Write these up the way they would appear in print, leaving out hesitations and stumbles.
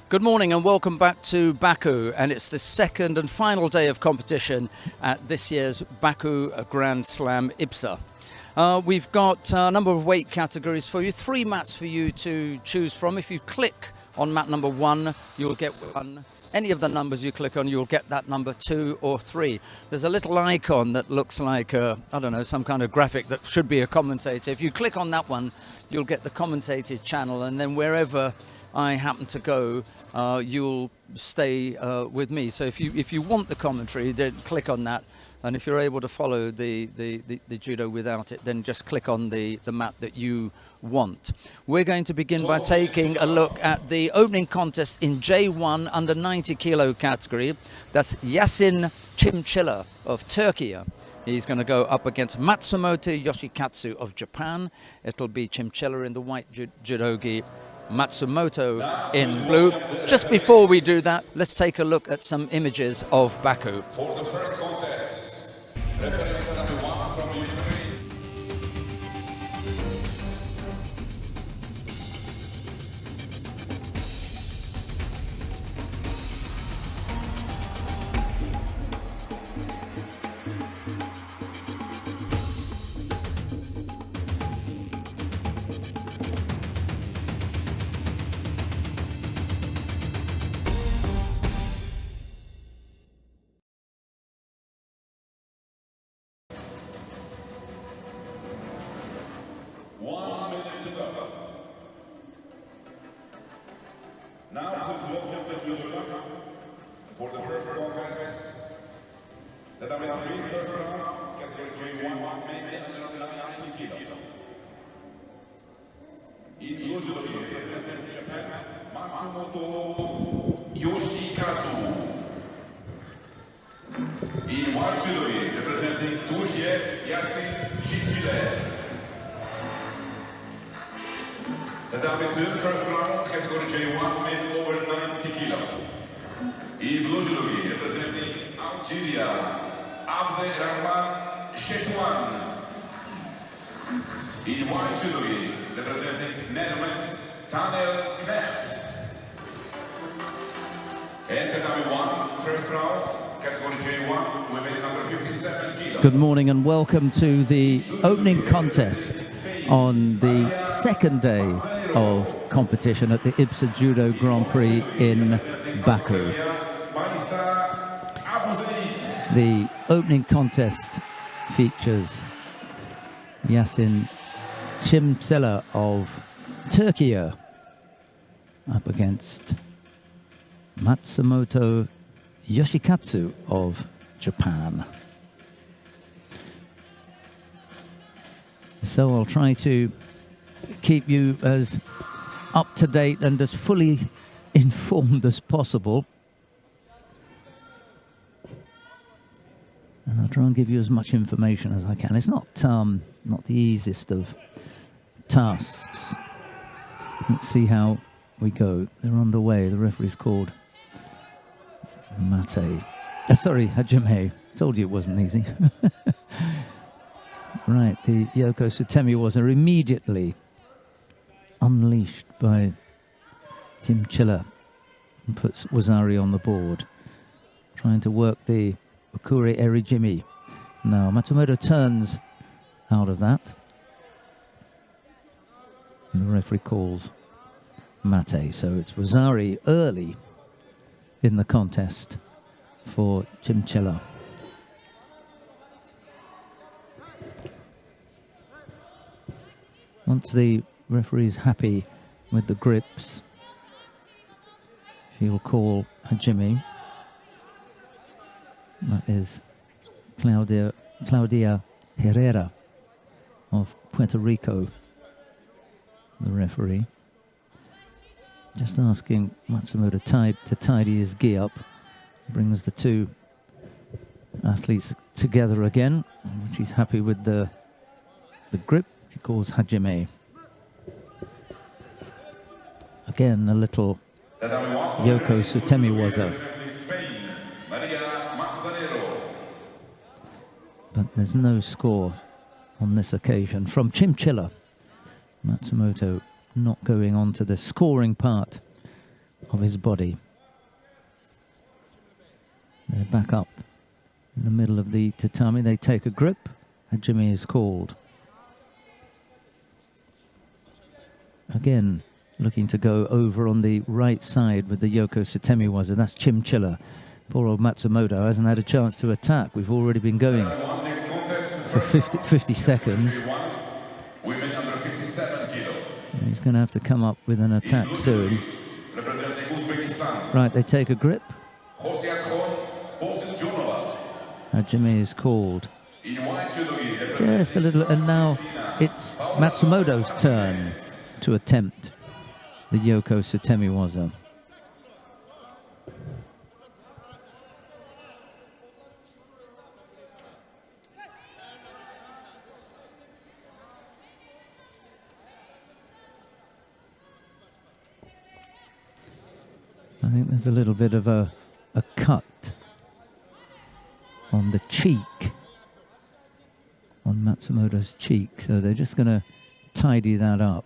Good morning and welcome back to Baku, and it's the second and final day of competition at this year's Baku Grand Slam IBSA. We've got a number of weight categories for you, 3 mats for you to choose from. If you click on mat number 1, you'll get 1. Any of the numbers you click on, you'll get that number 2 or 3. There's a little icon that looks like, I don't know, some kind of graphic that should be a commentator. If you click on that one, you'll get the commentated channel, and then wherever I happen to go, you'll stay with me. So if you want the commentary, then click on that. And if you're able to follow the judo without it, then just click on the mat that you want. We're going to begin by taking a look at the opening contest in J1 under 90 kilo category. That's Yasin Chimchilla of Turkey. He's going to go up against Matsumoto Yoshikatsu of Japan. It'll be Chimchilla in the white judogi, Matsumoto in blue. Just before we do that, let's take a look at some images of Baku. For the first contest, referee number 1 from Ukraine. Now please welcome the judo for the first contest. The WWE first round, category J1, maybe under 90 kilo. In blue judo, representing Japan, Matsumoto Yoshikatsu. In white judo, representing Turkey, Yasin Chimchilla. The W2 first round, category J1, men over 90 kilo. In blue judo, representing Algeria, Abderrahman Chetouan. In white judo, representing Netherlands, Tanel Knecht. And the W1 first round, category J1, women under 57 kilo. Good morning and welcome to the opening contest on the second day of competition at the IBSA Judo Grand Prix in Baku. The opening contest features Yasin Chimchilla of Turkey up against Matsumoto Yoshikatsu of Japan. So I'll try to keep you as up to date and as fully informed as possible. And I'll try and give you as much information as I can. It's not the easiest of tasks. Let's see how we go. They're underway. The referee's called Hajime. Told you it wasn't easy. Right, the Yoko Sutemiwaza are immediately unleashed by Chimchilla and puts Wazari on the board, trying to work the Okure Erijimi. Now Matsumoto turns out of that, and the referee calls mate. So it's Wazari early in the contest for Chimchilla. Once the referee's happy with the grips, she'll call Hajime. That is Claudia Herrera of Puerto Rico, the referee. Just asking Matsumoto to tidy his gi up. Brings the two athletes together again. She's happy with the grip. She calls Hajime. Again, a little Yoko Sutemiwaza. But there's no score on this occasion from Chimchilla. Matsumoto not going on to the scoring part of his body. They're back up in the middle of the tatami. They take a grip. Hajime is called. Again, looking to go over on the right side with the Yoko Sutemi waza. That's Chimchilla. Poor old Matsumoto hasn't had a chance to attack. We've already been going for 50 seconds. He's going to have to come up with an attack soon. Right, they take a grip. Hajime is called. Just a little, and now it's Matsumoto's turn to attempt the Yoko Sutemi waza. I think there's a little bit of a cut on the cheek, on Matsumoto's cheek, so they're just going to tidy that up.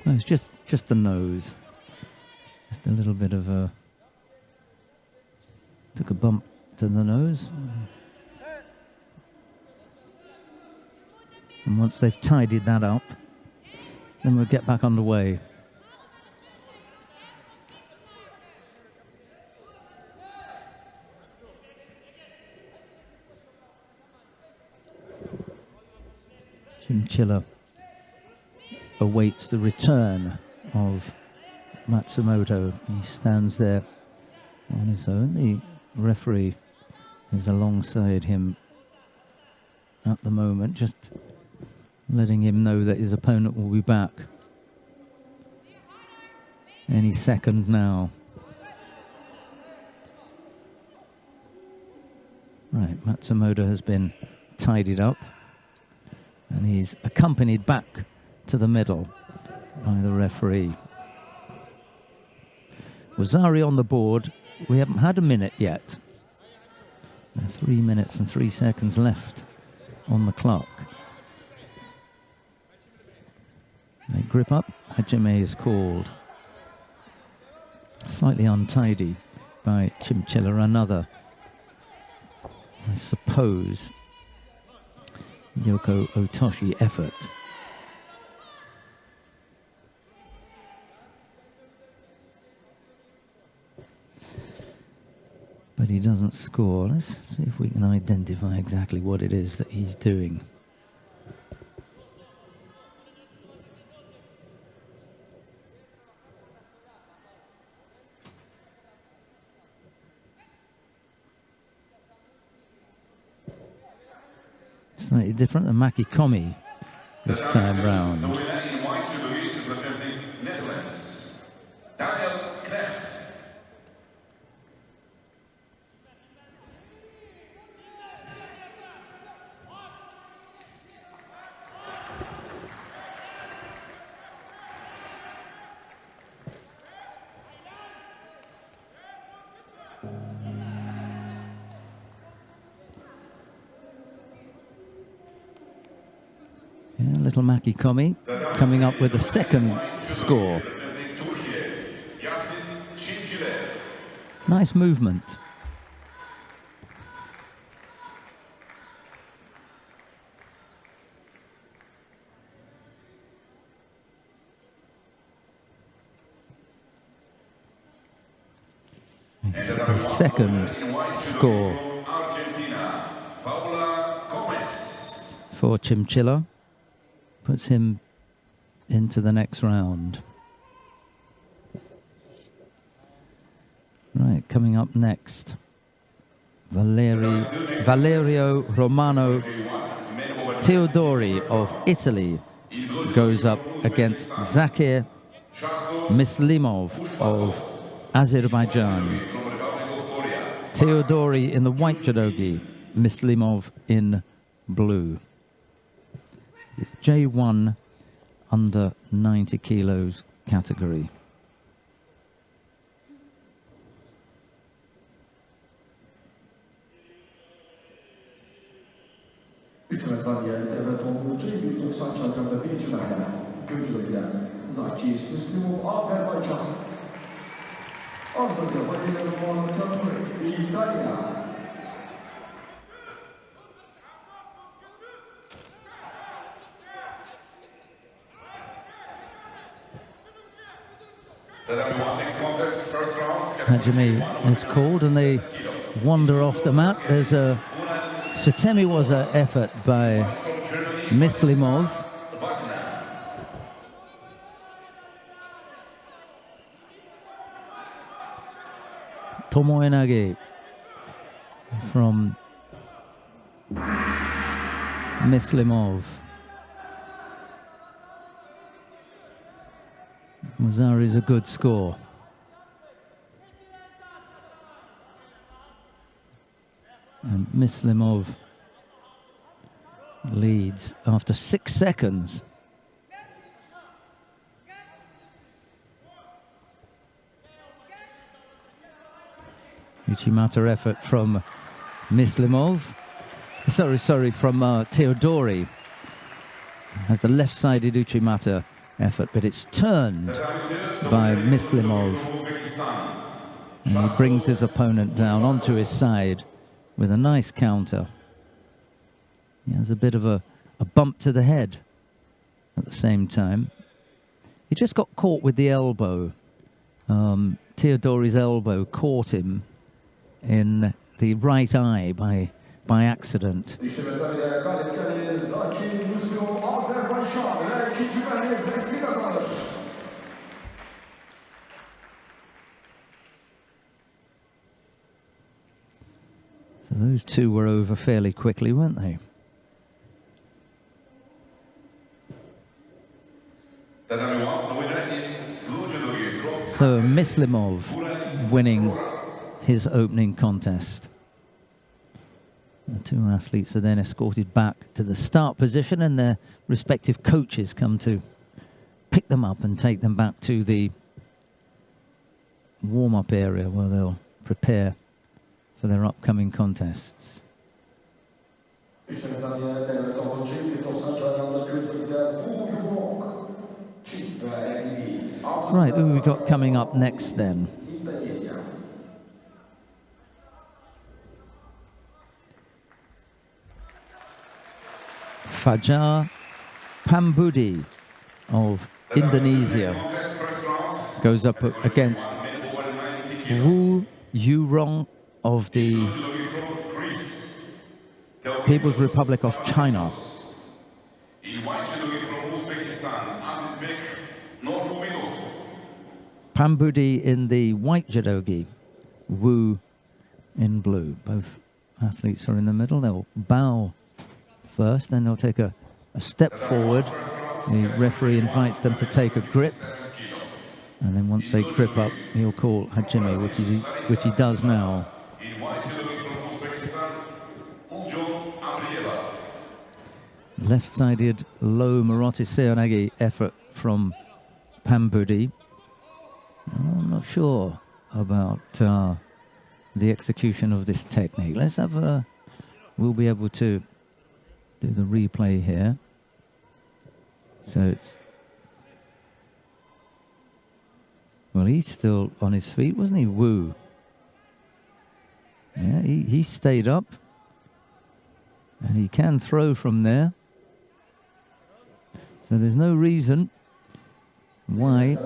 No, it's just the nose. Just a little bit of a... Took a bump to the nose. And once they've tidied that up, then we'll get back underway. Chimchilla awaits the return of Matsumoto. He stands there on his own. The referee is alongside him at the moment, just letting him know that his opponent will be back any second now. Right, Matsumoto has been tidied up and he's accompanied back to the middle by the referee. Wazari on the board. We haven't had a minute yet. There are 3 minutes and 3 seconds left on the clock. They grip up. Hajime is called. Slightly untidy by Chimchilla. Another, I suppose, Yoko Otoshi effort. But he doesn't score. Let's see if we can identify exactly what it is that he's doing. Slightly different than Makikomi this time round. Little Makikomi coming up with a second score. Nice movement. The second score for Chimchilla. Puts him into the next round. Right, coming up next, Valerio Romano Teodori of Italy goes up against Zakir Mislimov of Azerbaijan. Teodori in the white judogi, Mislimov in blue. It's J1 under 90 kilos category. Hajime is called and they wander off the mat. There's a Sutemiwaza effort by Mislimov. Tomoenage from Mislimov. Mazari's a good score. And Mislimov leads after 6 seconds. Uchimata effort from Mislimov. Sorry, from Theodori. Has the left-sided Uchimata effort, but it's turned by Mislimov. And he brings his opponent down onto his side with a nice counter. He has a bit of a bump to the head at the same time. He just got caught with the elbow. Theodori's elbow caught him in the right eye by accident. So those two were over fairly quickly, weren't they? So Mislimov winning his opening contest. The two athletes are then escorted back to the start position and their respective coaches come to pick them up and take them back to the warm-up area where they'll prepare for their upcoming contests. Right, who have we got coming up next then? Fajar Pambudi of Indonesia goes up against Wu Yurong of the People's Republic of China. Pambudi in the white judogi, Wu in blue. Both athletes are in the middle. They'll bow first, then they'll take a step forward. The referee invites them to take a grip. And then once they grip up, he'll call Hajime, which he does now. Left-sided low Morote Seonagi effort from Pambudi. I'm not sure about the execution of this technique. Let's have a... We'll be able to do the replay here. So it's... Well, he's still on his feet, wasn't he, Wu? Yeah, he stayed up. And he can throw from there. So there's no reason why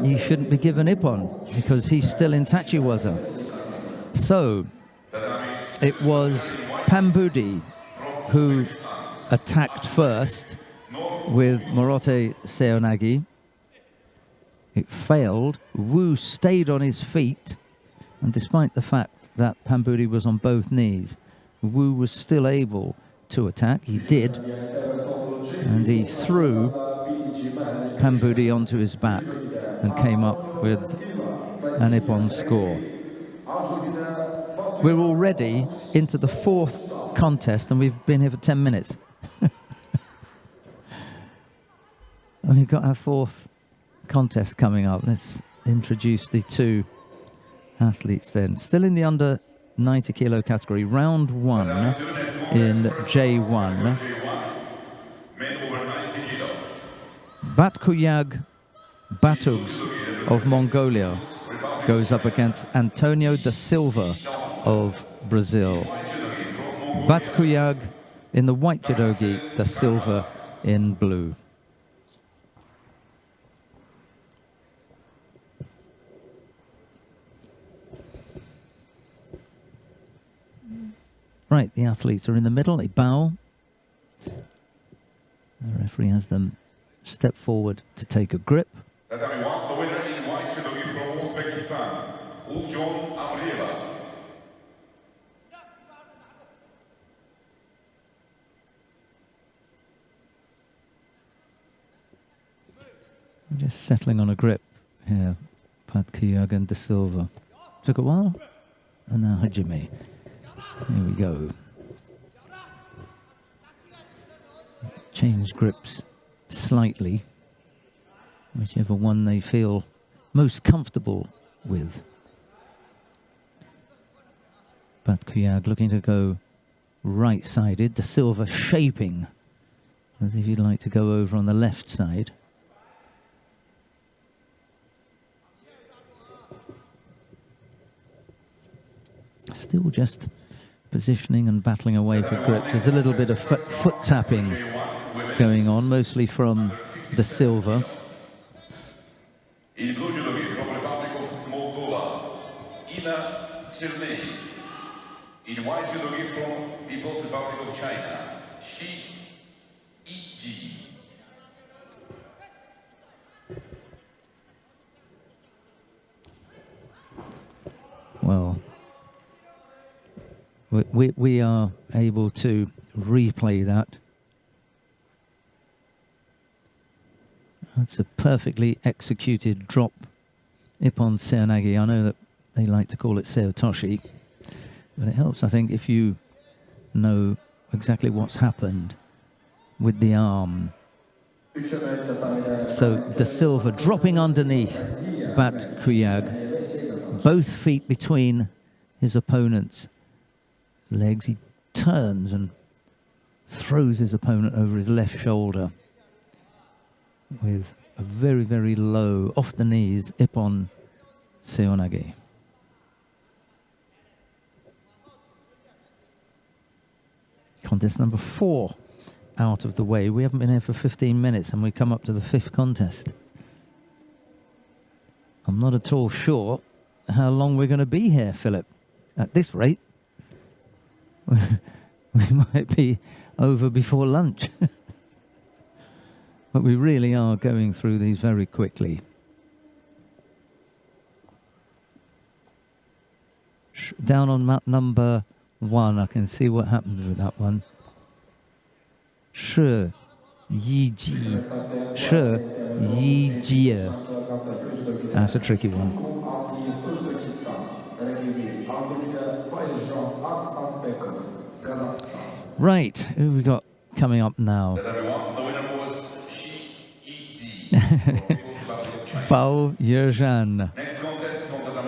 he shouldn't be given Ippon, because he's still in Tachiwaza. So it was Pambudi who attacked first with Morote Seonagi. It failed. Wu stayed on his feet, and despite the fact that Pambudi was on both knees, Wu was still able to attack. He did, and he threw Pambudi onto his back and came up with an Ippon score. We're already into the fourth contest, and we've been here for 10 minutes. And we've got our fourth contest coming up. Let's introduce the two athletes then. Still in the under 90 kilo category, round one. in J1. Men over 90 kilo. Batkuyag Batugs of Mongolia goes up against Antonio da Silva of Brazil. Batkuyag in the white judogi, da Silva in blue. Right, the athletes are in the middle, they bow. The referee has them step forward to take a grip. Tatami 1, the winner in white judogi from Uzbekistan, Uljon Amrieva. Just settling on a grip here, Batkuyag and da Silva. Took a while, and now Hajime. Here we go. Change grips slightly, whichever one they feel most comfortable with. Batkuyag looking to go right-sided, da Silva shaping as if you'd like to go over on the left side. Still just positioning and battling away for grips. There's a little bit of foot tapping going on, mostly from da Silva. In blue judogi from Republic of Moldova, Ina Cherney. In white judogi from People's Republic of China, Shi Yiji. Well, we are able to replay that. That's a perfectly executed drop Ippon Seonagi. I know that they like to call it Seotoshi, but it helps, I think, if you know exactly what's happened with the arm. So da Silva dropping underneath Batkuyag, both feet between his opponent's legs. He turns and throws his opponent over his left shoulder with a very, very low, off the knees, Ippon Seonagi. Contest number 4 out of the way. We haven't been here for 15 minutes and we come up to the 5th contest. I'm not at all sure how long we're going to be here, Philip. At this rate, we might be over before lunch. But we really are going through these very quickly. Down on mat number 1, I can see what happened with that one. Shi Yiji. Shi Yiji. That's a tricky one. Right, who have we got coming up now? Bao Yerjan.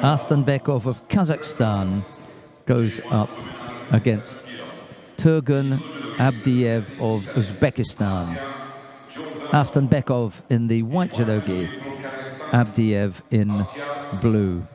Astanbekov of Kazakhstan goes up against Turgun Abdiev of Uzbekistan. Astanbekov in the white judogi, Abdiev in blue.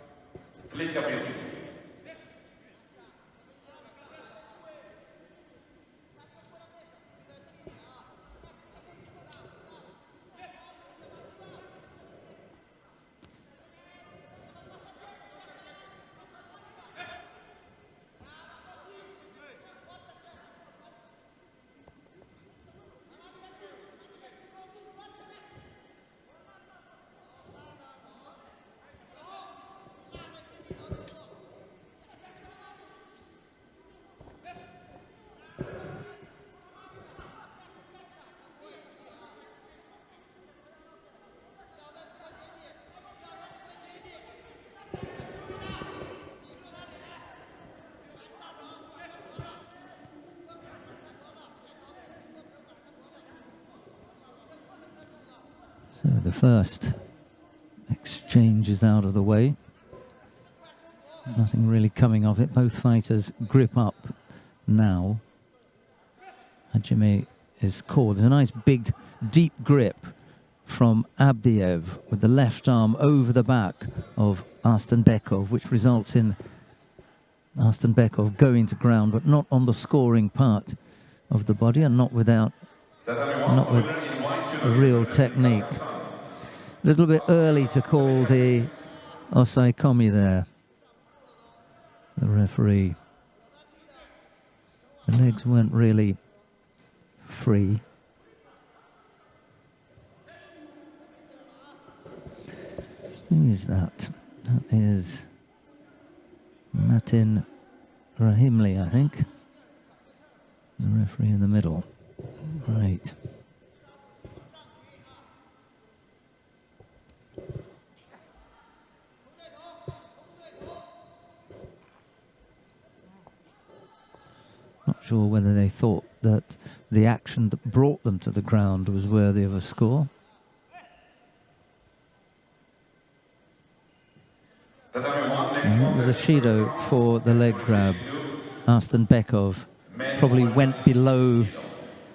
So the first exchange is out of the way. Nothing really coming of it. Both fighters grip up now. Hajime is called. There's a nice big deep grip from Abdiev with the left arm over the back of Arstenbekov, which results in Arstenbekov going to ground, but not on the scoring part of the body and not with a real technique. A little bit early to call the Osaikomi there, the referee. The legs weren't really free. Who is that? That is Matin Rahimli, I think. The referee in the middle. Right. Not sure whether they thought that the action that brought them to the ground was worthy of a score. And it was a Shido for the leg grab. Arstenbekov probably went below,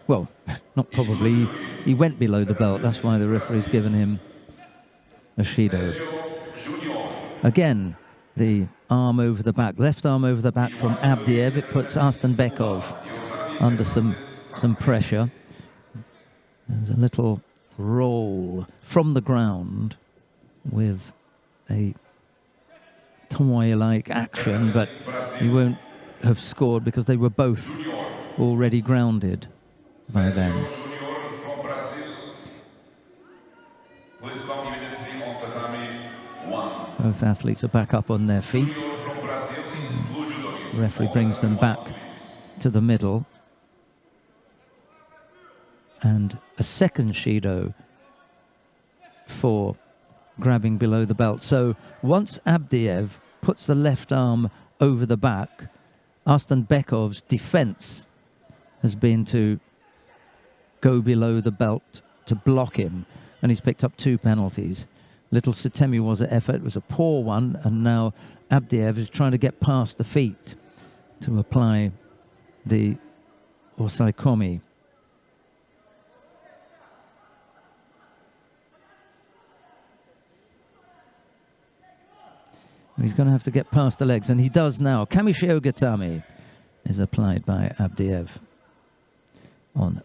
well, not probably, he went below the belt. That's why the referee's given him a Shido. Again, the arm over the back, left arm over the back from Abdiev. It puts Arstenbekov under some pressure. There's a little roll from the ground with a Tomoe-like action, but he won't have scored because they were both already grounded by then. Both athletes are back up on their feet. The referee brings them back to the middle. And a second Shido for grabbing below the belt. So once Abdiev puts the left arm over the back, Arstenbekov's defense has been to go below the belt to block him, and he's picked up 2 penalties. Little Sutemi was an effort, it was a poor one, and now Abdiev is trying to get past the feet to apply the Osaikomi. He's going to have to get past the legs, and he does now. Kamishio Gatami is applied by Abdiev on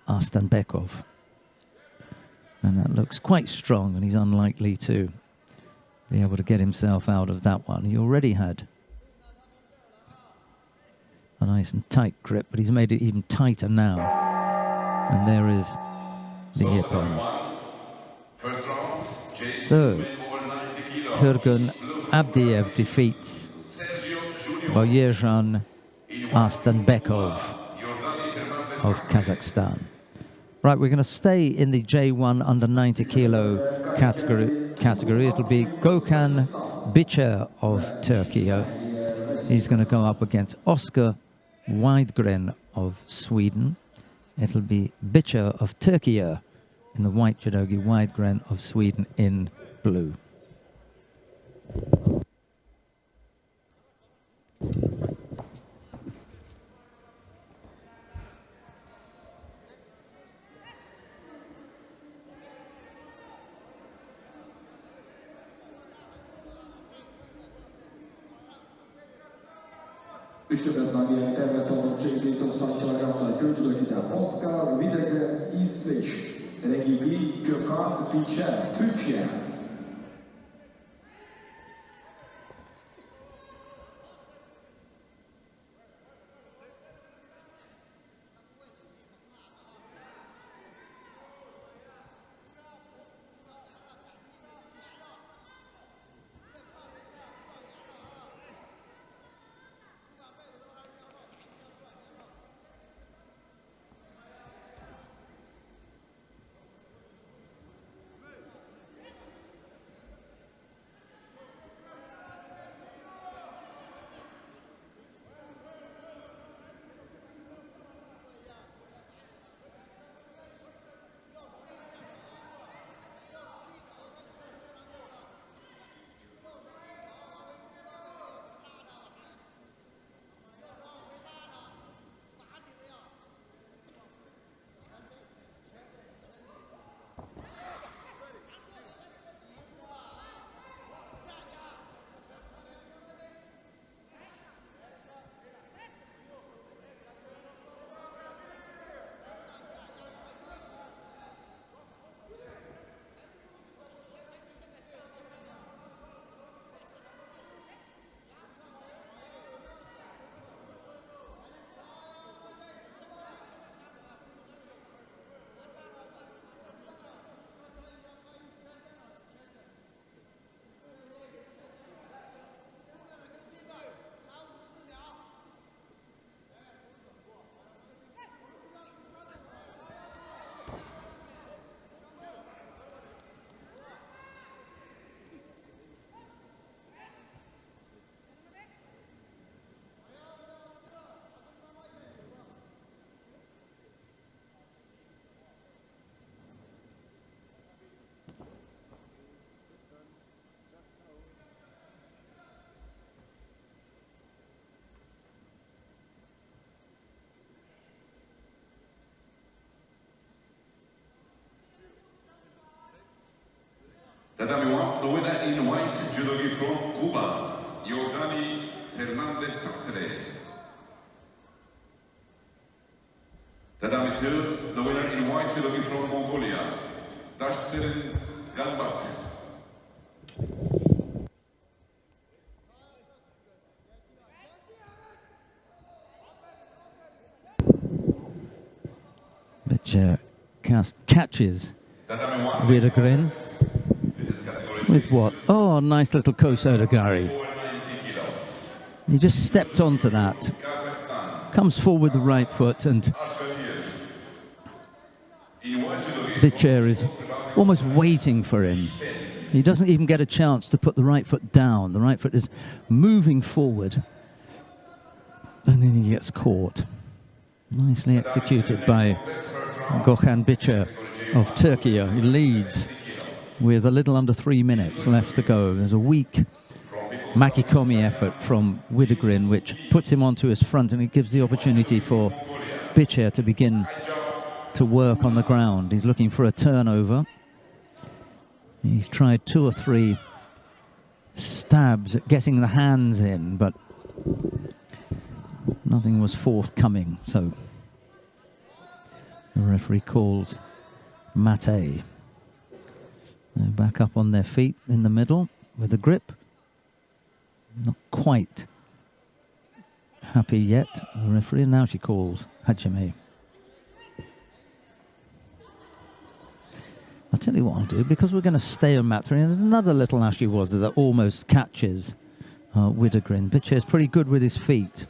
Arstenbekov. And that looks quite strong, and he's unlikely to be able to get himself out of that one. He already had a nice and tight grip, but he's made it even tighter now. And there is the Ippon. So, Turgun Abdiev defeats Boyezhan Arstenbekov of Kazakhstan. Right, we're going to stay in the J1 under 90 kilo category. It'll be Gökhan Bicher of Turkey. He's going to go up against Oscar Widegren of Sweden. It'll be Bicher of Turkey in the white judogi, Widegren of Sweden in blue. Ystävät, tervetuloa J-Liiton sanktiolajalta Judo-kitää Oscar Widegren İsveç. Rakibi Gökhan Bicher, Türkiye. The winner in white judo from Cuba, Jordani Fernandez Sastre. Tatami 2, the winner in white judo from Mongolia, Dashserin Galbat. Which catches Widegren with what? Oh, nice little Kosodagari. He just stepped onto that. Comes forward with the right foot, and Bicher is almost waiting for him. He doesn't even get a chance to put the right foot down. The right foot is moving forward, and then he gets caught. Nicely executed by Gökhan Bicher of Turkey. He leads with a little under 3 minutes left to go. There's a weak Makikomi effort from Widegren, which puts him onto his front, and it gives the opportunity for Bicher to begin to work on the ground. He's looking for a turnover. He's tried 2 or 3 stabs at getting the hands in, but nothing was forthcoming, so the referee calls mate. They're back up on their feet in the middle with a grip. Not quite happy yet, the referee. Now she calls Hajime. I'll tell you what I'll do, because we're going to stay on mat 3, and there's another little Ashiwaza that almost catches Widegren. Bicher is pretty good with his feet.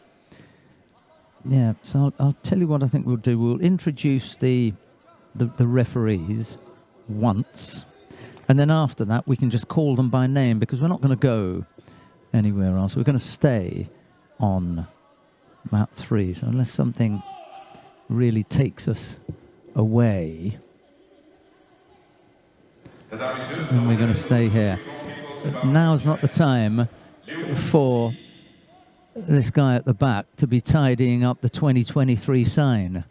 Yeah, so I'll tell you what I think we'll do. We'll introduce the referees once, and then after that we can just call them by name, because we're not going to go anywhere else. We're going to stay on mat 3. So unless something really takes us away, then we're going to stay here. But now's not the time for this guy at the back to be tidying up the 2023 sign.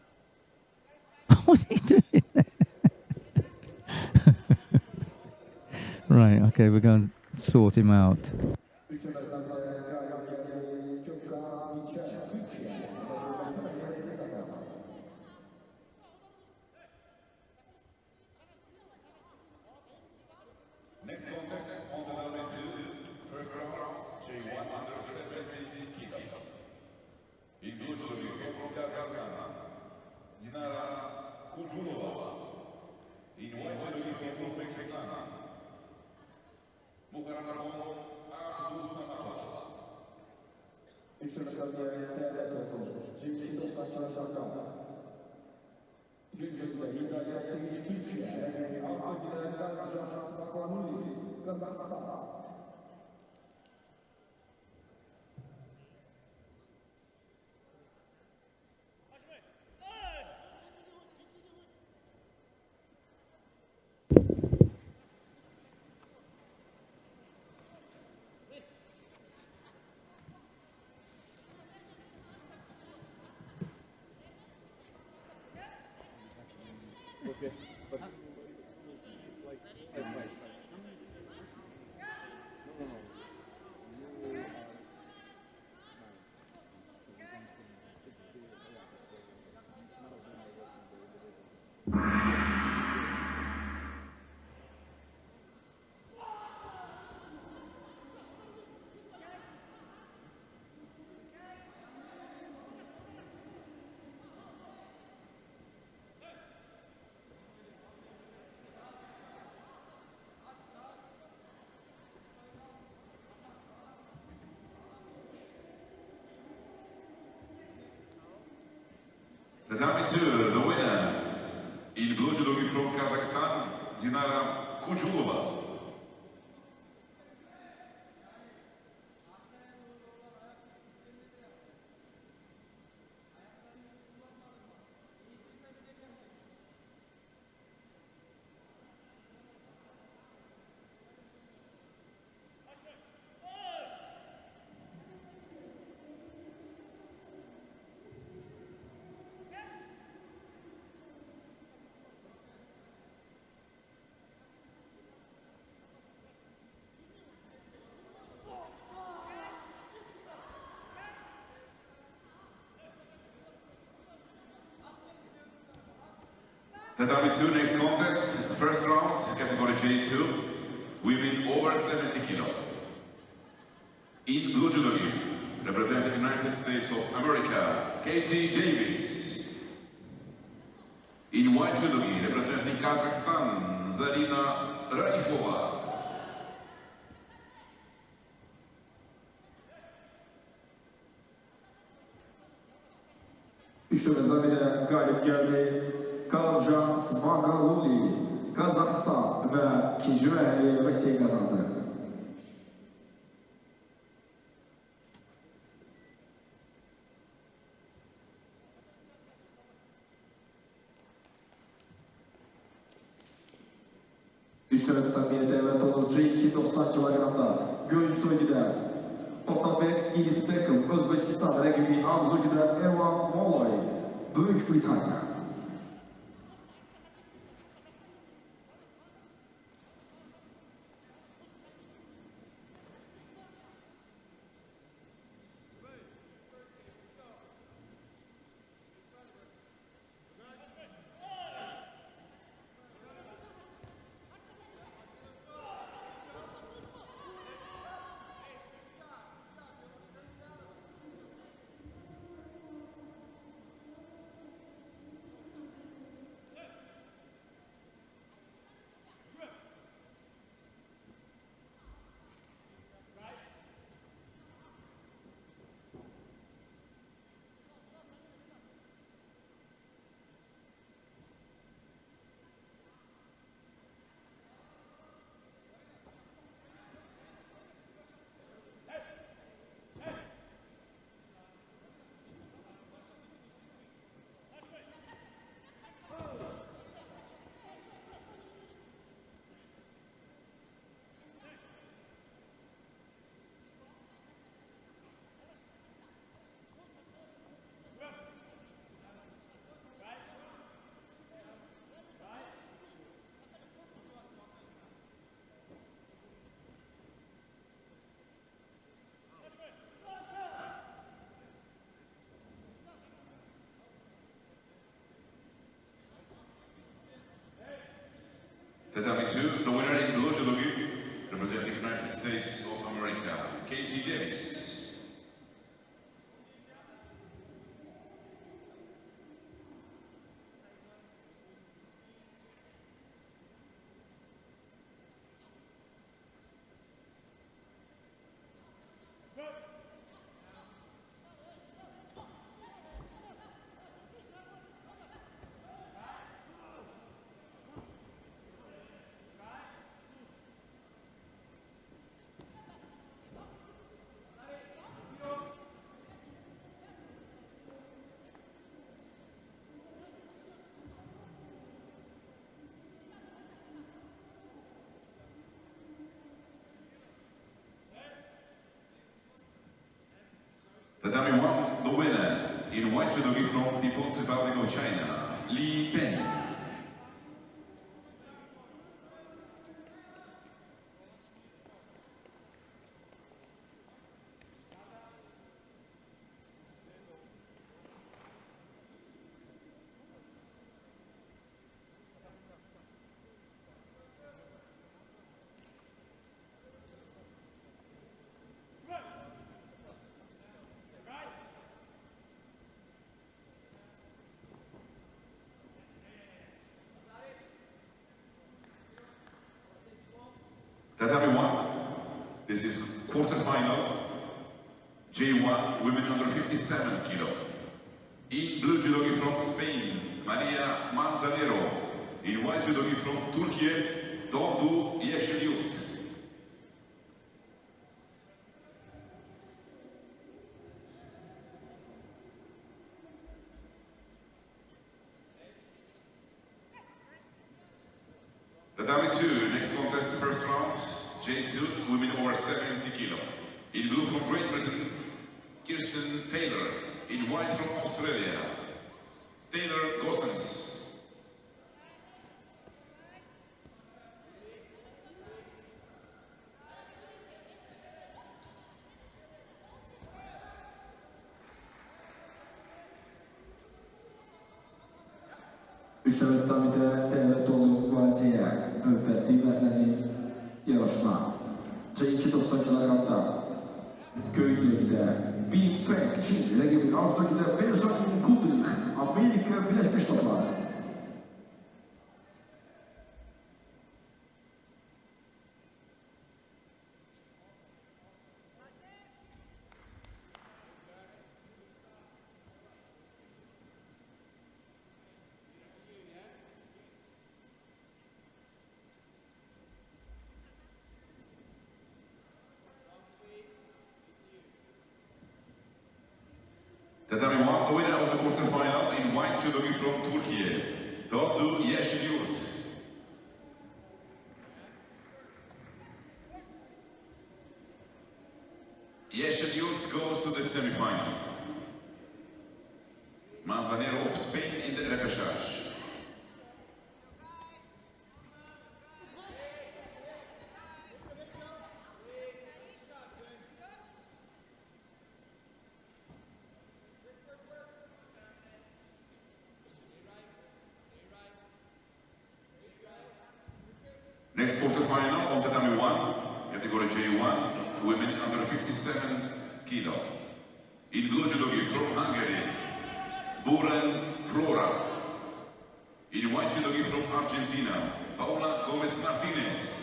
What's he doing there? Right, okay, we're going to sort him out. Next contest on the level 2, first round, J1 under 70 kg. In blue judo from Kazakhstan, Dinara Kujulova. In white judo from Uzbekistan, Muharrem Abdul Samatova. Okay, but it's like advice. Tatami 2, the winner in blue judo from Kazakhstan, Dinara Kujulova. Tatami 2, next contest, first round, category J2, women over 70 kilo. In blue judo, representing United States of America, Katie Davis. In white judo, representing Kazakhstan, Zarina Raifova. Üçlemeden bile galip geldi. Kalavcan Smagaluli, Kazakistan ve ikinci meyveyi Rusya kazandı. Üçlemeden bile devlet olur J2 90 kilogramda. Gölcü bölgede Otabek İlisbekov, Özbekistan rakibi Avzucu'da Evan Molloy, Büyük Britanya. Tatami 2, the winner in blue judo, representing United States of America, Katie Davis. Tatami 1, the winner in white judo from People's Republic of China, Li Pen. Tatami 1, this is quarterfinal, J1, women under 57 kilo. In blue judogi from Spain, Maria Manzanero. In white judogi from Turkey, Dondu Yeşilyurt. Tatami 2, next contest, first round, J2, women over 70 kilo. In blue from Great Britain, Kirsten Taylor. In white from Australia, Taylor Gossens. Viselőttamite tervetoló Guaziák, bőpetti Betleni Jarosmá. Cseinki dokszakcsalagapta. Köygyögde, Bipek, Csin, legjobb Ausztrakide, Benjamin Kudrich, Amerika bilekpistatlar. Tatami 1, the winner of the quarterfinal in white judo from Turkey, Doğdu Yeşilyurt. Yeşilyurt goes to the semi-final. Manzanero of Spain in the repechage. Next quarterfinal on tatami 1, category J1, women under 57 kilo. In blue judogi from Hungary, Buren Flora. In white judogi from Argentina, Paula Gomez Martinez.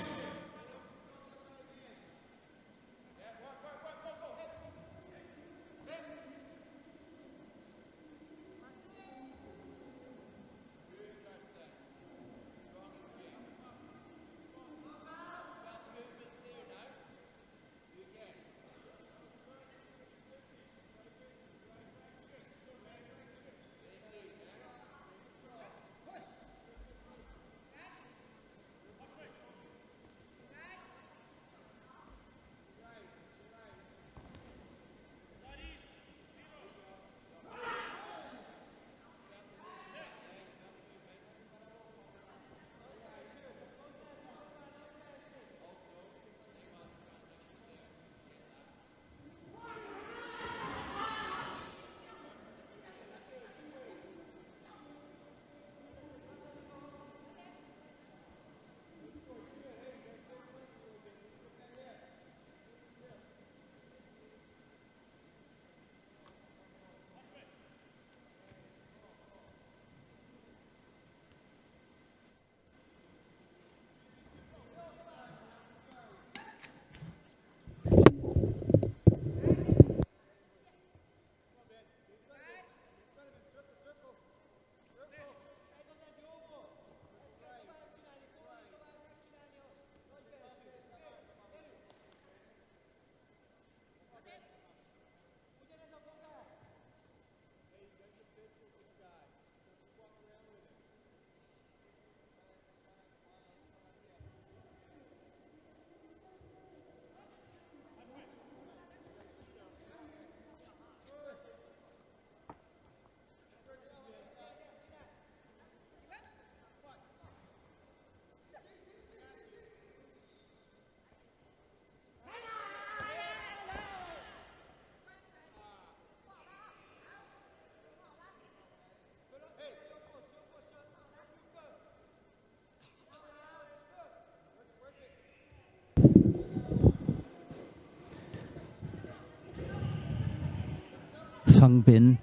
Fung Bin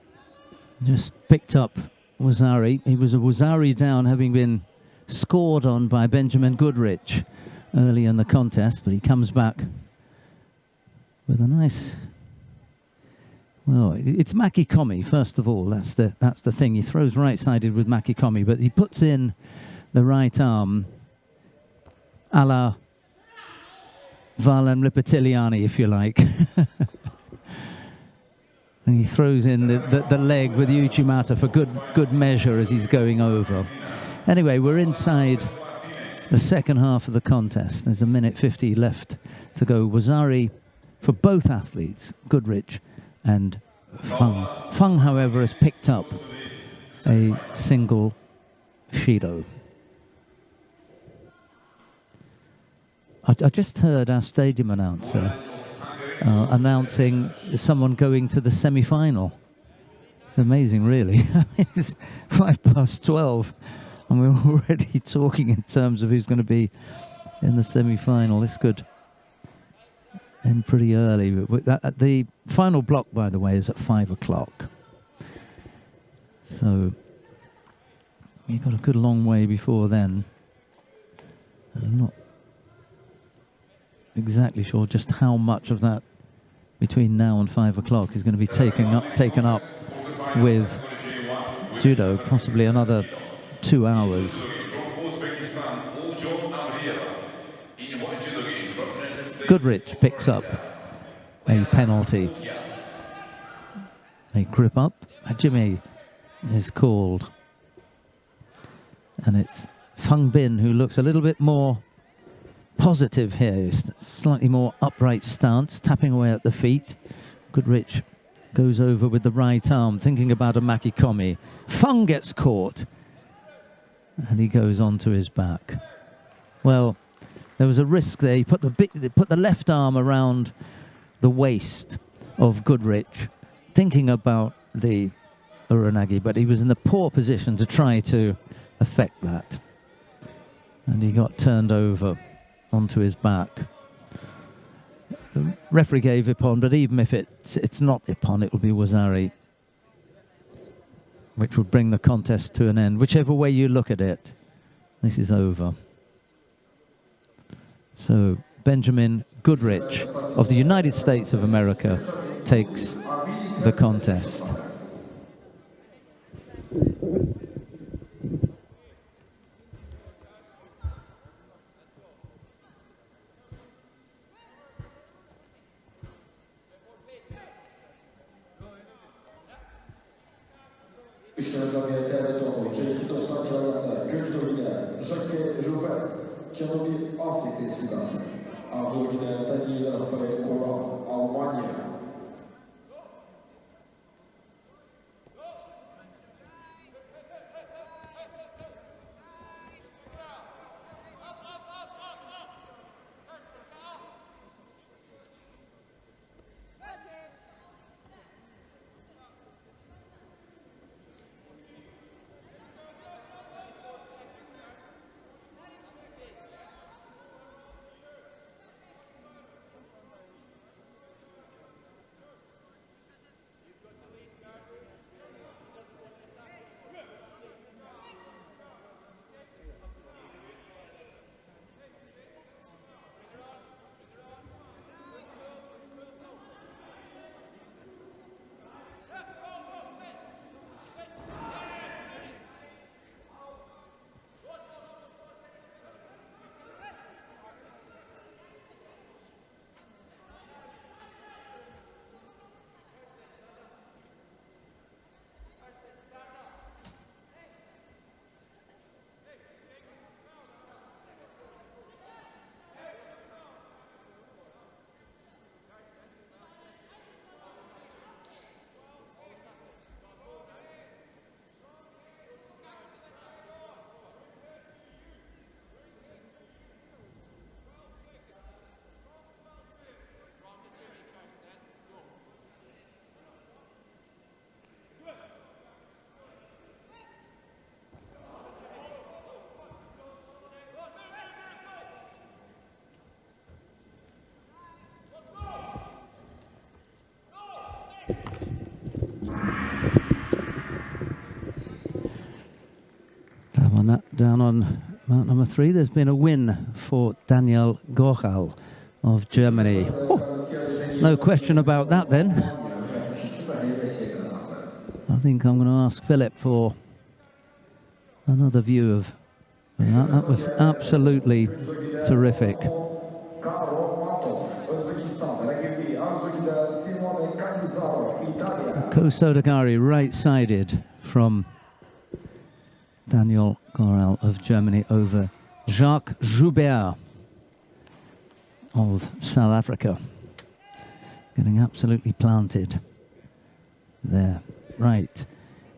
just picked up Wazari. He was a Wazari down, having been scored on by Benjamin Goodrich early in the contest, but he comes back with a nice... Well, it's Maki Komi, first of all. That's the thing. He throws right-sided with Maki Komi, but he puts in the right arm a la Valan Lipatiliani, if you like. And he throws in the leg with Uchimata for good measure as he's going over. Anyway, we're inside the second half of the contest. There's a minute 50 left to go. Wazari for both athletes, Goodrich and Fung. Fung, however, has picked up a single Shido. I just heard our stadium announcer announcing someone going to the semi-final. Amazing, really. It's 12:05, And we're already talking in terms of who's going to be in the semi-final. This could end pretty early. The final block, by the way, is at 5 o'clock. So you've got a good long way before then. I'm not exactly sure just how much of that between now and 5 o'clock is going to be taken up with judo, possibly another 2 hours. Goodrich picks up a penalty. A grip up. Jimmy is called. And it's Feng Bin who looks a little bit more positive here. Slightly more upright stance, tapping away at the feet. Goodrich goes over with the right arm, thinking about a makikomi. Feng gets caught. And he goes onto his back. Well, there was a risk there. He put the left arm around the waist of Goodrich, thinking about the uranagi, but he was in the poor position to try to affect that. And he got turned over onto his back. The referee gave Ippon, but even if it's not Ippon, it will be Wazari, which would bring the contest to an end. Whichever way you look at it, this is over. So Benjamin Goodrich of the United States of America takes the contest. Down on mount number 3, there's been a win for Daniel Gochal of Germany. Oh, no question about that then. I think I'm going to ask Philip for another view of that. That was absolutely terrific. Ko Sodagari right-sided from Daniel Goral of Germany over Jacques Joubert of South Africa. Getting absolutely planted there. Right.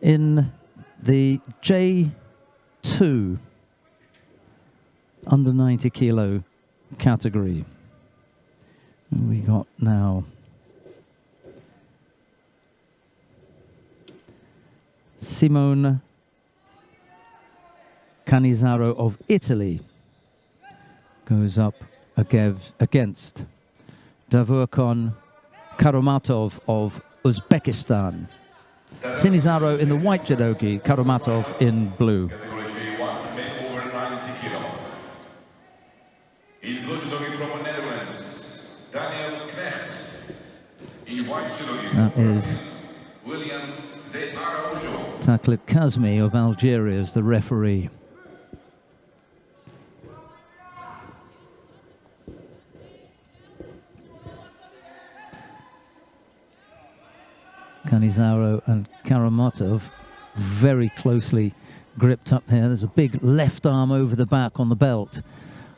In the J2 under 90 kilo category, we got now Simone Cannizzaro of Italy goes up against Davurkon Karomatov of Uzbekistan. Cannizzaro in the white judogi, Karomatov in blue. Category J1, men over 90 kilo. In blue judogi from the Netherlands, Daniel Knecht. In white judogi from That is Brazil, Williams de Araujo. Taklit Kazmi of Algeria as the referee. Cannizzaro and Karamotov very closely gripped up here. There's a big left arm over the back on the belt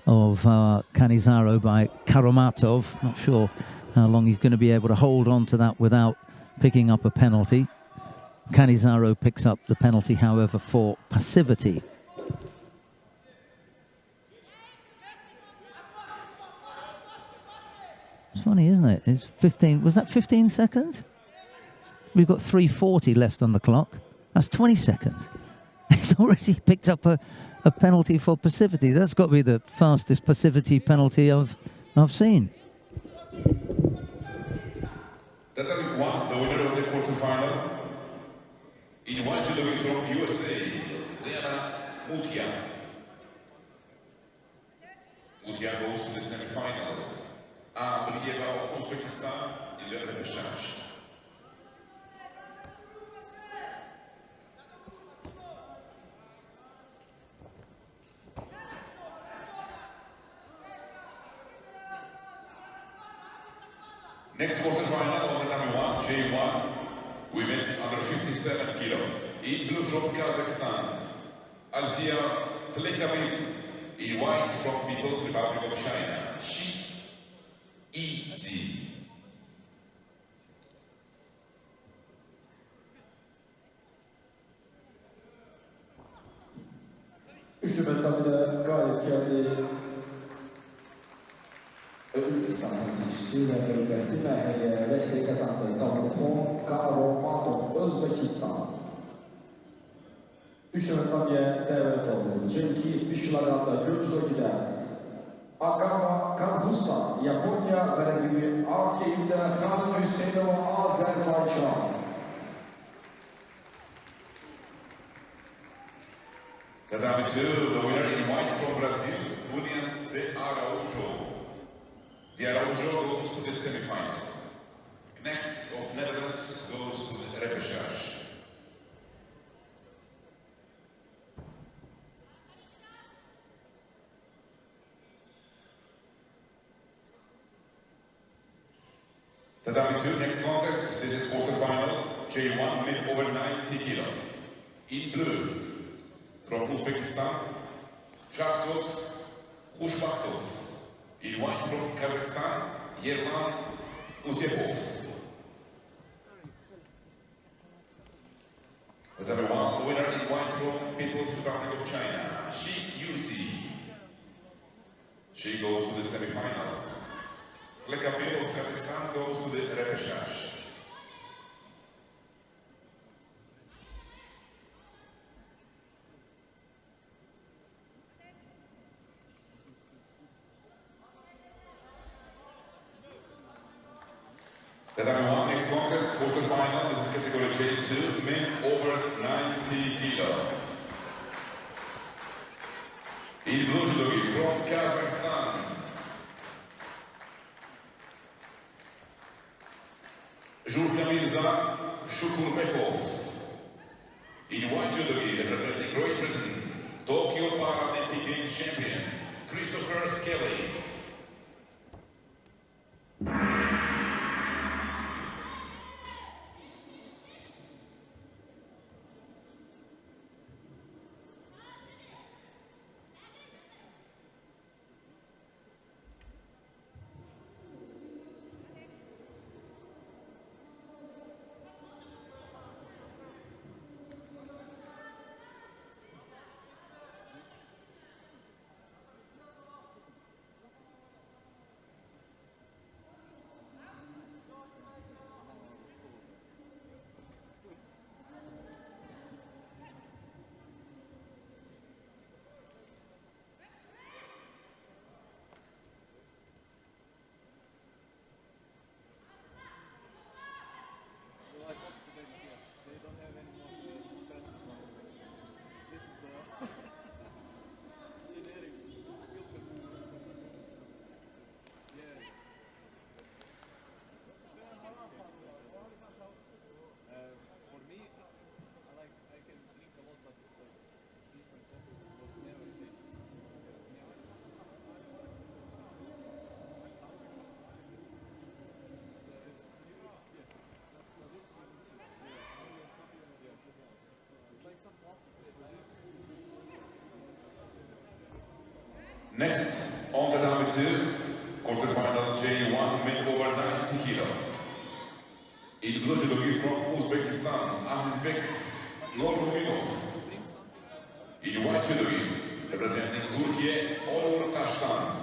of Cannizzaro by Karamotov. Not sure how long he's going to be able to hold on to that without picking up a penalty. Cannizzaro picks up the penalty, however, for passivity. It's funny, isn't it? It's 15. Was that 15 seconds? We've got 3:40 left on the clock. That's 20 seconds. He's already picked up a penalty for passivity. That's got to be the fastest passivity penalty I've seen. That won the winner of the quarterfinal. In white judogi from USA, Liana Mutia. Mutia goes to the semi-final. Blieva of Uzbekistan in the repechage. Next quarterfinal on the number 1, J1, women under 57 kilo. In blue from Kazakhstan, Alfia Tlekavil. In white from People's Republic of China, Shi Yi. Üçüncü metrede galip geldi. Özbekistan temsilcisi ve devleti Mehriye ve kazandı. Davurkon Karomatov, Özbekistan. Üçüncü metrede devlet oldu. J2 70 kilogramda Gürcü'de Agava Kazusa, Japonya ve rakibi Arkeyü'de Khan Hüseyinova, Azerbaycan. Tatami 2, the winner in white from Brazil, Williams de Araujo. The Araujo goes to the semi-final. Knecht of Netherlands goes to the repechage. Tatami 2, next contest. This is quarterfinal. J1, men over 90 kilo. In blue, from Uzbekistan, Shahzod Khushbaktov. In white from Kazakhstan, Yerman Utyepov. Tatami 1, the winner in white from People's Republic of China, Shi Yuzi. She goes to the semi-final. Lekapil of Kazakhstan goes to the repechage. Tatami 1, next contest, quarterfinal. This is category J2, men over 90 kilo. In blue judogi from Kazakhstan, Jurkamilza Shukurbekov. In white judogi, representing Great Britain, Tokyo Paralympic Games champion, Christopher Skelly. Next, on the number 2, quarterfinal J1 men over 90 kilo. In blue judo from Uzbekistan, Azizbek Nurmuminov. In white judo representing Turkey, Onur Taştan.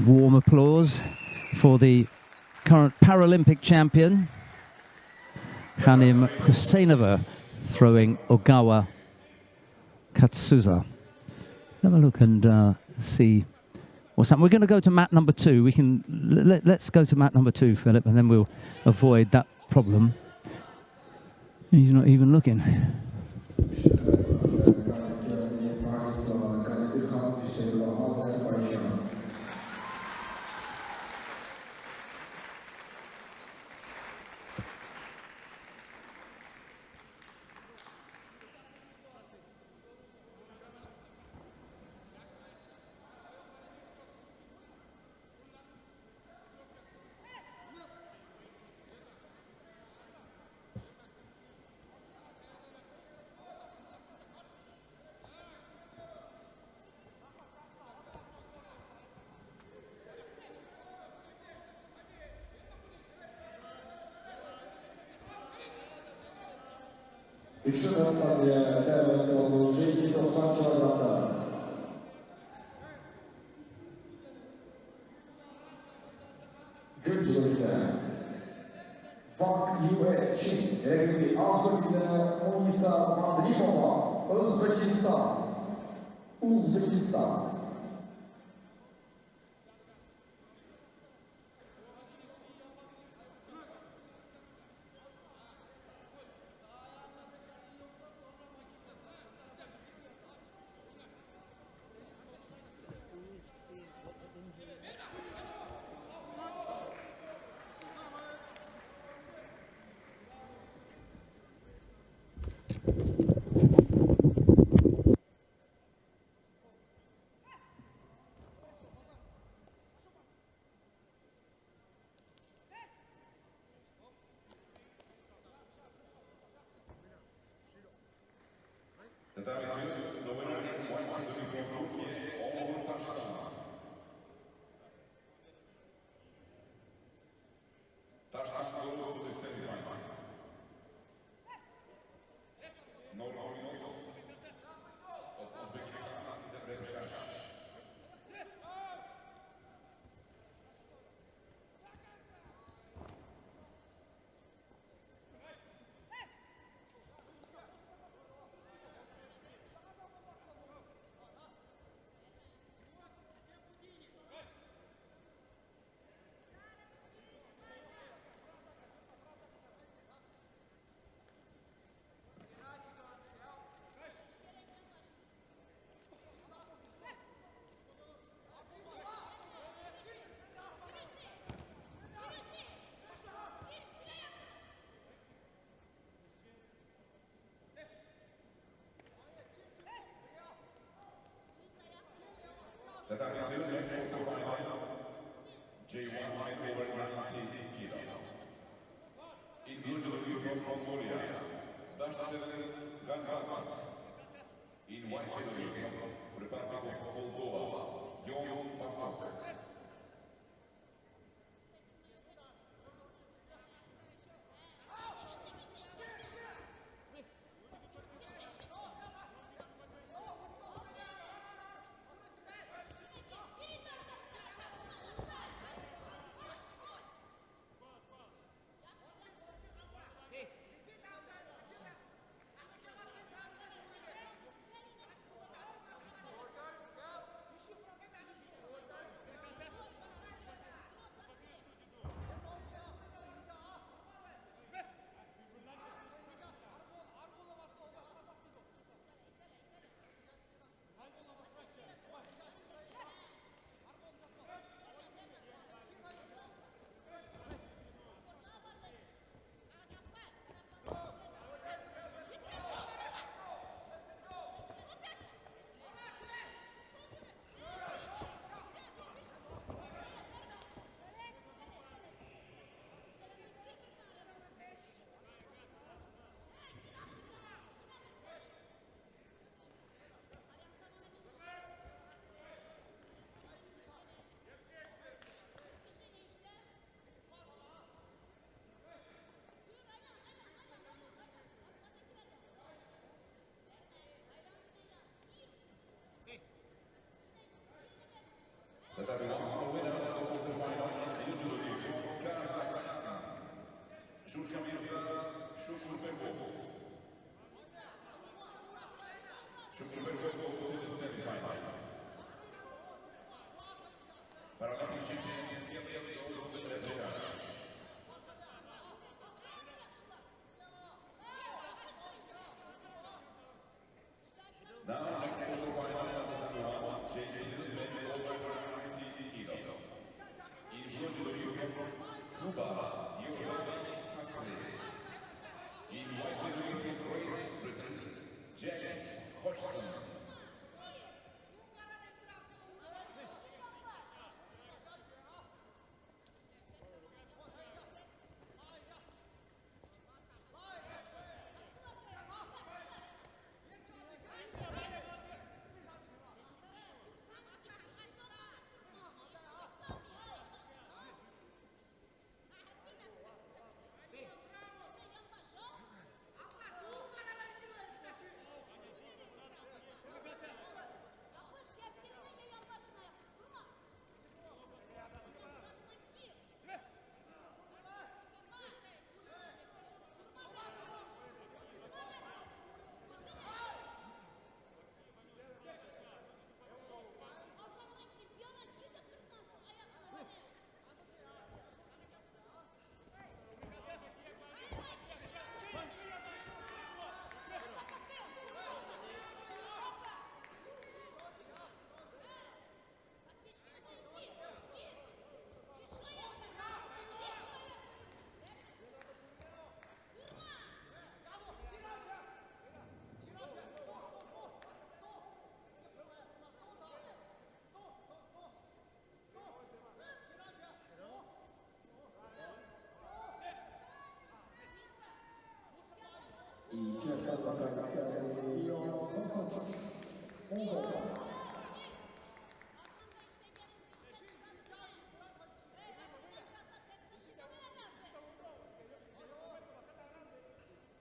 Warm applause for the current Paralympic champion, Hanim Husseinova, throwing Ogawa Katsuza. Let's have a look and see what's happening. We're going to go to mat number 2. We can let's go to mat number 2, Philip, and then we'll avoid that problem. He's not even looking. Üçüncü haftaya davet olduğu J290 kilogramda. Güncülükte Baku ve Çin, Ereğli Arzuk'da Monisa Madrimova, Uzbekistan. The winner in white judo from Turkey, Onur Taştan. Taştan goes to the semi-final. Nurmuminov of Uzbekistan represents. The time is next for final. J1 men over 90 kilo. In blue judo from Mongolia, Dashseven Gangat. In white judo from Republic of Moldova, Yon Pasok. to the semi-final. Paralympic champions goes to the red challenge. Now, next quarterfinal at Taiwan, Jason men over 90 kg. In blue judo from Cuba, European Sassari. In white judo from Great Britain, Jack Hodgson.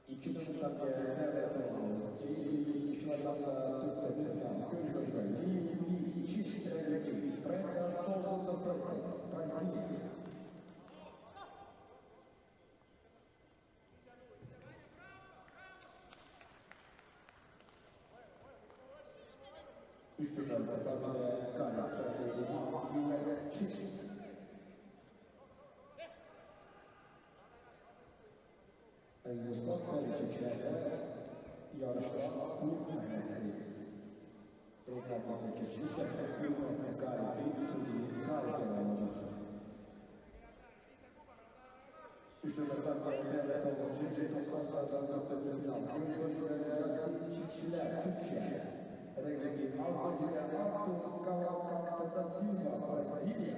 İki noktada devlet olmalı. Işlarla tutabilirken köşkörde iyi çift regleki. Prenda solda practice. Prix. Üstünlerde tabi kaynaklarda çift. Özbekistan erkeklerde yarışta bu mühendisi. Reklamlarla geçmişler bu mühendisi galibi Türkiye galibi olacak. Üstünlerde devlet olacak. 90'lardan noktada final. Gümüşlerinde çiftçiler Türkiye. Regleki Avrupa'da Abdülkalam da Silva, Brezilya.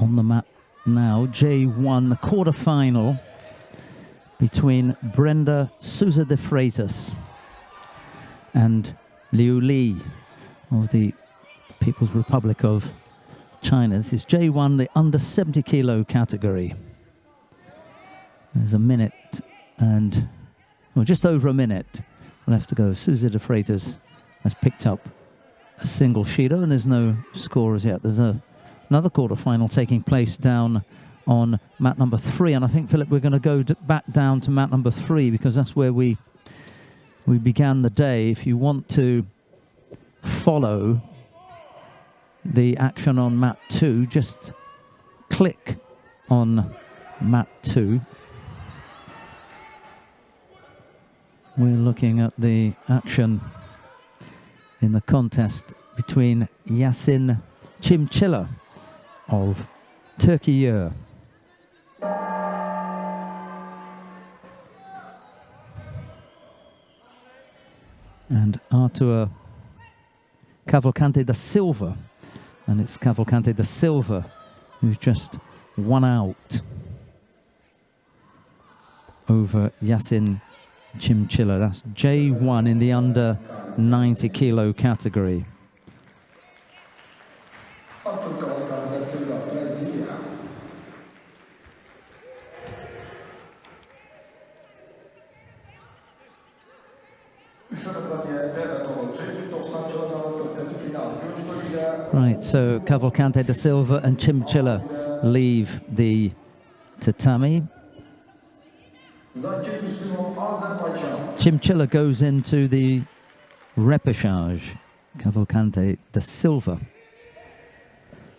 on the mat now. J1, the quarter-final between Brenda Souza de Freitas and Liu Li of the People's Republic of China. This is J1, the under 70 kilo category. There's a minute and, well, just over a minute left to go. Souza de Freitas has picked up a single Shido, and there's no score as yet. There's another quarter-final taking place down on mat number 3, and I think, Philip, we're going to go back down to mat number 3 because that's where we began the day. If you want to follow the action on mat 2, just click on mat 2. We're looking at the action in the contest between Yasin Çimçiler of Turkey and Arthur Cavalcante da Silva, and it's Cavalcante da Silva who's just won out over Yasin Çimçiler. That's J1 in the under 90 kilo category. Right, so Cavalcante da Silva and Çimçiler leave the tatami. Çimçiler goes into the repechage. Cavalcante da Silva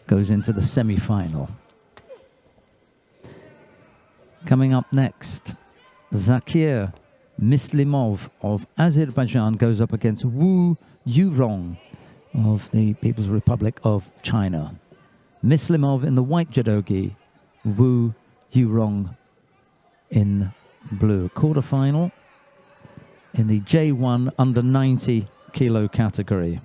goes into the semi-final. Coming up next, Zakir Mislimov of Azerbaijan goes up against Wu Yurong of the People's Republic of China. Mislimov in the white judogi, Wu Yurong in blue. Quarter-final in the J1 under 90 kilo category.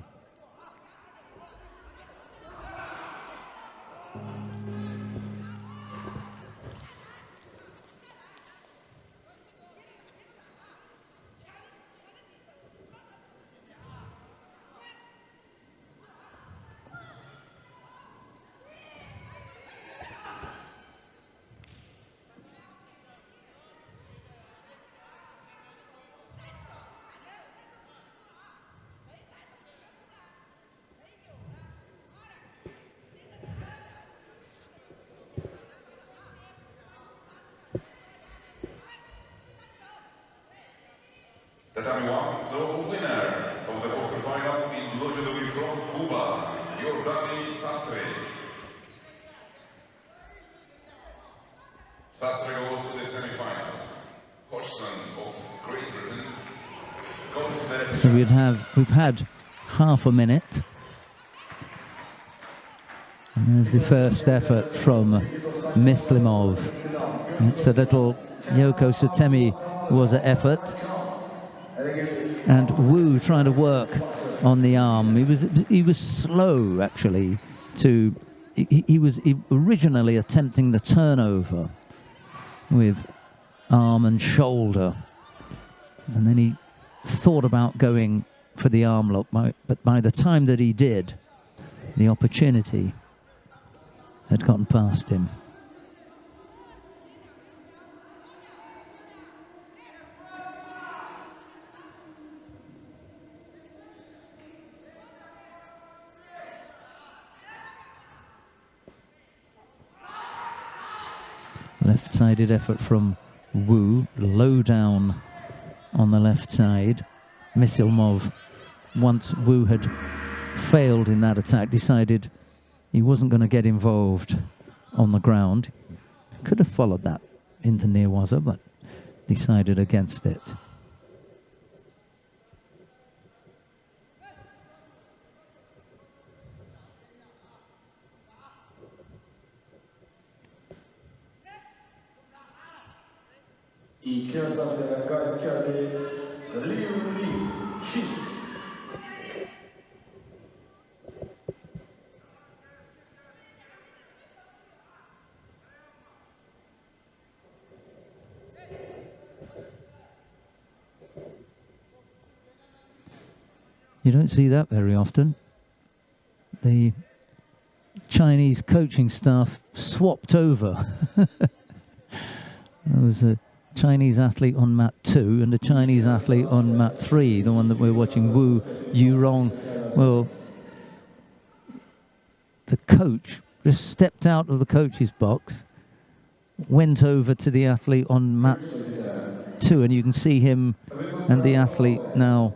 Tatami 1, the winner of the quarterfinal in Judo from Cuba, Yordani Sastre. Sastre goes to the semi-final. Hodgson of Great Britain goes to the... So we've had half a minute. And there's the first effort from Mislimov. It's a little Yoko Sutemi was an effort. And Wu trying to work on the arm. He was slow actually to. He was originally attempting the turnover with arm and shoulder, and then he thought about going for the arm lock. But by the time that he did, the opportunity had gotten past him. Left-sided effort from Wu, low down on the left side. Mislimov, once Wu had failed in that attack, decided he wasn't going to get involved on the ground. Could have followed that into Neerwaza, but decided against it. You don't see that very often. The Chinese coaching staff swapped over. There was a Chinese athlete on mat 2 and a Chinese athlete on mat 3, the one that we're watching, Wu Yurong. Well, the coach just stepped out of the coach's box, went over to the athlete on mat 2, and you can see him and the athlete now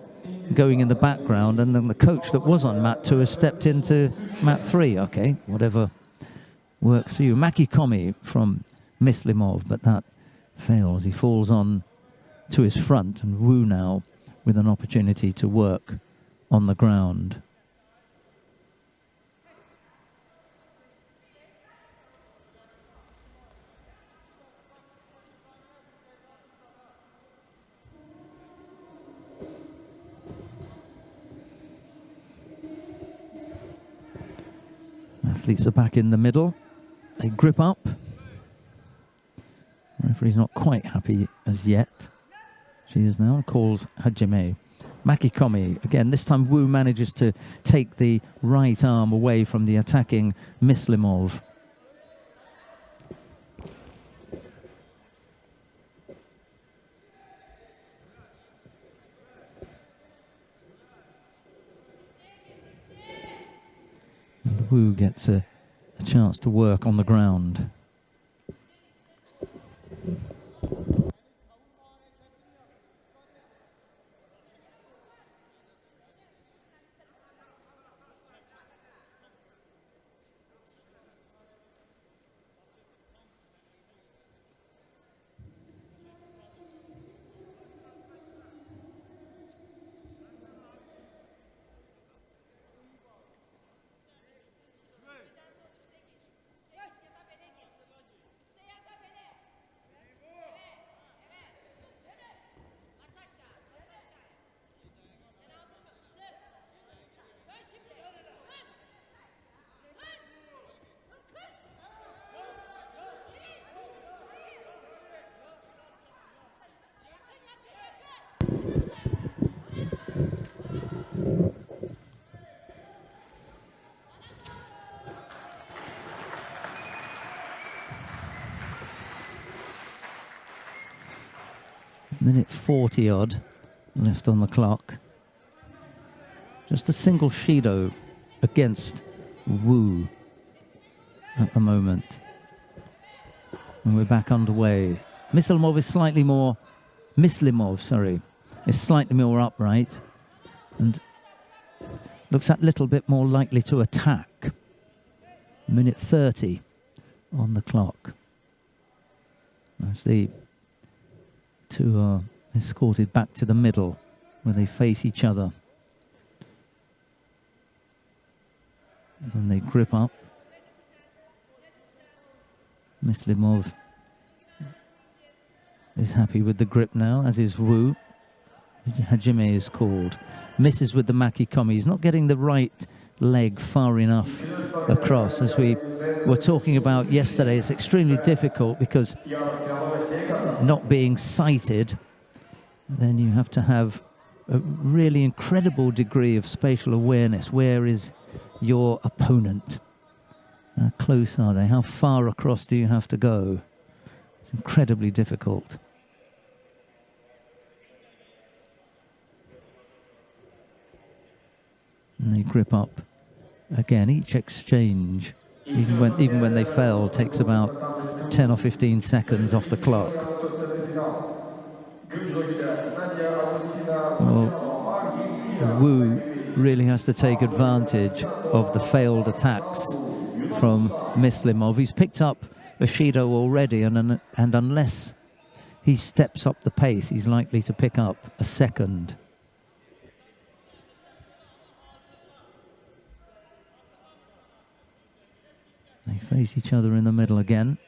going in the background, and then the coach that was on mat 2 has stepped into mat 3. Okay, whatever works for you. Maki Komi from Mislimov, but that fails. He falls on to his front, and Wu now with an opportunity to work on the ground. Athletes are back in the middle. They grip up. The referee's not quite happy as yet. She is now, calls Hajime. Maki Komi, again, this time Wu manages to take the right arm away from the attacking Mislimov. And Wu gets a chance to work on the ground. Minute 40 odd left on the clock. Just a single Shido against Wu at the moment. And we're back underway. Mislimov is slightly more upright and looks a little bit more likely to attack. Minute 30 on the clock. As the two are escorted back to the middle where they face each other. And they grip up. Mislimov is happy with the grip now, as is Wu. Hajime is called. Misses with the Maki Komi. He's not getting the right leg far enough across. As we were talking about yesterday, it's extremely difficult because not being sighted, then you have to have a really incredible degree of spatial awareness. Where is your opponent? How close are they? How far across do you have to go? It's incredibly difficult. And they grip up again. Each exchange, even when they fail, takes about 10 or 15 seconds off the clock. Well, Wu really has to take advantage of the failed attacks from Mislimov. He's picked up a Shido already, and unless he steps up the pace, he's likely to pick up a second. They face each other in the middle again.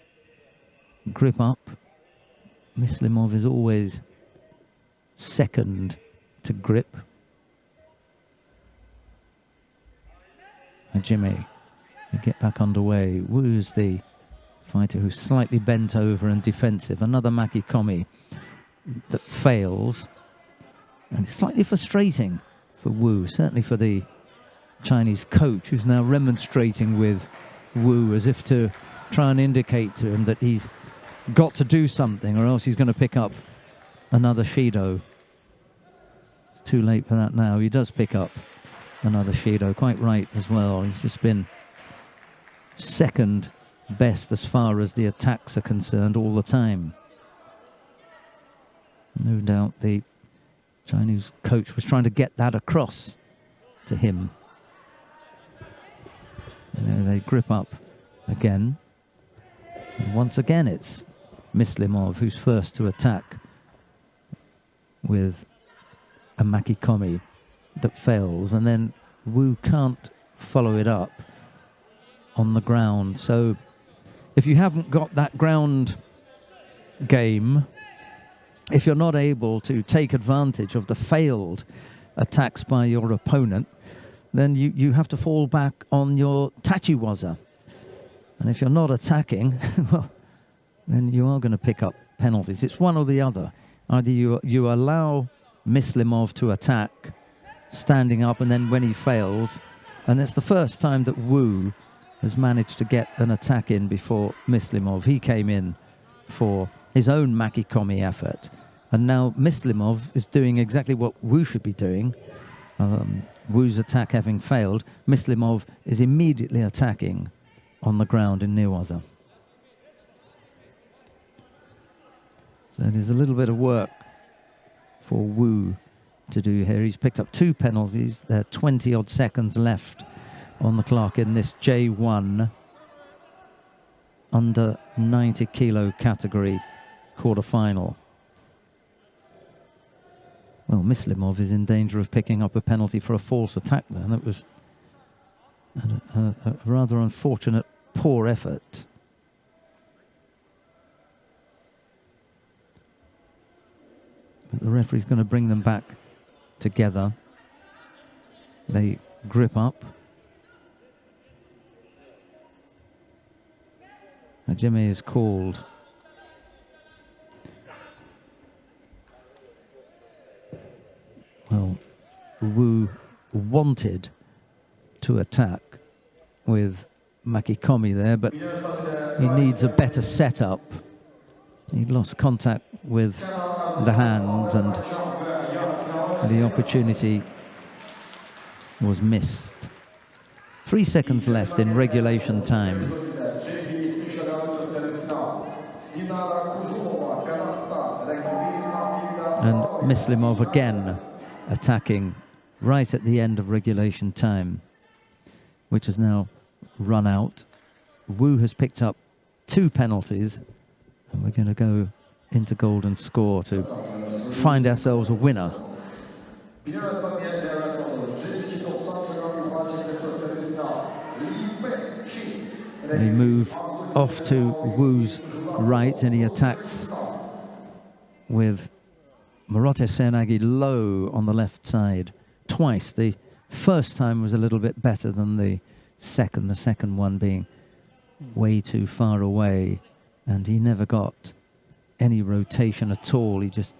Grip up. Mislimov is always second to grip. Hajime, we get back underway. Wu's the fighter who's slightly bent over and defensive. Another Maki Komi that fails. And it's slightly frustrating for Wu, certainly for the Chinese coach, who's now remonstrating with Wu as if to try and indicate to him that he's got to do something or else he's going to pick up another Shido. It's too late for that now. He does pick up another Shido, quite right as well. He's just been second best as far as the attacks are concerned all the time. No doubt the Chinese coach was trying to get that across to him. You know, they grip up again. And once again, it's Muslimov who's first to attack with a Makikomi that fails, and then Wu can't follow it up on the ground. So if you haven't got that ground game, if you're not able to take advantage of the failed attacks by your opponent, then you have to fall back on your tachiwaza. And if you're not attacking, well, then you are going to pick up penalties. It's one or the other. Either you allow Muslimov to attack, standing up, and then when he fails, and it's the first time that Wu has managed to get an attack in before Muslimov. He came in for his own Makikomi effort, and now Muslimov is doing exactly what Wu should be doing. Wu's attack having failed, Muslimov is immediately attacking on the ground in Newaza. So there's a little bit of work for Wu to do here. He's picked up 2 penalties. There are 20-odd seconds left on the clock in this J1 under 90 kilo category quarter-final. Well, Muslimov is in danger of picking up a penalty for a false attack then. It was a rather unfortunate, poor effort. But the referee's going to bring them back together. They grip up. Hajime is called. Well, Wu wanted to attack with Makikomi there, but he needs a better setup. He lost contact with the hands and the opportunity was missed. 3 seconds left in regulation time. And Muslimov again attacking right at the end of regulation time, which has now run out. Wu has picked up 2 penalties, and we're going to go into golden score to find ourselves a winner. They move off to Wu's right, and he attacks with Morote Seoinage low on the left side twice. The first time was a little bit better than the second one being way too far away, and he never got any rotation at all. He just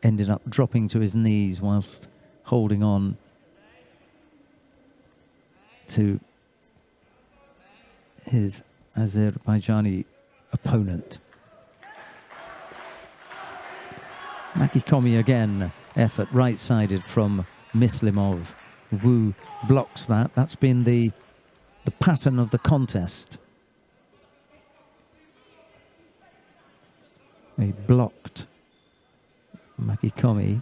ended up dropping to his knees whilst holding on to his Azerbaijani opponent. Makikomi again, effort right-sided from Muslimov. Wu blocks that. That's been the pattern of the contest. He blocked Makikomi,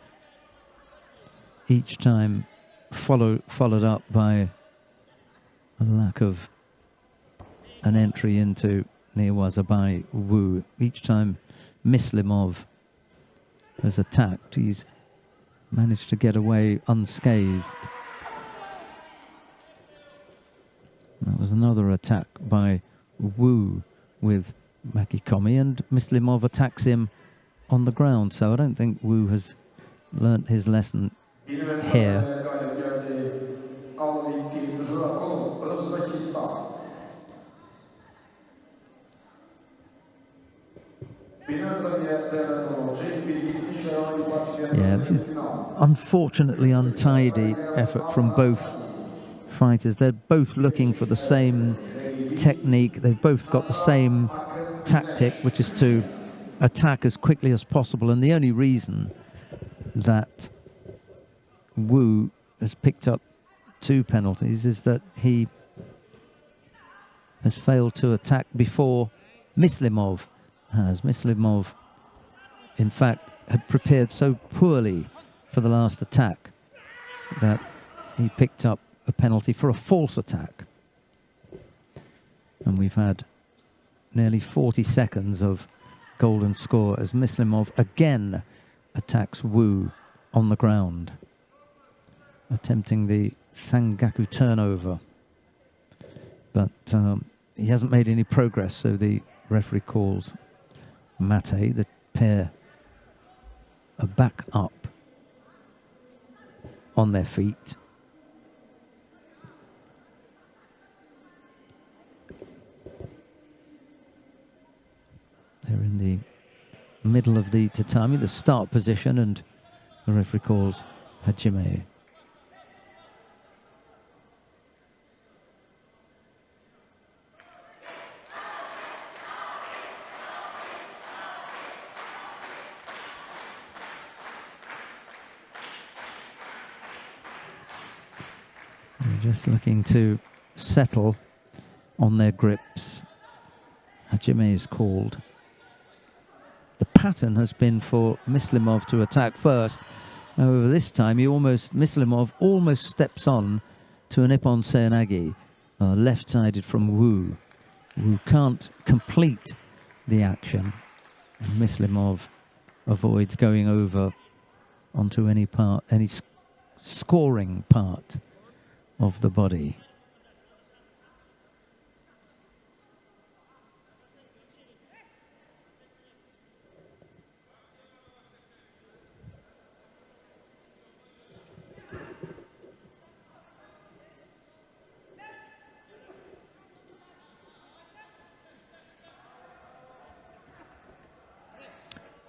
each time followed up by a lack of an entry into Newaza by Wu. Each time Muslimov has attacked, he's managed to get away unscathed. That was another attack by Wu with Makikomi, and Muslimov attacks him on the ground, so I don't think Wu has learnt his lesson here. Yeah, this is unfortunately untidy effort from both fighters. They're both looking for the same technique. They've both got the same tactic, which is to attack as quickly as possible. And the only reason that Wu has picked up 2 penalties is that he has failed to attack before Mislimov has. Mislimov, in fact, had prepared so poorly for the last attack that he picked up a penalty for a false attack. And we've had nearly 40 seconds of golden score as Mislimov again attacks Wu on the ground, attempting the Sangaku turnover. But he hasn't made any progress, so the referee calls mate. The pair are back up on their feet. They're in the middle of the tatami, the start position, and the referee calls Hajime. Just looking to settle on their grips. Hajime is called. The pattern has been for Mislimov to attack first. However, this time Mislimov almost steps on to a Nippon Seoinage, left-sided from Wu. Wu can't complete the action. And Mislimov avoids going over onto any scoring part of the body.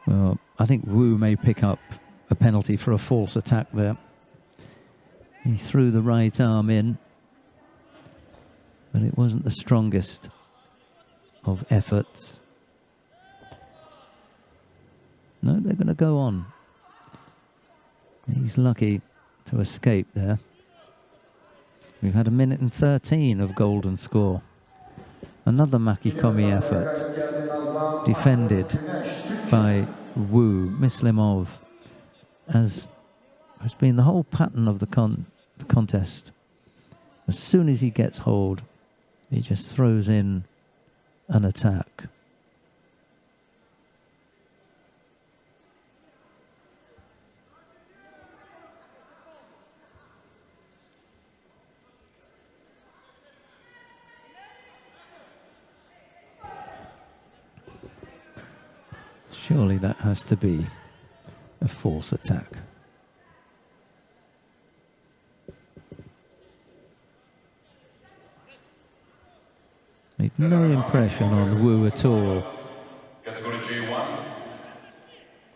Well, I think Wu may pick up a penalty for a false attack there. He threw the right arm in, but it wasn't the strongest of efforts. No, they're going to go on. He's lucky to escape there. We've had 1:13 of golden score. Another Makikomi effort defended by Wu. Mislimov has been the whole pattern of the contest. As soon as he gets hold, he just throws in an attack. Surely that has to be a false attack. Made no impression on Wu at all. Category J1,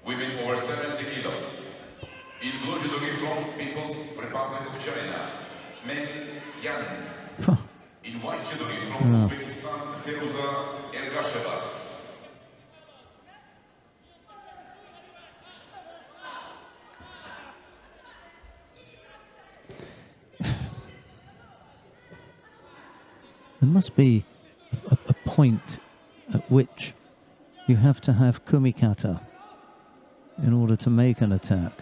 women over 70 kilo. In blue judo from People's Republic of China, men Yan. In white judo from Uzbekistan, Feruza Ergasheva. There must be a point at which you have to have kumikata in order to make an attack.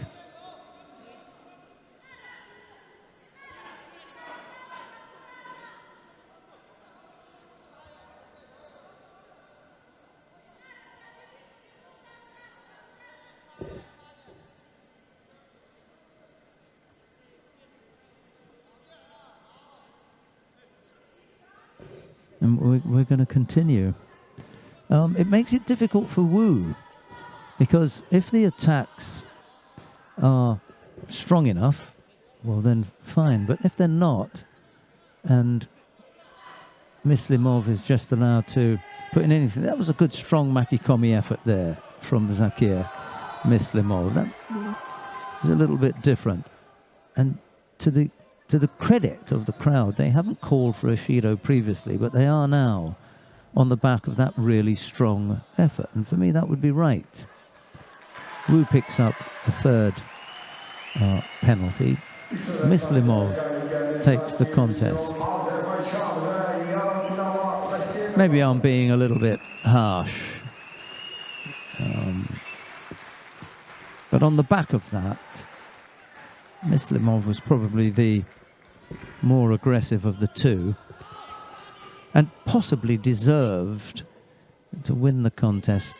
And we're going to continue. It makes it difficult for Wu, because if the attacks are strong enough, well then fine. But if they're not, and Mislimov is just allowed to putting anything. That was a good, strong Makikomi effort there from Zakir Mislimov. That is a little bit different. And to the credit of the crowd, they haven't called for a Shido previously, but they are now on the back of that really strong effort. And for me, that would be right. Wu picks up a third penalty. Mislimov takes the contest. Maybe I'm being a little bit harsh. But on the back of that, Mislimov was probably the more aggressive of the two and possibly deserved to win the contest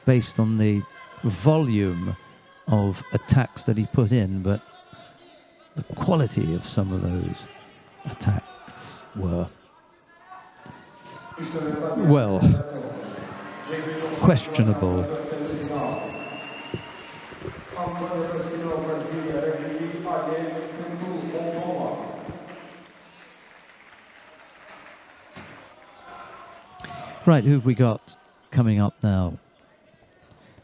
based on the volume of attacks that he put in, but the quality of some of those attacks were, well, questionable. Right, who've we got coming up now?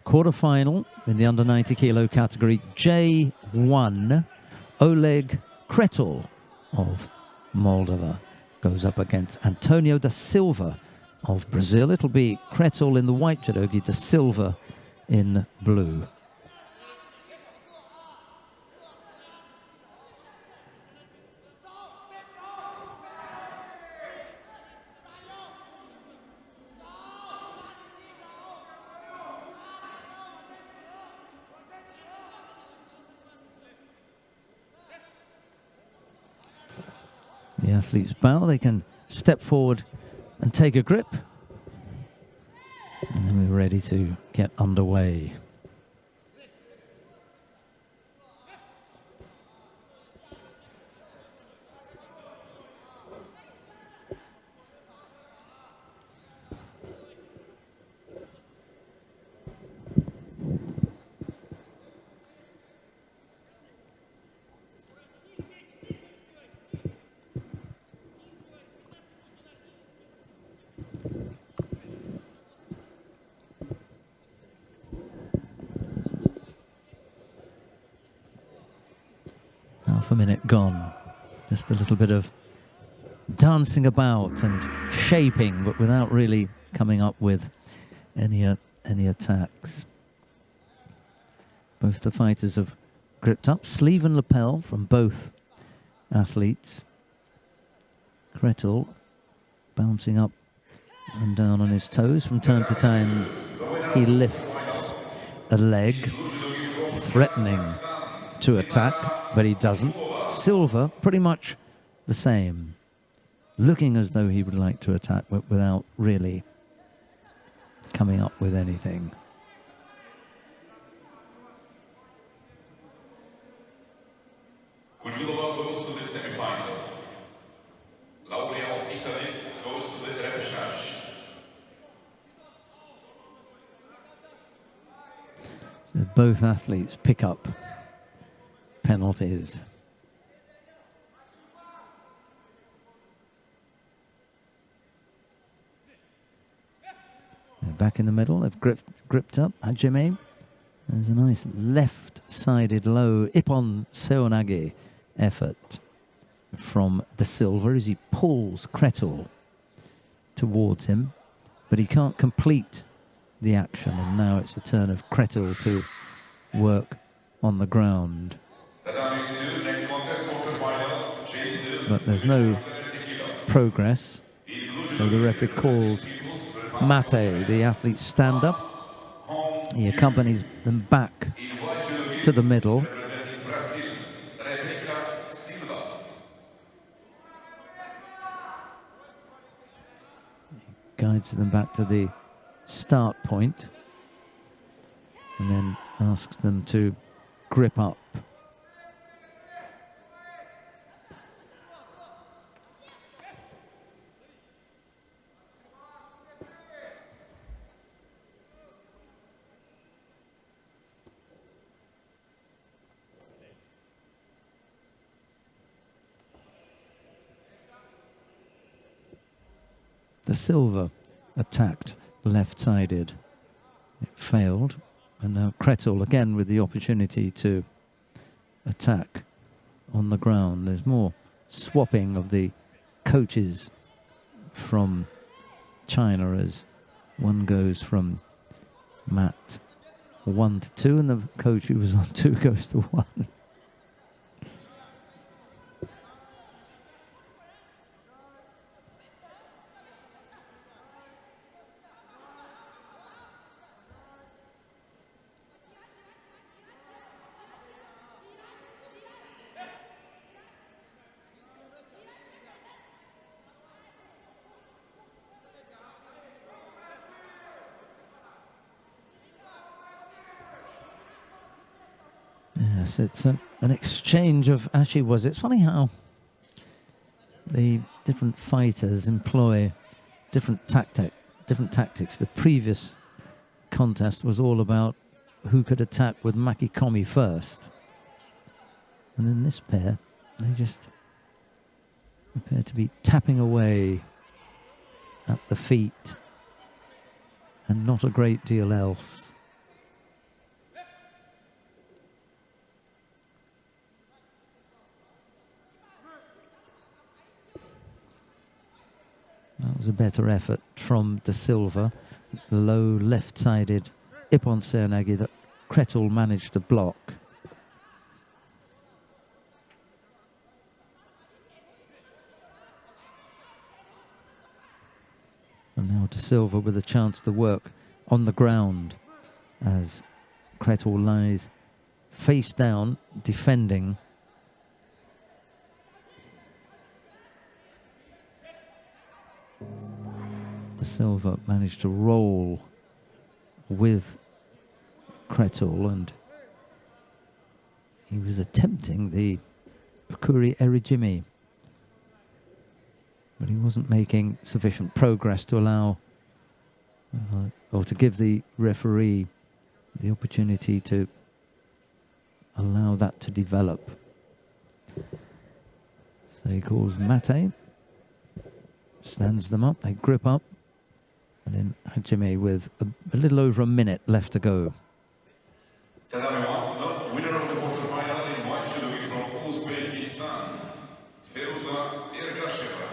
Quarter-final in the under 90 kilo category, J1, Oleg Kretel of Moldova goes up against Antonio da Silva of Brazil. It'll be Kretel in the white judogi, da Silva in blue. The athletes bow, they can step forward and take a grip. And then we're ready to get underway. Half a minute gone. Just a little bit of dancing about and shaping, but without really coming up with any attacks. Both the fighters have gripped up. Sleeve and lapel from both athletes. Kretel bouncing up and down on his toes. From time to time, he lifts a leg, threatening to attack, but he doesn't. Silva, pretty much the same. Looking as though he would like to attack, but without really coming up with anything. Kudilova goes to the semi-final. Laurea of Italy goes to the repechage. So both athletes pick up penalties. They're back in the middle. They've gripped up. Hajime. There's a nice left-sided low Ippon Seonage effort from da Silva as he pulls Kretel towards him, but he can't complete the action, and now it's the turn of Kretel to work on the ground. But there's no progress, so the referee calls Mate. The athletes stand up. He accompanies them back to the middle. He guides them back to the start point and then asks them to grip up. Da Silva attacked left-sided. It failed, and now Kretel again with the opportunity to attack on the ground. There's more swapping of the coaches from China as one goes from mat 1 to 2, and the coach who was on 2 goes to 1. Yes, it's an exchange of ashiwas. It's funny how the different fighters employ different tactics. The previous contest was all about who could attack with Makikomi first. And then this pair, they just appear to be tapping away at the feet and not a great deal else. That was a better effort from De Silva. The low left-sided Ippon Seoinage that Kretel managed to block. And now De Silva with a chance to work on the ground as Kretel lies face down, defending. De Silva managed to roll with Kretel, and he was attempting the Ukuri Erijimi, but he wasn't making sufficient progress to allow or to give the referee the opportunity to allow that to develop. So he calls mate, stands them up, they grip up, and then Hajime with a little over a minute left to go. The winner of the quarterfinal in white judo from Uzbekistan, Feruza Ergasheva.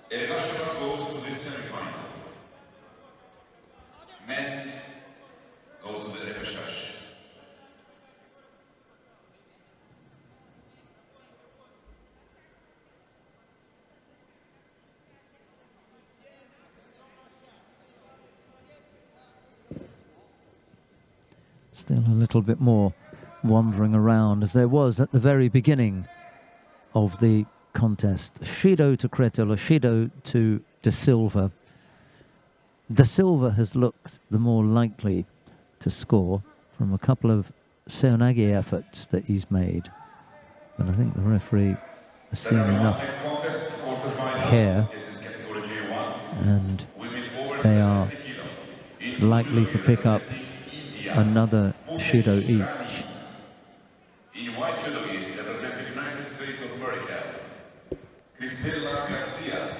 Ergasheva goes to the semi-final. Men goes to the repechage. Still a little bit more wandering around as there was at the very beginning of the contest. Shido to Kretel, a Shido to De Silva. De Silva has looked the more likely to score from a couple of Seoinage efforts that he's made. But I think the referee has seen enough here, and they are likely to pick up another Shido each. In white judo, representing the United States of America, Cristela Garcia.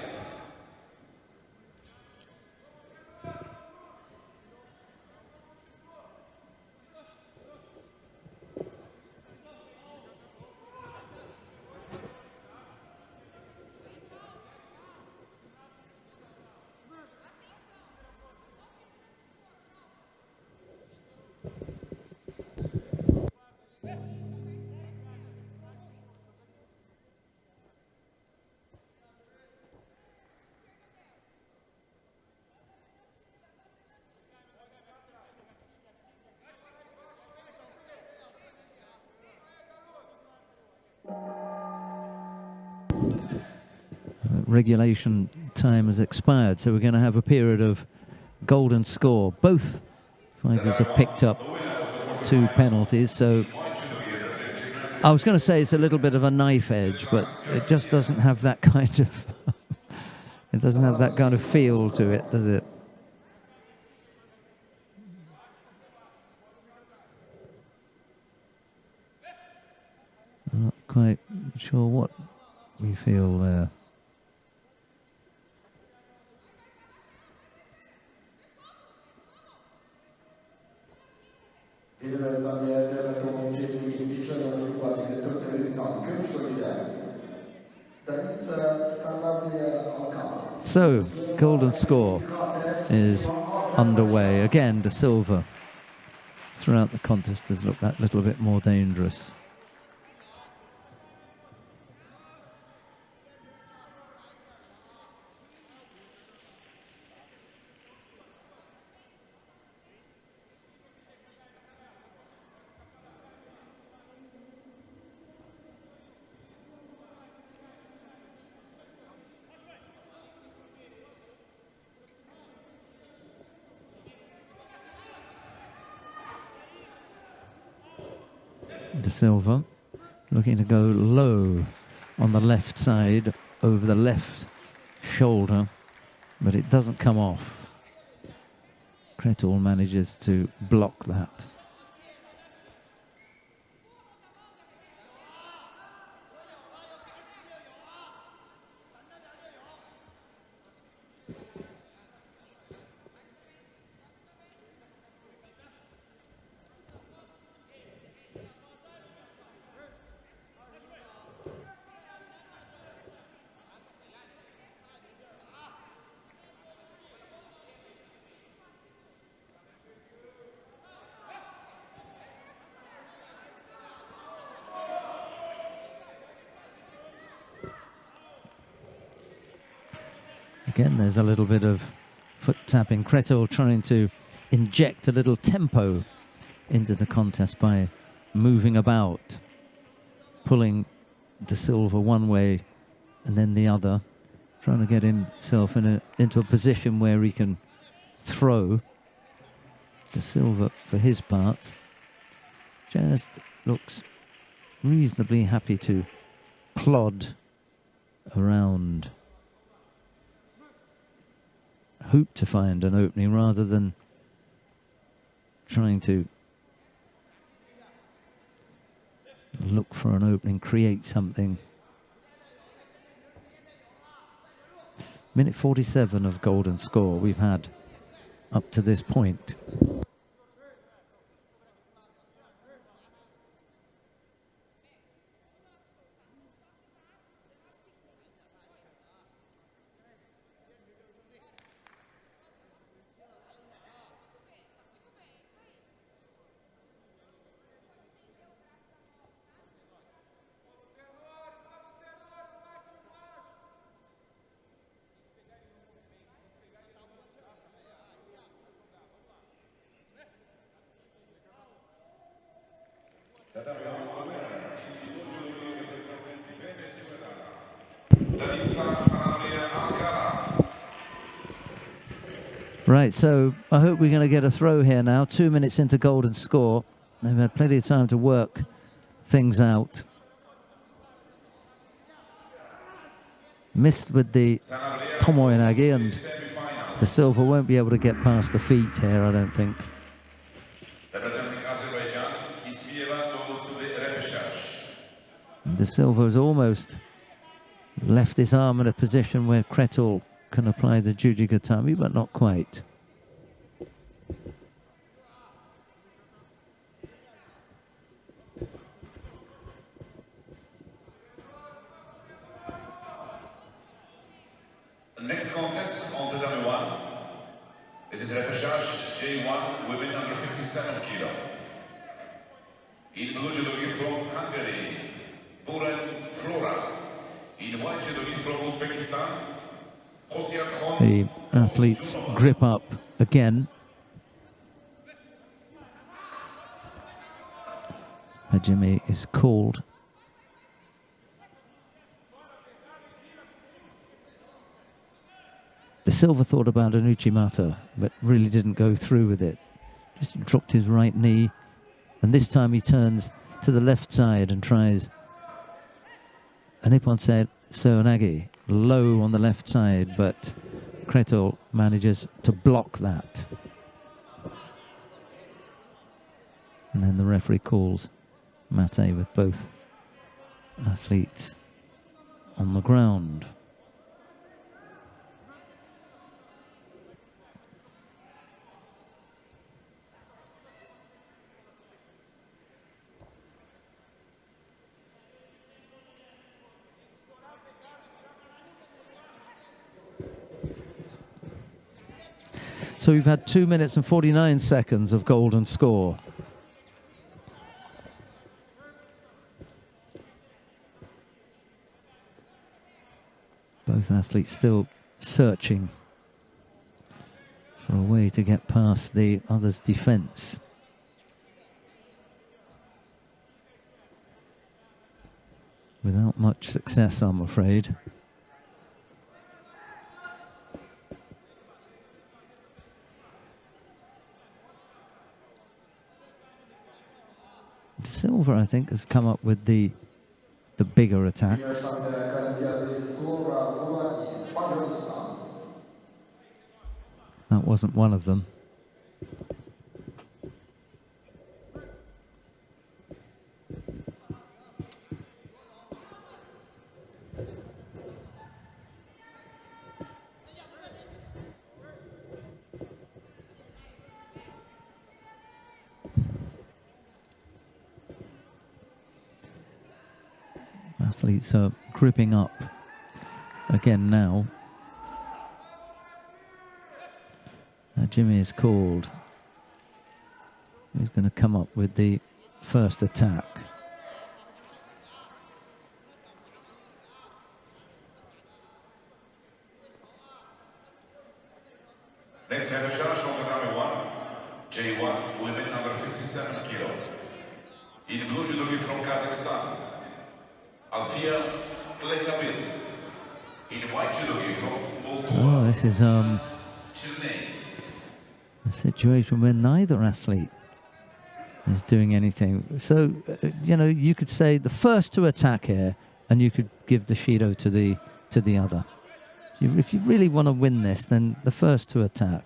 Regulation time has expired, so we're going to have a period of golden score. Both fighters have picked up 2 penalties, so I was going to say it's a little bit of a knife edge, but it just doesn't have that kind of it doesn't have that kind of feel to it, does it? Not quite Not sure what we feel there. So, golden score is underway. Again, De Silva throughout the contest has looked that little bit more dangerous. De Silva looking to go low on the left side over the left shoulder, but it doesn't come off. Kretul manages to block that. Again, there's a little bit of foot tapping. Kretul trying to inject a little tempo into the contest by moving about, pulling De Silva one way and then the other, trying to get himself into a position where he can throw. De Silva, for his part, just looks reasonably happy to plod around, hope to find an opening rather than trying to look for an opening, create something. Minute 47 of golden score we've had up to this point. Right, so I hope we're going to get a throw here now. 2 minutes into golden score. They've had plenty of time to work things out. Missed with the Tomoyanagi, and De Silva won't be able to get past the feet here, I don't think. De Silva's almost left his arm in a position where Kretul can apply the Jujigatami, but not quite. The next contest is on the dummy one. This is repechage J1 women under 57 kilo. In blue judogi from Hungary, Buren Flora. In white judogi from Uzbekistan, the athletes grip up again. Hajime is called. De Silva thought about an Uchimata, but really didn't go through with it. Just dropped his right knee, and this time he turns to the left side and tries a Nippon Seonagi, low on the left side, but Kretul manages to block that. And then the referee calls mate with both athletes on the ground. So we've had 2 minutes and 49 seconds of golden score. Both athletes still searching for a way to get past the other's defense. Without much success, I'm afraid. Silver, I think, has come up with the bigger attacks. That wasn't one of them. Athletes are gripping up again now. Jimmy is called. He's going to come up with the first attack. Next head charge on the number 1, J1, women under 57 kilo. In blue judogi from Kazakhstan, Alfia Tlekabil. In white judogi from Moldova. Oh, this is a situation where neither athlete is doing anything. So, you know, you could say the first to attack here, and you could give the Shido to the other. If you really want to win this, then the first to attack.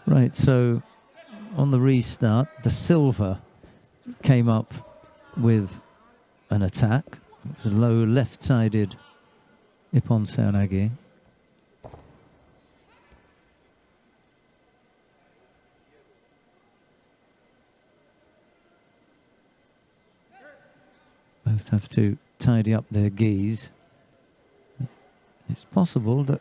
Right, so on the restart, the silver came up with an attack. It was a low left-sided Ippon Seoinage. Both have to tidy up their gis. It's possible that...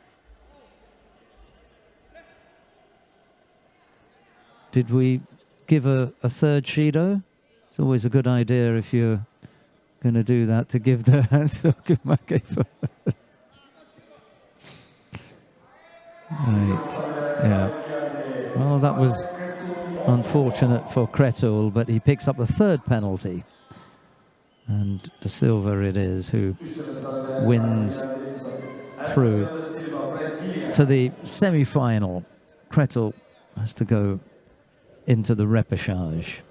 Did we give a third Shido? It's always a good idea if you're going to do that to give the Sokumake for... Right, yeah. Well, that was unfortunate for Kretul, but he picks up the third penalty. And the silver it is who wins through to the semi-final. Kretul has to go into the repechage.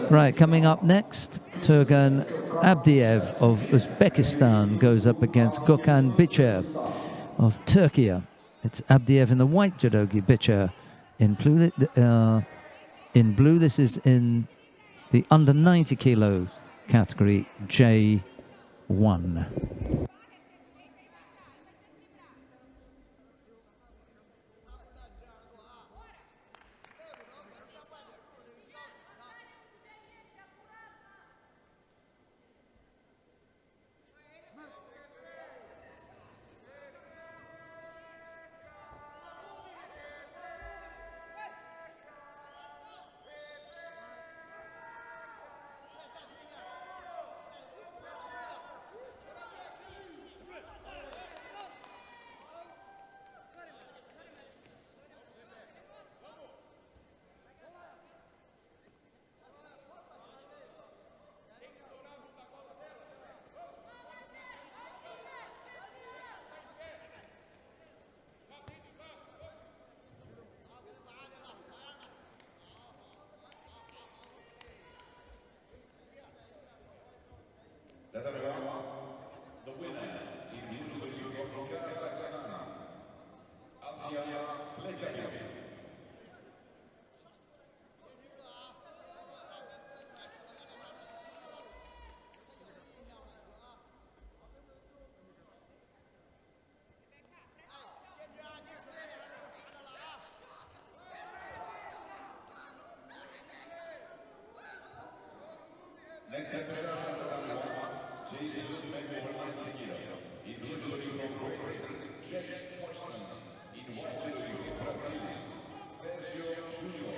Right, coming up next, Turgan Abdiev of Uzbekistan goes up against Gökhan Bicher of Turkey. It's Abdiev in the white judogi, Bicher in blue. This is in the under 90 kilo category, J1. The winner in Judo from Kazakhstan, Plegamev. Next episode, Jesus Memorial in Judo from Prix, Jack Hodgson in Judo from Brazil, Sergio Judo.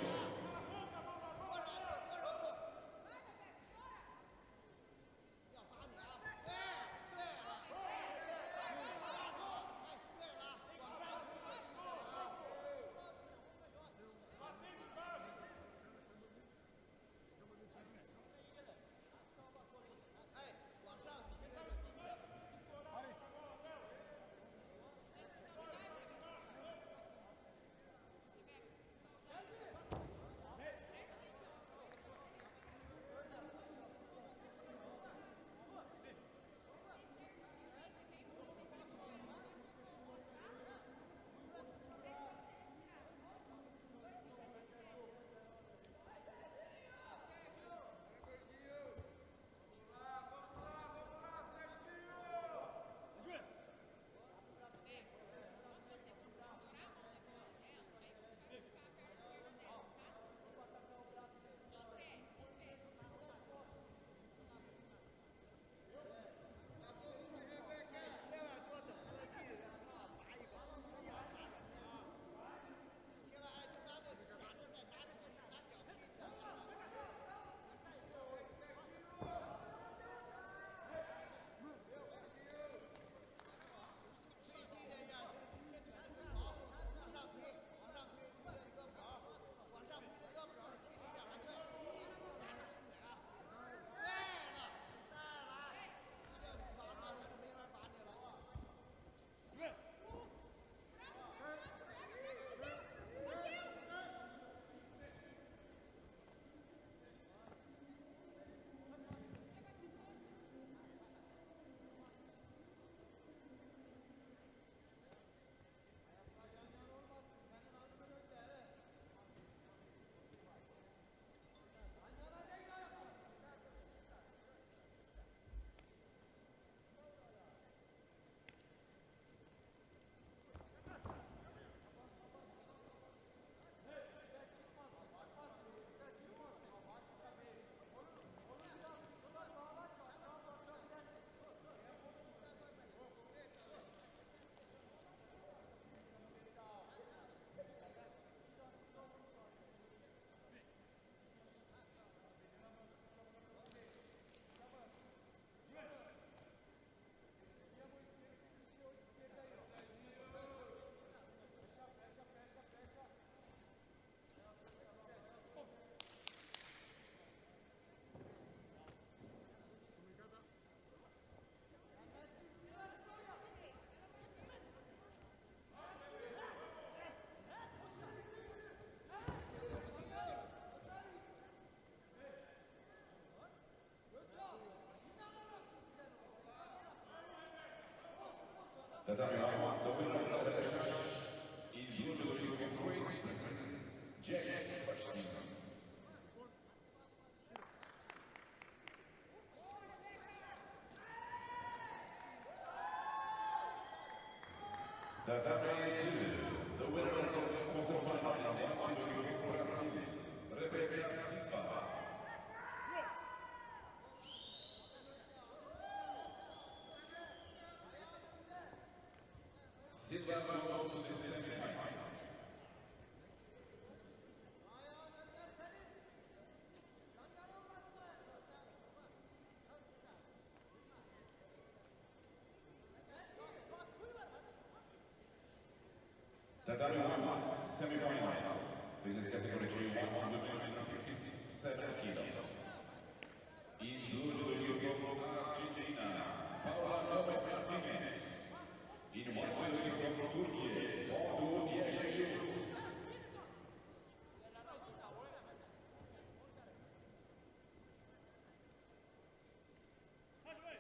Tatami the winner of the match in Judo from Prix, Jack Hodgson. Tatami 2, the winner of the quarterfinal in Judo from Brazil, Rebecca Silva. Silva goes to the semi-final. Tatami 1, semi-final. This is category J1, 157 kg. In Judo from Argentina, Paula Gomez Martinez. In Judo from Turkey, Baku Yaşayut. Pass away.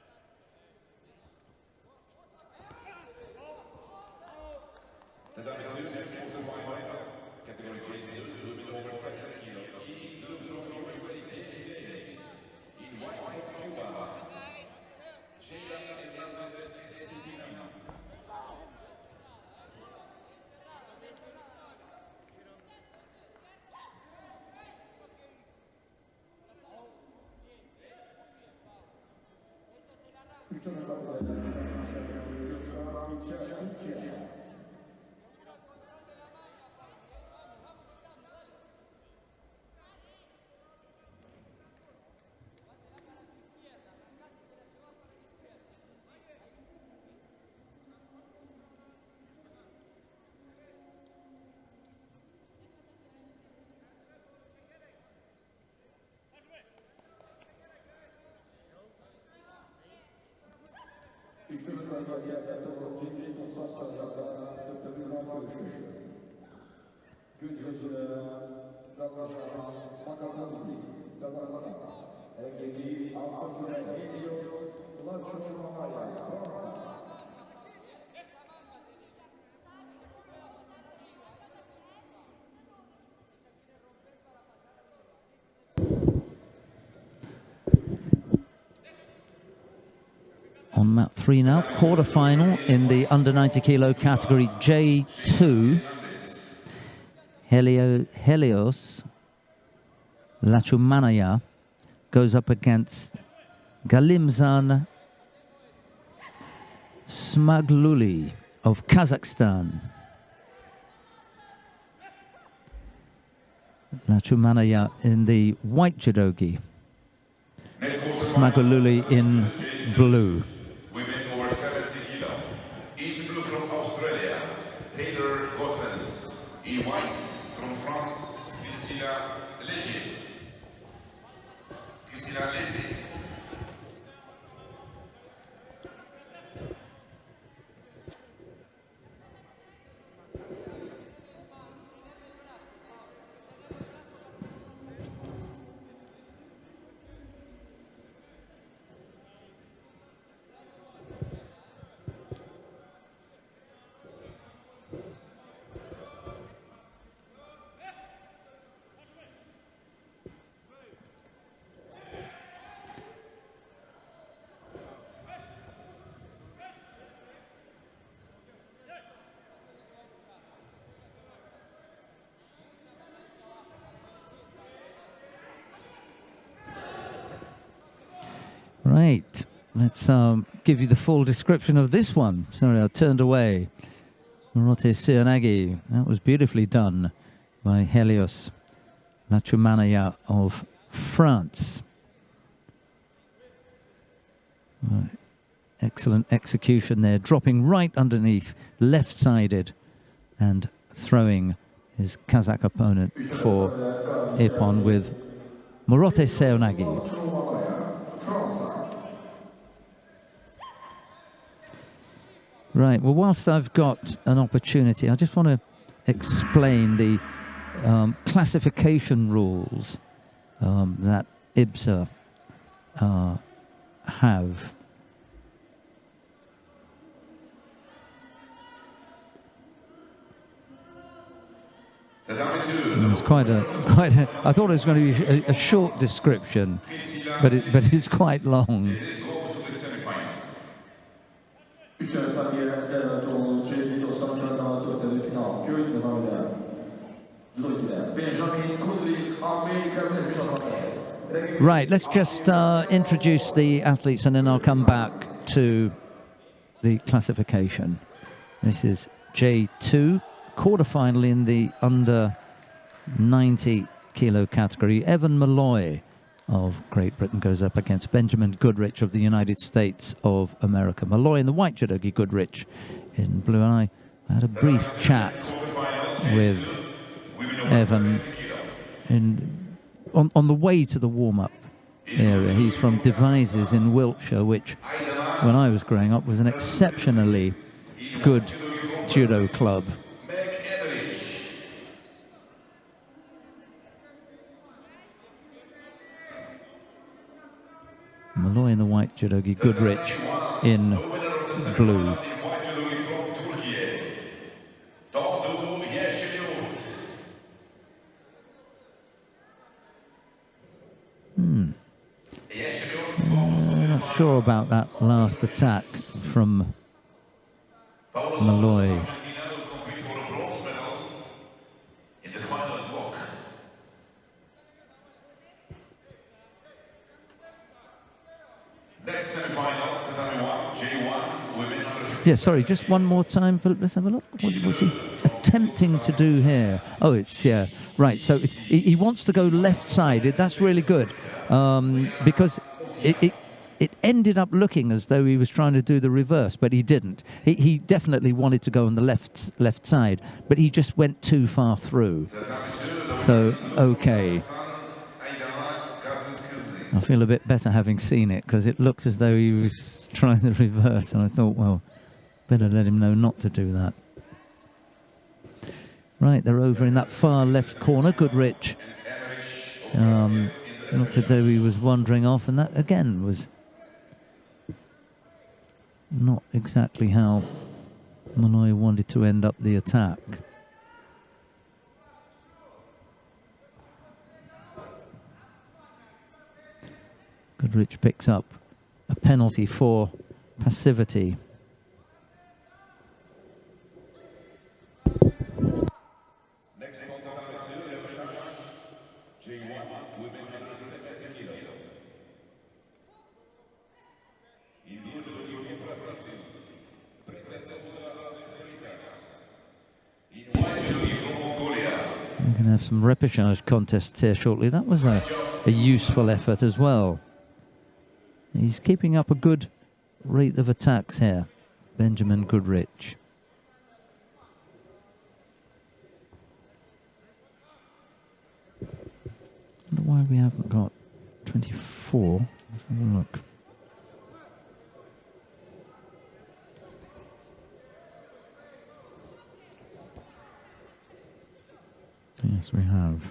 On map 3 now, quarter-final in the under 90 kilo category J2. Helios Lachumanaya goes up against Galimzan Smagluli of Kazakhstan. Lachumanaya in the white judogi, Smagluli in blue. Women over 70 kilo. In blue from Australia, Taylor Gossens. In white from France, Christina Léger. Christina Léger. Right, let's give you the full description of this one. Sorry, I turned away. Murote Seonagi, that was beautifully done by Helios Lachumanaya of France. Right. Excellent execution there, dropping right underneath, left-sided, and throwing his Kazakh opponent for Ippon with Murote Seonagi. Right, well, whilst I've got an opportunity, I just want to explain the classification rules that IBSA have. It was quite a. I thought it was going to be a short description, but it's quite long. Right, let's just introduce the athletes and then I'll come back to the classification. This is J2, quarterfinal in the under 90 kilo category. Evan Malloy of Great Britain goes up against Benjamin Goodrich of the United States of America. Malloy in the white judogi, Goodrich in blue. And I had a brief chat with Evan on the way to the warm-up area. He's from Devizes in Wiltshire, which, when I was growing up, was an exceptionally good judo club. Malloy in the white judogi, Goodrich in blue. I'm not sure about that last attack from Malloy. Next semi-final, Yeah, sorry, just one more time. Let's have a look. What was he attempting to do here? Oh, it's, yeah, right. So he wants to go left side. That's really good because it ended up looking as though he was trying to do the reverse, but he didn't. He definitely wanted to go on the left side, but he just went too far through. So, okay. I feel a bit better having seen it because it looked as though he was trying the reverse, and I thought, well, better let him know not to do that. Right, they're over in that far left corner. Goodrich looked as though he was wandering off, and that again was not exactly how Malloy wanted to end up the attack. Goodrich picks up a penalty for passivity. We're going to have some repechage contests here shortly. That was a useful effort as well. He's keeping up a good rate of attacks here, Benjamin Goodrich. I wonder why we haven't got 24. Let's have a look. Yes, we have.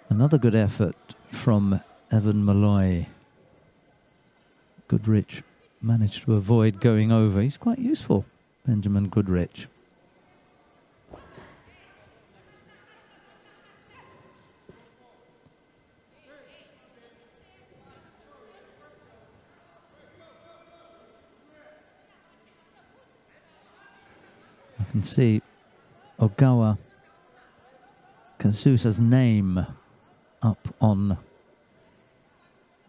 Another good effort from Evan Malloy. Goodrich managed to avoid going over. He's quite useful, Benjamin Goodrich. I can see Ogawa Kazusa's name up on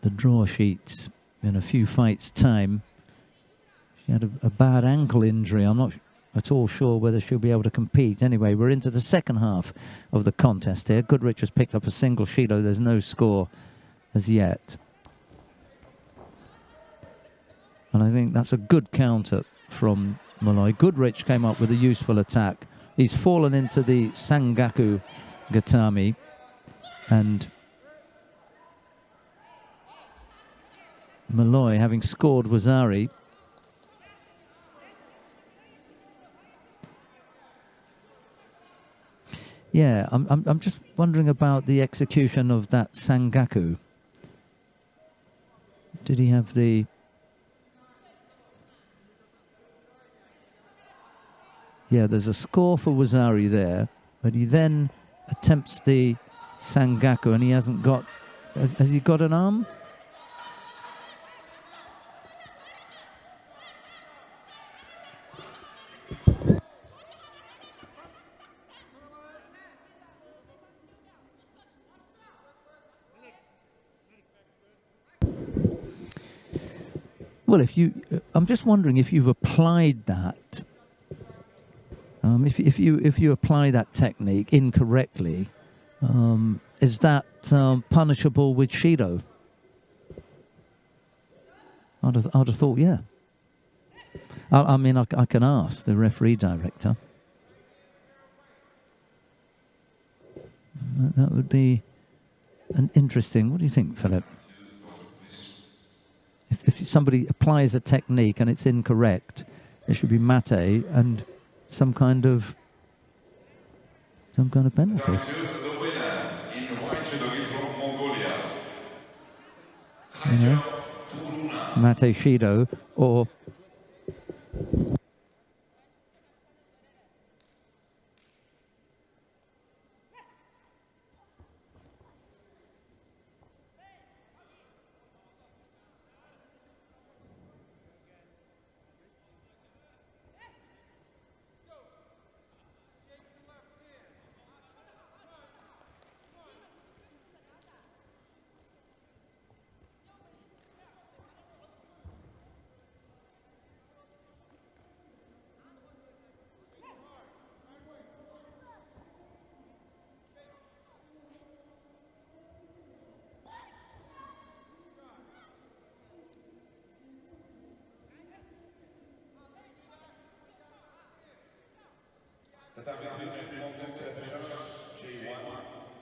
the draw sheets in a few fights' time. She had a bad ankle injury. I'm not at all sure whether she'll be able to compete. Anyway, we're into the second half of the contest here. Goodrich has picked up a single Shido. There's no score as yet. And I think that's a good counter from Malloy. Goodrich came up with a useful attack. He's fallen into the Sangaku Gatami, and Malloy, having scored Wazari, yeah, I'm just wondering about the execution of that Sangaku. Did he have the... Yeah, there's a score for Wazari there, but he then attempts the Sangaku, and he hasn't got... Has he got an arm? Well, if you... I'm just wondering if you've applied that... If you apply that technique incorrectly, is that punishable with Shido? I'd have thought, yeah. I mean, I can ask the referee director. That would be an interesting... What do you think, Philip? If somebody applies a technique and it's incorrect, it should be mate and some kind of penalty. You know, mate Shido or Cet arbitre next contest at J1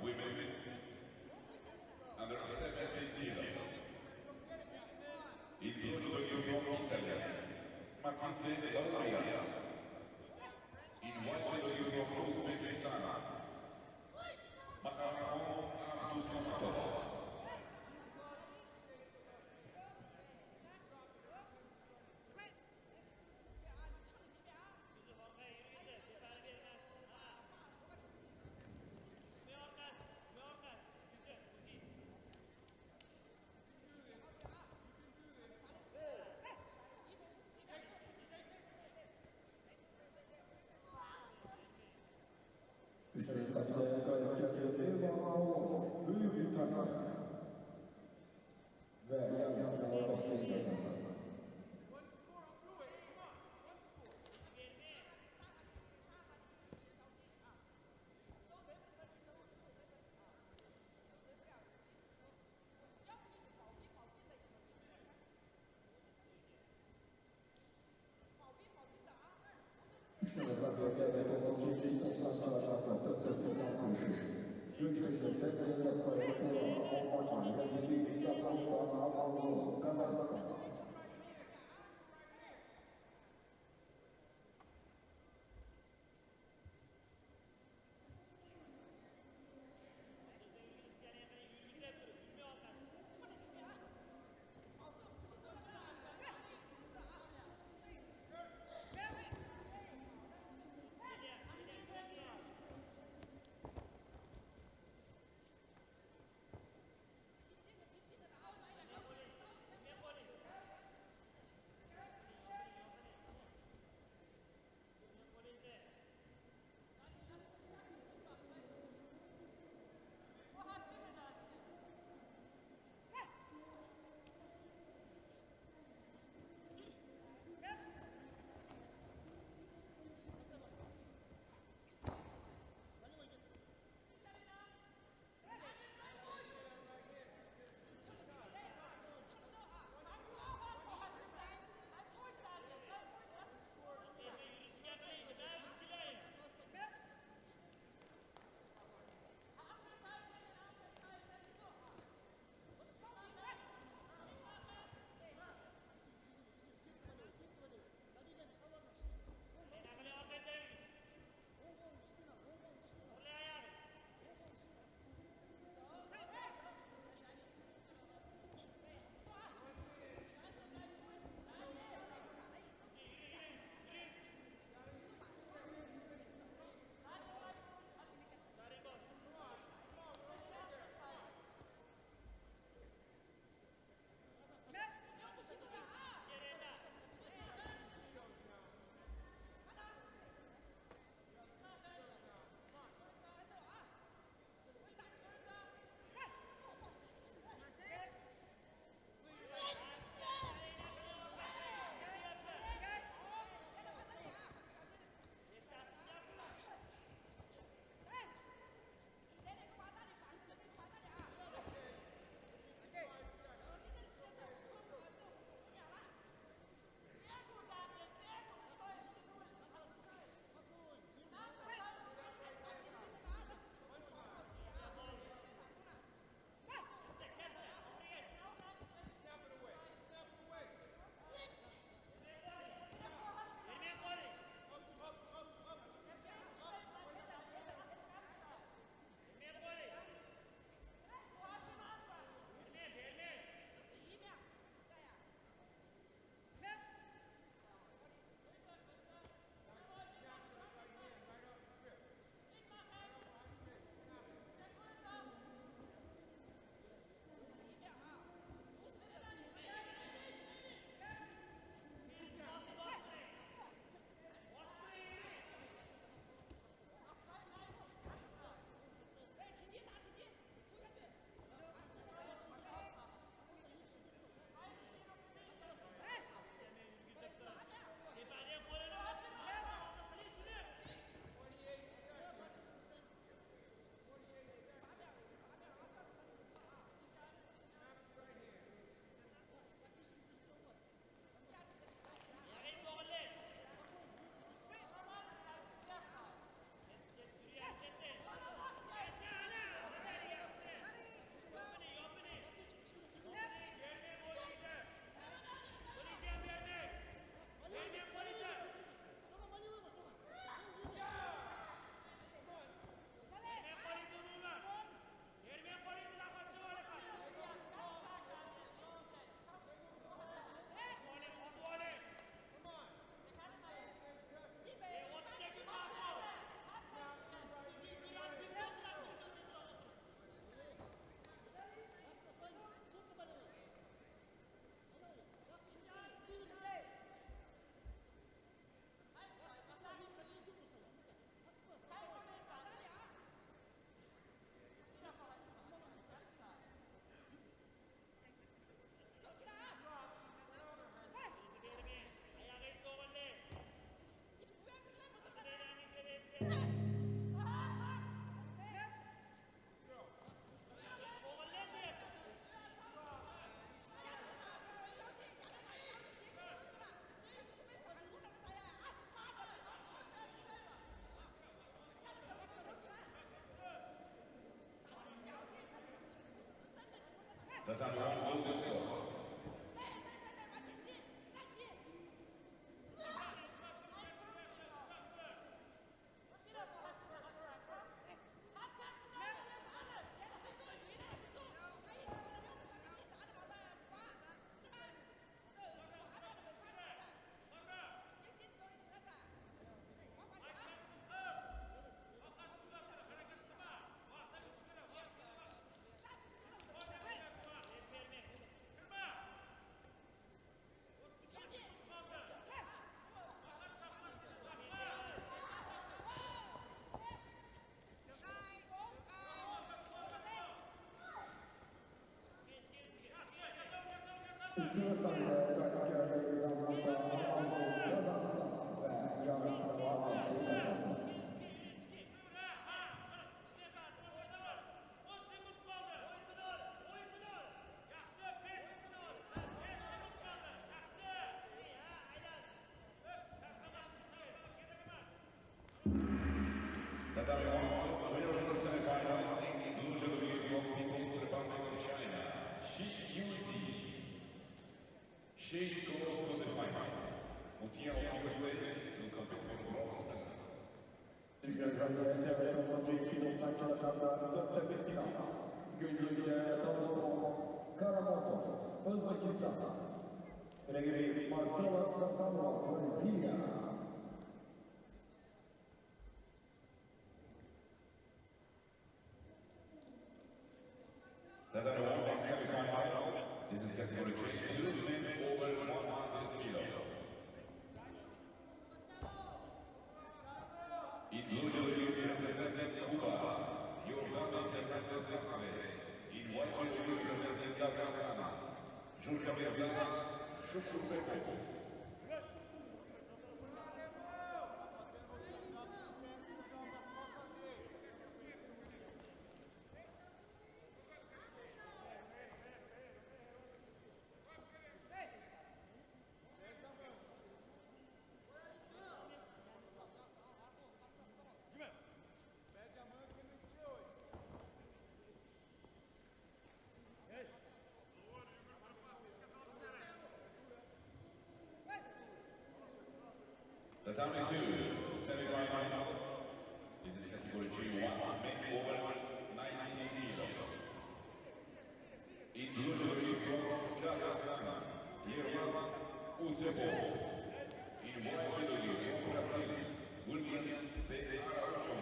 women under 70 kg. Il Judo uniforme italien, Matilde Lauria. In white Judo uniforme Uzbekistan, Mahamon Abdussamatov. Üçüncü takımda galip geldi. Büyük bir takım. Ve yarı finalde başlayacağız. Tatami 1, hold the score. Üçüncü tarihe Kadıköy'de zamanda Arzu Kazakistan ve yarı final adresi kazandı. Tatami 1, winner of the semi-final in Judo from People's Republic of China, She goes to the final. Mutia of USA will compete for bronze medal. Zgadzanie telekomunikacji Kilotańcza do Petina. Gücüyle Davutov, Karamotov, Özbekistan. Regebi Marcelo Casanova, Brezilya. Tatami 1 next semi-final. This is category 2, men over 100 kilo. In blue judo representing Cuba, Jordan Fernandez Sastre. In white judo representing Kazakhstan, Julka Mirza, Shukurbekov. Tatami 2, semi-final. This is category G1, men over 90 kilo. In blue judo from Kazakhstan, Yerman Utsepov. In white judo from Brazil, Williams de Araujo.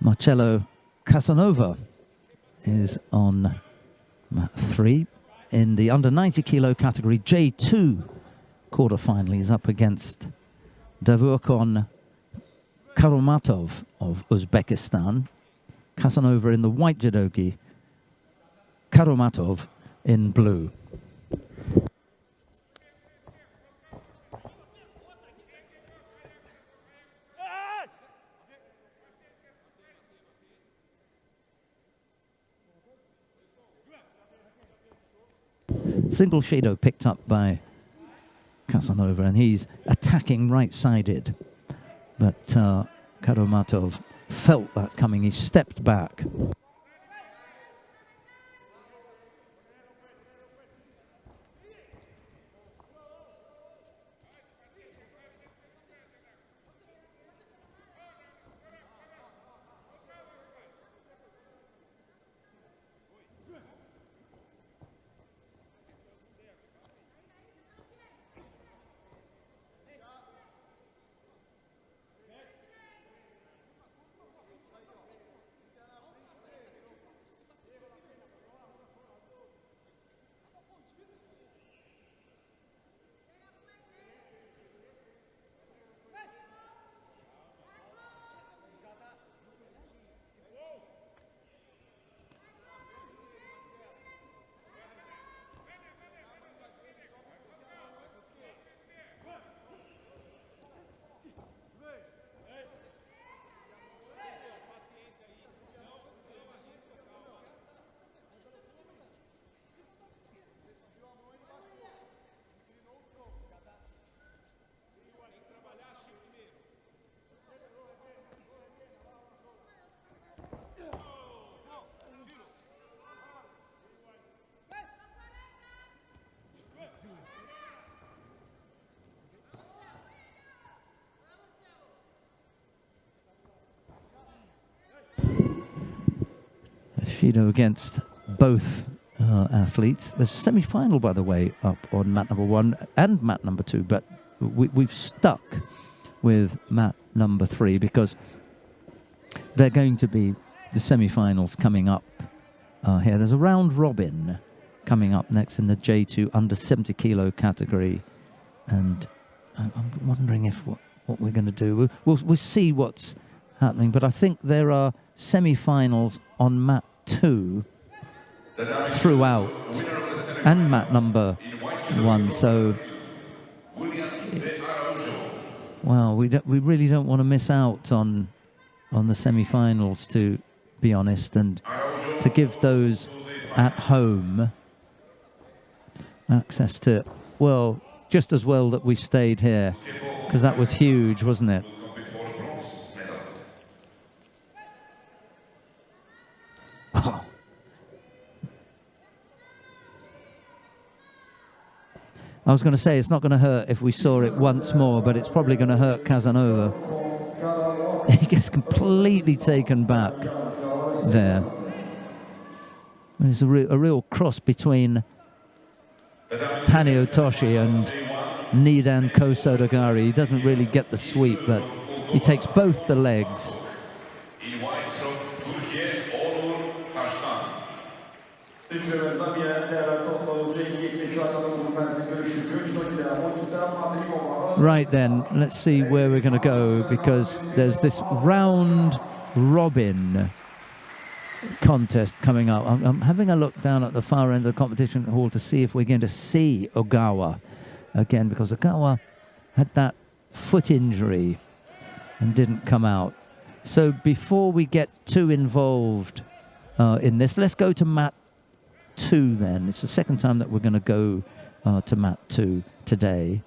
Marcello Casanova is on mat 3 in the under 90 kilo category J2 quarterfinal. He's up against Davurkon Karomatov of Uzbekistan. Casanova in the white judogi, Karomatov in blue. Single Shido picked up by Casanova, and he's attacking right-sided. But Karomatov felt that coming. He stepped back. Judo against both athletes. There's a semi-final, by the way, up on mat number 1 and mat number 2, but we've stuck with mat number 3 because they're going to be the semi-finals coming up here. There's a round robin coming up next in the J2 under 70 kilo category, and I'm wondering if what we're going to do. We'll see what's happening, but I think there are semi-finals on mat 2 throughout and mat number 1. So, well, we really don't want to miss out on the semi-finals, to be honest, and to give those at home access to, well, just as well that we stayed here, because that was huge, wasn't it? Oh. I was going to say it's not going to hurt if we saw it once more, but it's probably going to hurt Casanova. He gets completely taken back there. There's a real cross between Tanio Toshi and Nidan Kosodagari. He doesn't really get the sweep, but he takes both the legs. Right then, let's see where we're going to go, because there's this round robin contest coming up. I'm having a look down at the far end of the competition hall to see if we're going to see Ogawa again, because Ogawa had that foot injury and didn't come out. So before we get too involved in this, let's go to mat 2 then. It's the second time that we're going to go to mat 2 today.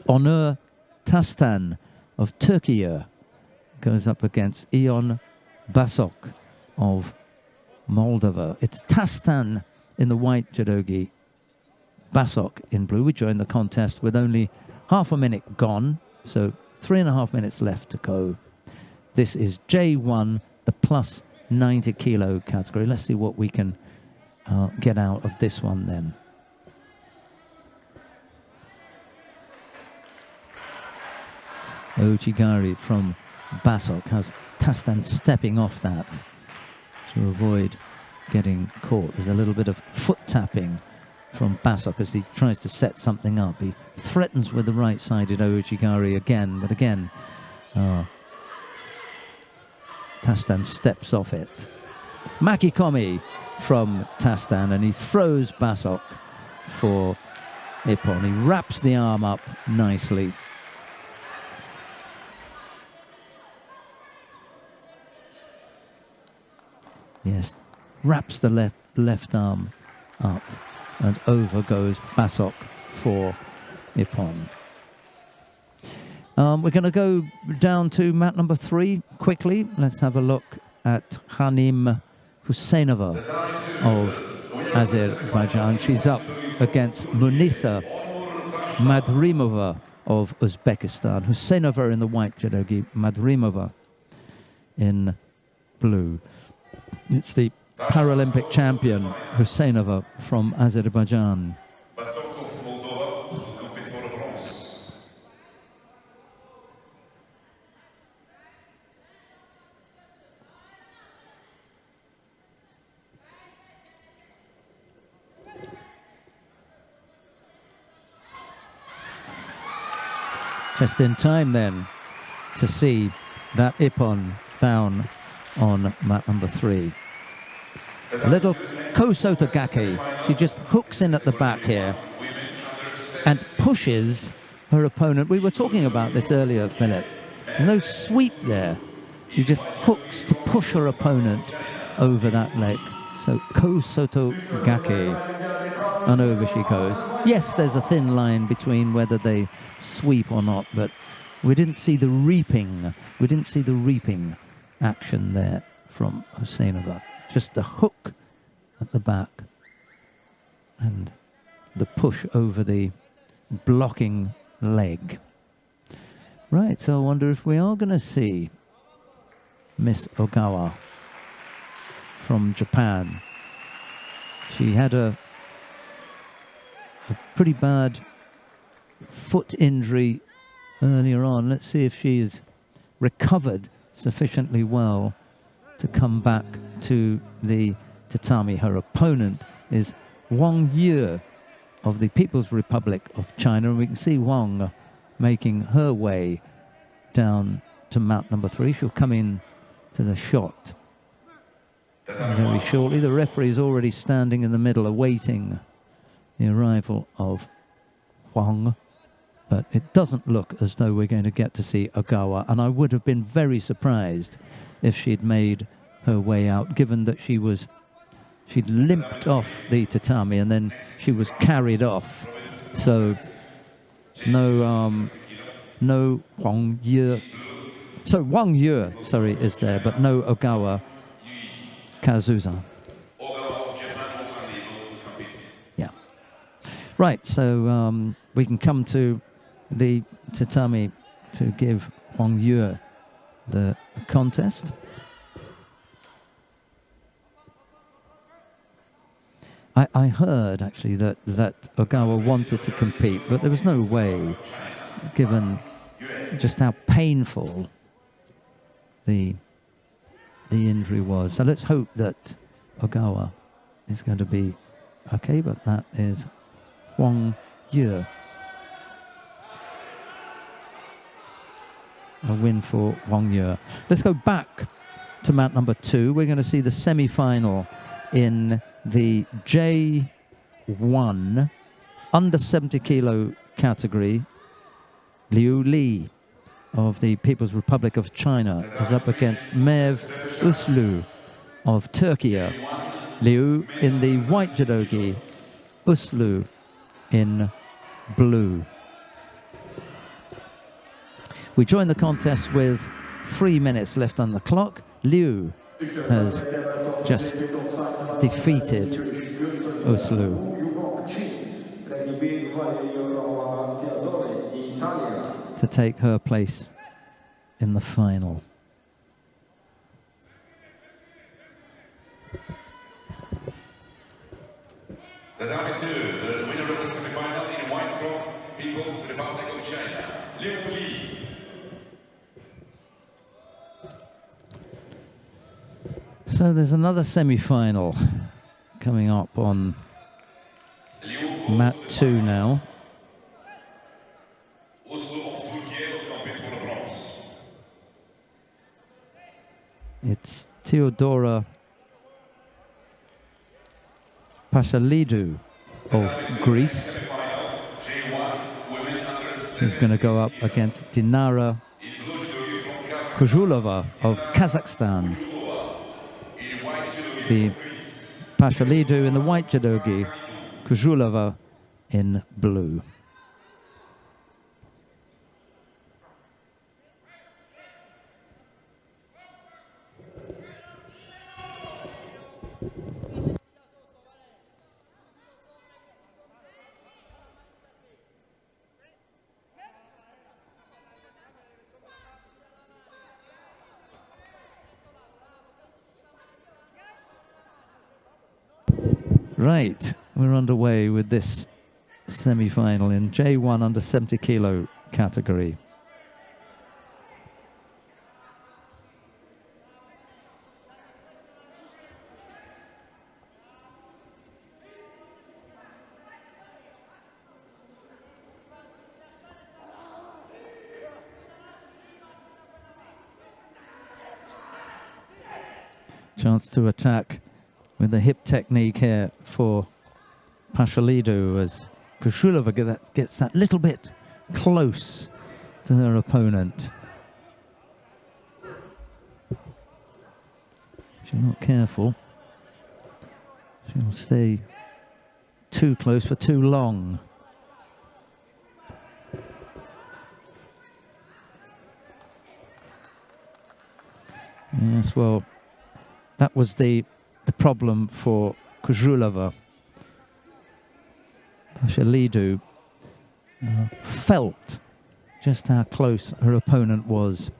Onur Tastan of Turkey goes up against Ion Basok of Moldova. It's Tastan in the white judogi, Basok in blue. We joined the contest with only half a minute gone, so 3.5 minutes left to go. This is J1, the plus 90 kilo category. Let's see what we can get out of this one then. Ochigari from Basok has Tastan stepping off that to avoid getting caught. There's a little bit of foot tapping from Basok as he tries to set something up. He threatens with the right-sided Ochigari again, but again, Tastan steps off it. Makikomi from Tastan, and he throws Basok for Ippon. He wraps the arm up nicely. Yes, wraps the left arm up, and over goes Basok for Ippon. We're going to go down to mat number 3 quickly. Let's have a look at Khanim Husseinova of Azerbaijan. She's up against Munisa Madrimova of Uzbekistan. Husseinova in the white judogi, Madrimova in blue. It's the Paralympic champion, Husseinova from Azerbaijan. Just in time then to see that Ippon down on mat number 3. A little Kosotogake. She just hooks in at the back here and pushes her opponent. We were talking about this earlier, Philip. There's no sweep there. She just hooks to push her opponent over that leg. So Kosotogake, and over she goes. Yes, there's a thin line between whether they sweep or not, but we didn't see the reaping. We didn't see the reaping action there from Husseinova. Just the hook at the back and the push over the blocking leg. Right, so I wonder if we are going to see Miss Ogawa from Japan. She had a pretty bad foot injury earlier on. Let's see if she is recovered sufficiently well to come back to the tatami. Her opponent is Wang Yue of the People's Republic of China, and we can see Wang making her way down to mount number 3. She'll come in to the shot very shortly. The referee is already standing in the middle awaiting the arrival of Wang, but it doesn't look as though we're going to get to see Ogawa, and I would have been very surprised if she'd made her way out, given that she'd limped off the tatami and then she was carried off. So no Wang Yue. So Wang Yue, sorry, is there, but no Ogawa Kazusa. Yeah. Right, so we can come to the tatami to give Wang Yue the contest. I heard actually that Ogawa wanted to compete, but there was no way, given just how painful the injury was. So let's hope that Ogawa is going to be okay, but that is Wang Yue. A win for Wang Yue. Let's go back to mount number 2. We're going to see the semi-final in the J1 under 70 kilo category. Liu Li of the People's Republic of China is up against Mev Uslu of Turkey. Liu in the white judogi, Uslu in blue. We join the contest with 3 minutes left on the clock. Liu has just defeated Uslu. To take her place in the final. Tatami 2, the winner of the semi-final in white from People's Republic of China, Liu Li. So there's another semi-final coming up on mat 2 now. It's Theodora Pashalidou of Greece. She's going to go up against Dinara Kuzulova of Kazakhstan. The Pashalidou in the white judogi, Kuzulova in blue. Right, we're underway with this semi-final in J1 under 70 kilo category. Chance to attack with the hip technique here for Pashalidou as Kushulova gets that little bit close to her opponent. If you're not careful, she'll stay too close for too long. Yes, well, that was the problem for Kuzulova. Pashalidou felt just how close her opponent was.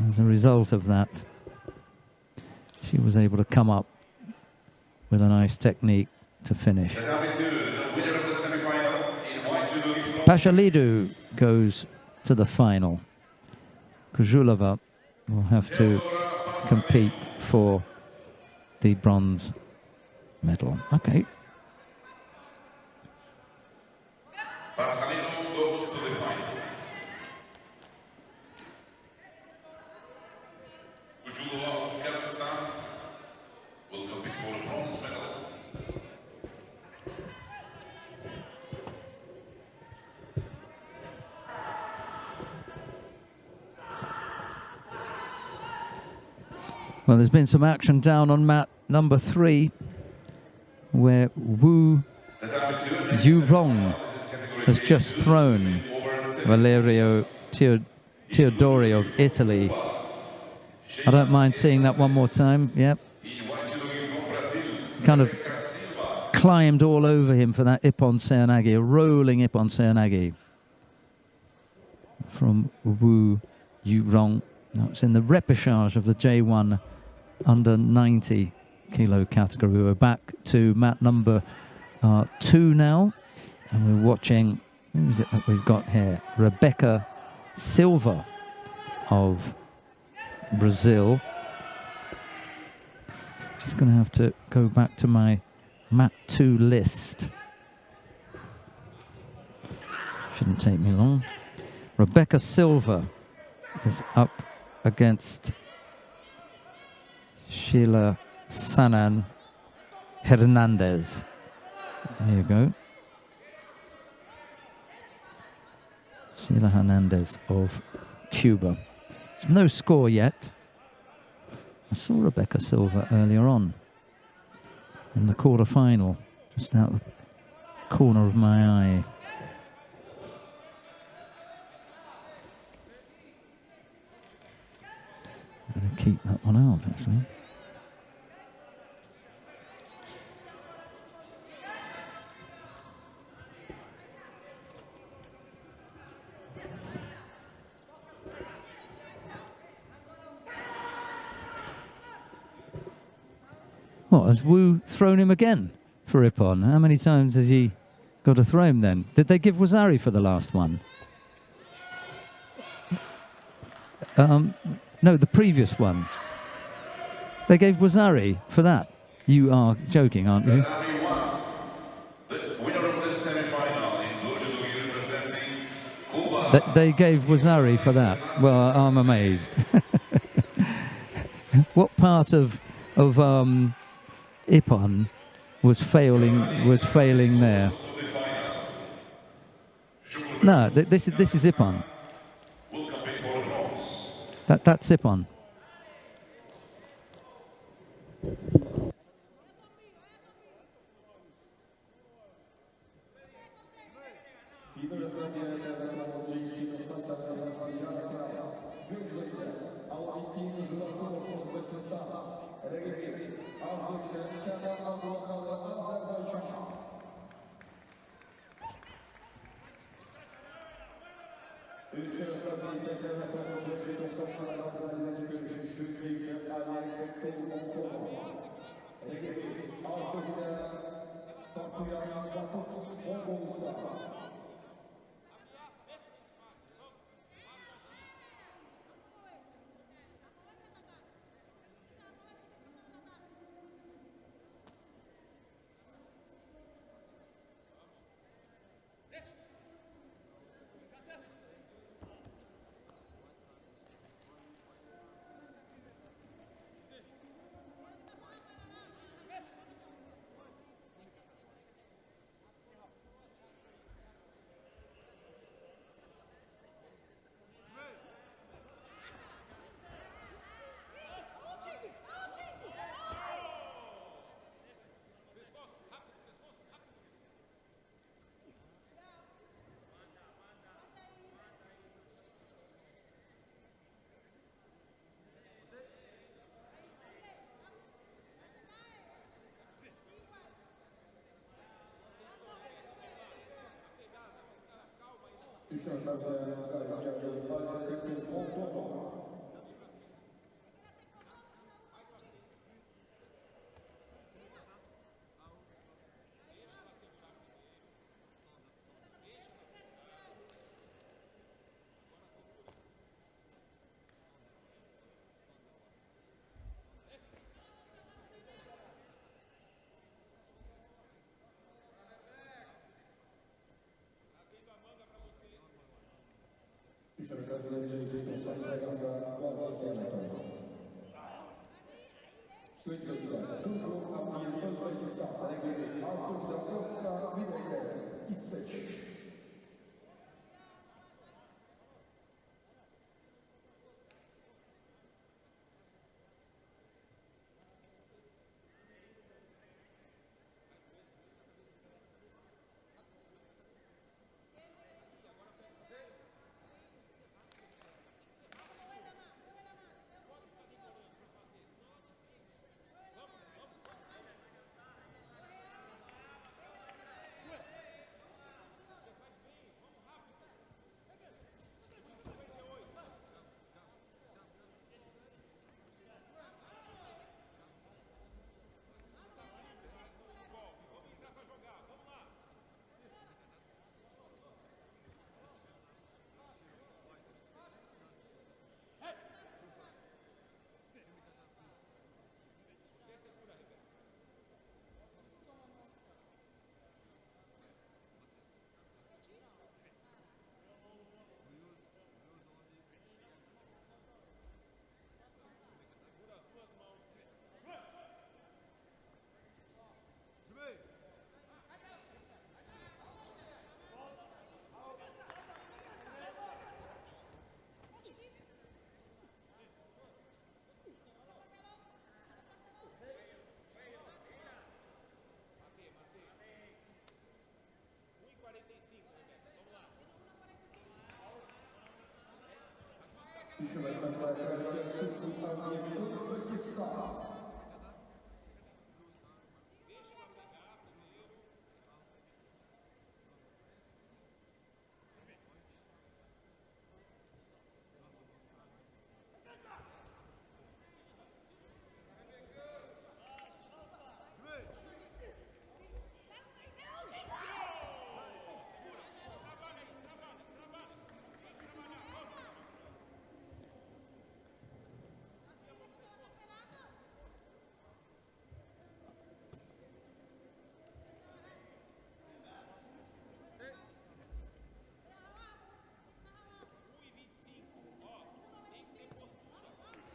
As a result of that, she was able to come up with a nice technique to finish. Pashalidou goes to the final. Kujulova will have to compete for the bronze medal. Okay. Well, there's been some action down on mat number 3, where Wu Yurong has just thrown Valerio Teodori of Italy. I don't mind seeing that one more time. Yep. Kind of climbed all over him for that Ippon Seoinage, a rolling Ippon Seoinage from Wu Yurong. That's in the repechage of the J1 under 90 kilo category. We're back to mat number 2 now, and we're watching, who is it that we've got here? Rebecca Silva of Brazil. Just going to have to go back to my mat 2 list. Shouldn't take me long. Rebecca Silva is up against Sheila Sanan Hernandez. There you go. Sheila Hernandez of Cuba. There's no score yet. I saw Rebecca Silva earlier on in the quarter-final, just out the corner of my eye. Better keep that one out, actually. What, has Wu thrown him again for Ippon? How many times has he got to throw him then? Did they give Wazari for the last one? No, the previous one. They gave Wazari for that. You are joking, aren't you? They gave Wazari for that. Well, I'm amazed. What part of Ippon was failing there? No, this is Ippon. That's Ippon.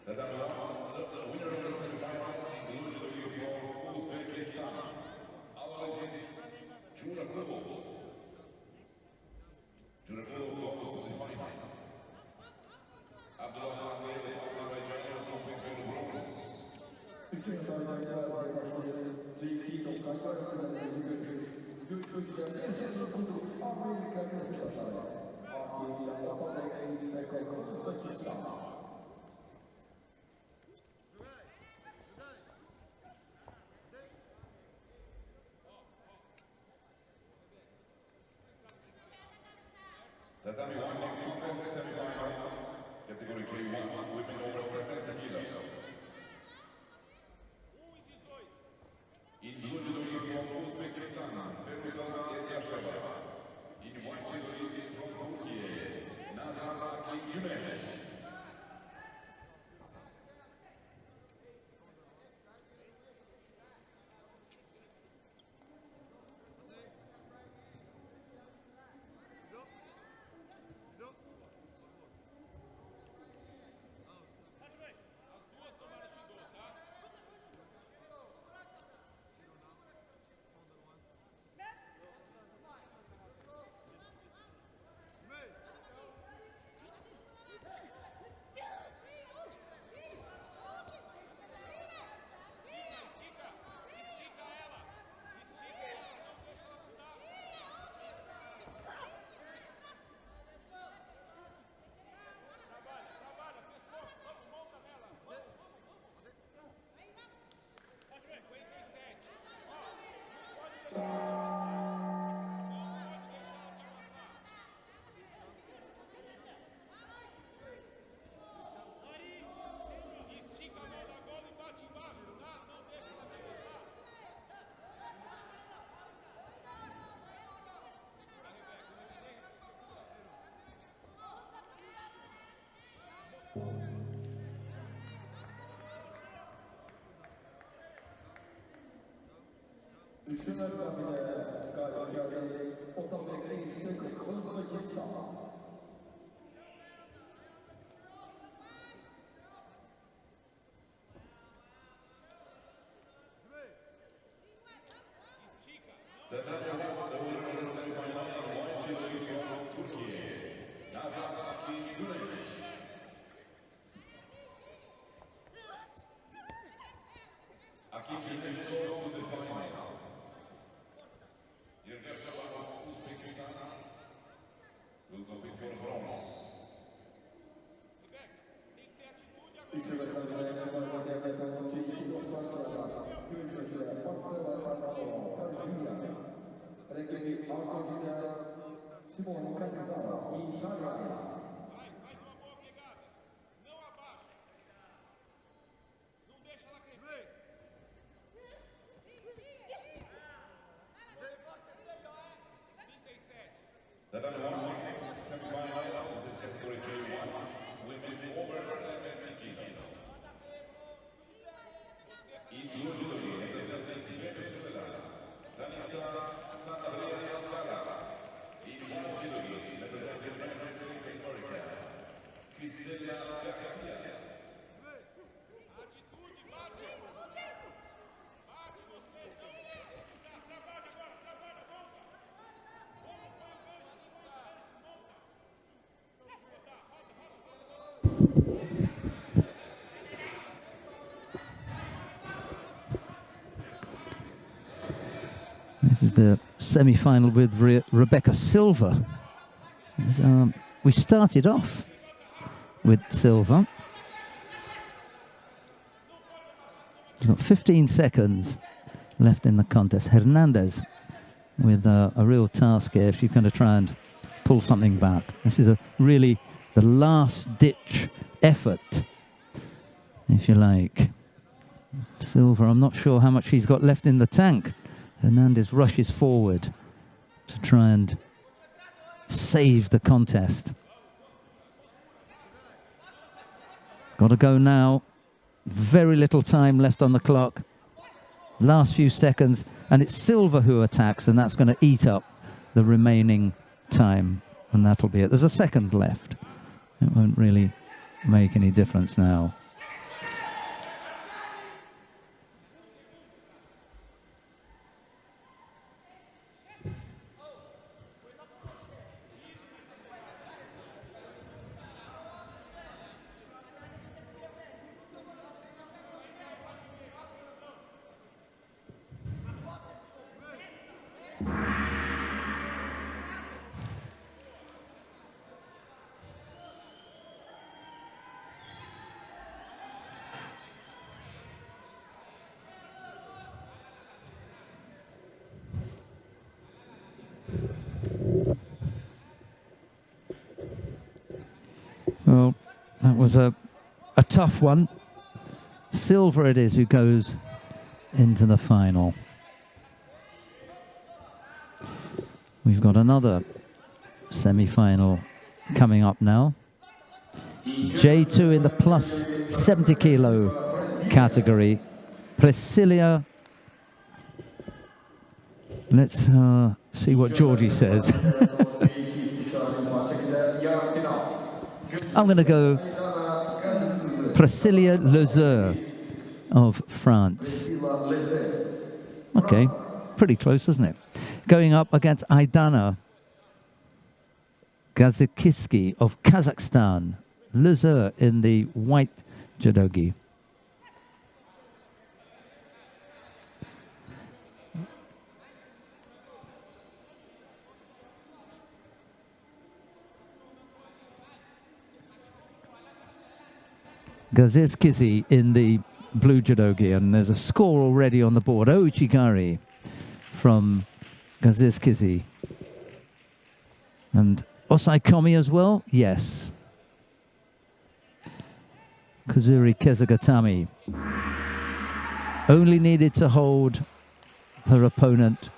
The winner of the semifinal in Judo from Uzbekistan, Judo goes to the final. Abdullah Azerbaijan competing for the bronze. Üçüncü tarihlerde Azerbaycan'ın Prix 90'lar kazandığı görüşü yaşadığı kutu Amerika kırıklaşları. Arke'yi yapan eğitimde kalkan Uzbekistan. Tatami 1 next contest semi-final, category J1, women over 70 kg. In blue judo from Uzbekistan, Feruza Yasheva. In white judo from Turkey, Nazar Güneş. Üçüncü tarihlerde galibiyeti Otabek eğitimde kalkan Uzbekistan. That are one next semi-final. This is category J1, women over 70 kg. In Judo, representing Venezuela, Danica Sanabria Alcala. In Judo, representing the United States of America, Cristina Garcia. This is the semi-final with Rebecca Silva. We started off with Silva. She's got 15 seconds left in the contest. Hernandez with a real task here if she's going to try and pull something back. This is really the last-ditch effort, if you like. Silva, I'm not sure how much she's got left in the tank. Hernandez rushes forward to try and save the contest. Got to go now. Very little time left on the clock. Last few seconds, and it's Silva who attacks, and that's going to eat up the remaining time, and that'll be it. There's a second left. It won't really make any difference now. Well, that was a tough one. Silva it is who goes into the final. We've got another semi-final coming up now. J2 in the plus 70 kilo category. Priscilla. Let's see what Georgie says. I'm going to go Priscilla Lezeur of France. Okay, pretty close, wasn't it? Going up against Aidana Gazikiski of Kazakhstan. Lezeur in the white judogi. Gazikiski in the blue judogi, and there's a score already on the board. Ochigari from Gazikiski. And Osai Komi as well? Yes. Kazuri Kezagatami only needed to hold her opponent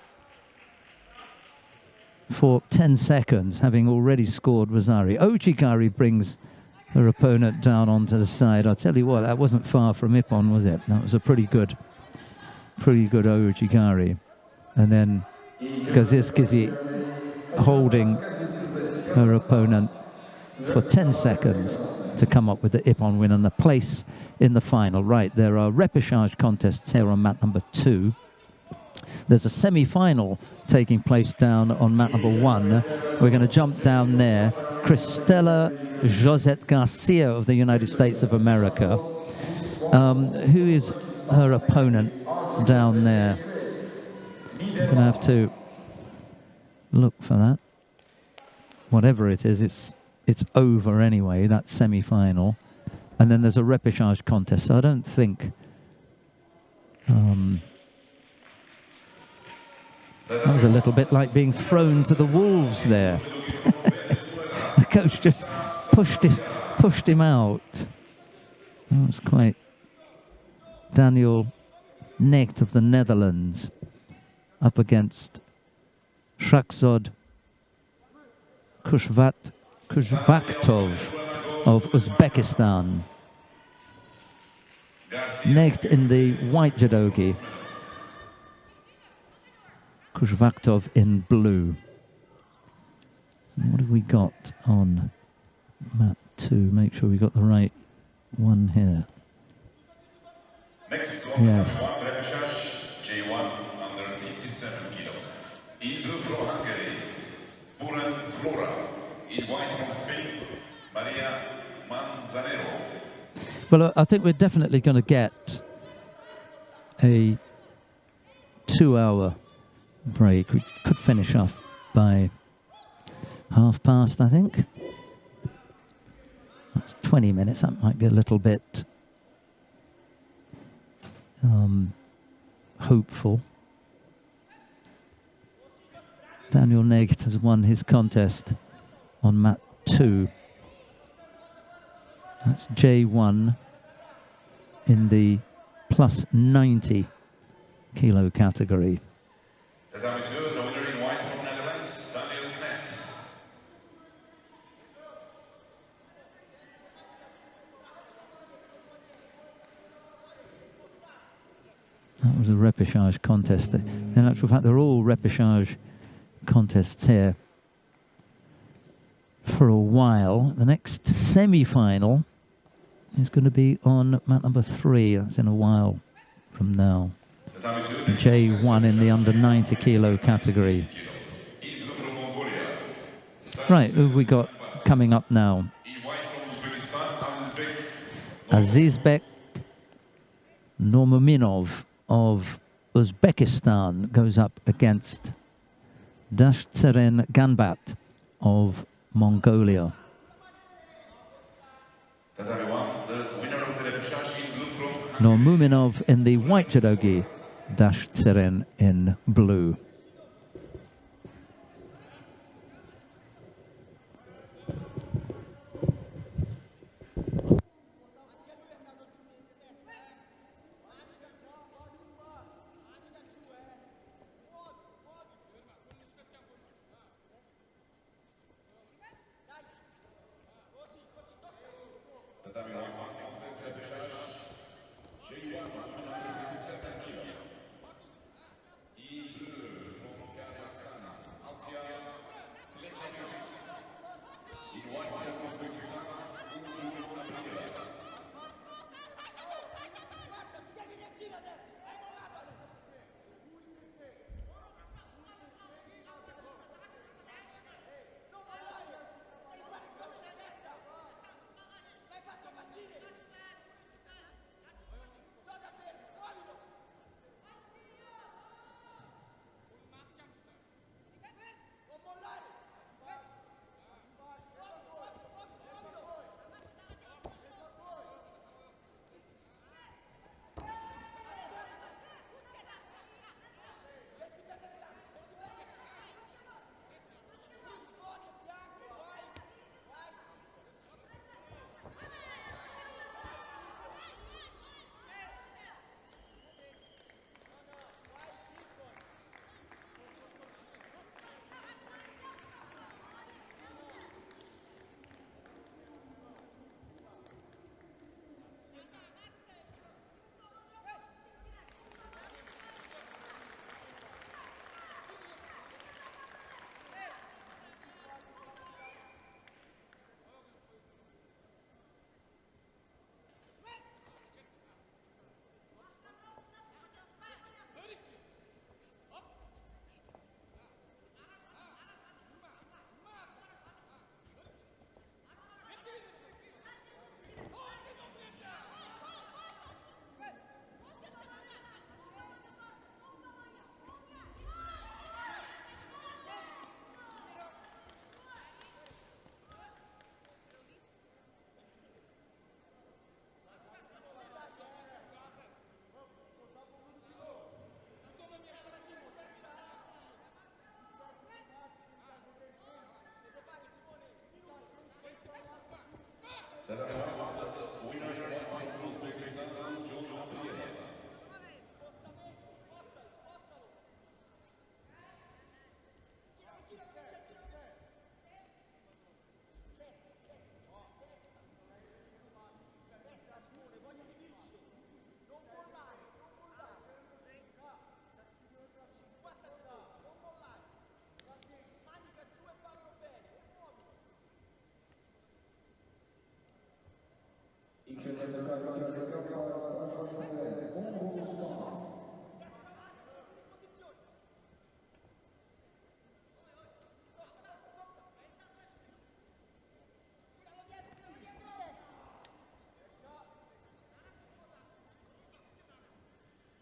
for 10 seconds, having already scored Rosari. Ochigari brings her opponent down onto the side. I'll tell you what, that wasn't far from Ippon, was it? That was a pretty good Ochigari. And then Gazikiski holding her opponent for 10 seconds to come up with the Ippon win and the place in the final. Right, there are repechage contests here on mat number 2. There's a semi-final taking place down on mat number 1. We're going to jump down there. Cristela Josette Garcia of the United States of America. Who is her opponent down there? I'm going to have to look for that. Whatever it is, it's over anyway, that semi-final. And then there's a repechage contest. So I don't think... that was a little bit like being thrown to the wolves there. The coach just pushed him out. That was quite... Daniel Necht of the Netherlands up against Shraksod Kushvaktov of Uzbekistan. Necht in the white judogi, Kushvaktov in blue. What have we got on mat 2? Make sure we got the right one here. Next, yes. J1 under 57 kilo. In blue from Hungary, Buran Flora. In white from Spain, Maria Manzanero. Well, I think we're definitely going to get a 2-hour break. We could finish off by past, I think. That's 20 minutes. That might be a little bit hopeful. Daniel Necht has won his contest on mat 2. That's J1 in the plus 90 kilo category. The winner in white from Netherlands, Daniel Necht. That was a repechage contest. In actual fact, they're all repechage contests here for a while. The next semi-final is going to be on mat number 3. That's in a while from now. J1 in the under 90 kilo category. Right, who have we got coming up now? Azizbek Normuminov of Uzbekistan goes up against Dashtseren Ganbat of Mongolia. Normuminov in the white judogi, Dashtseren in blue.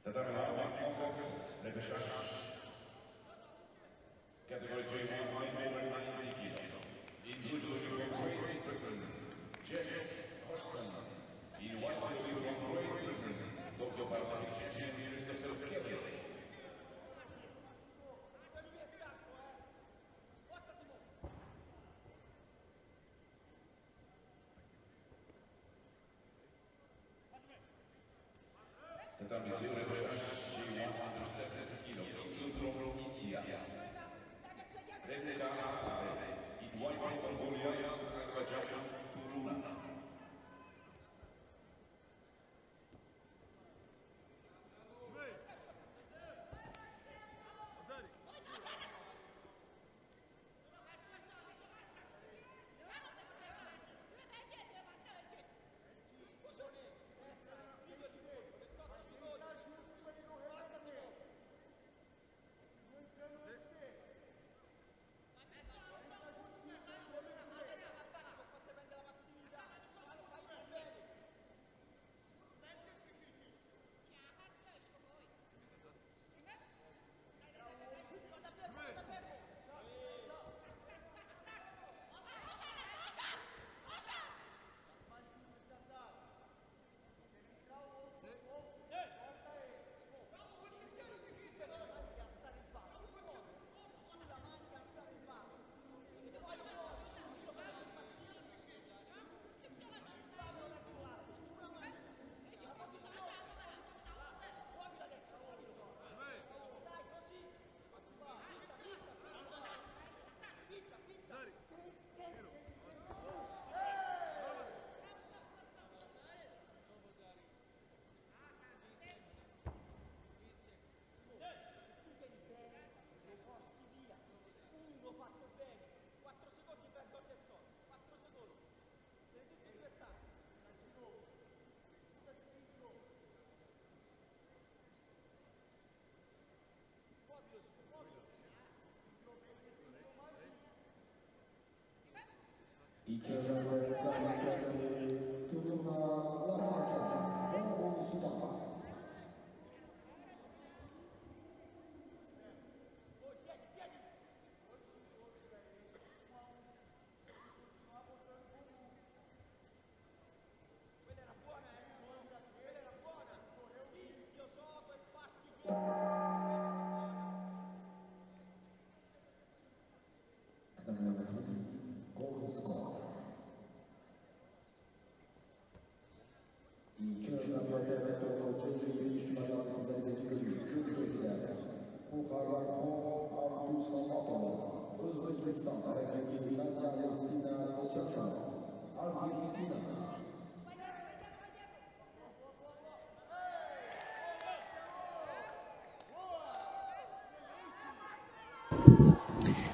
Tatami last contest, Lebeshash. Category J1, weight over 90 kilo. Individual from Great Britain, Jack Hodgson. In white judo from Great Britain, Tokyo Paralympic champion Christopher Skelly. Tatami 2, Lebeshash, J1 under 70 kilo. Individual from India. In white from Mongolia, Azerbaijan, Turuna.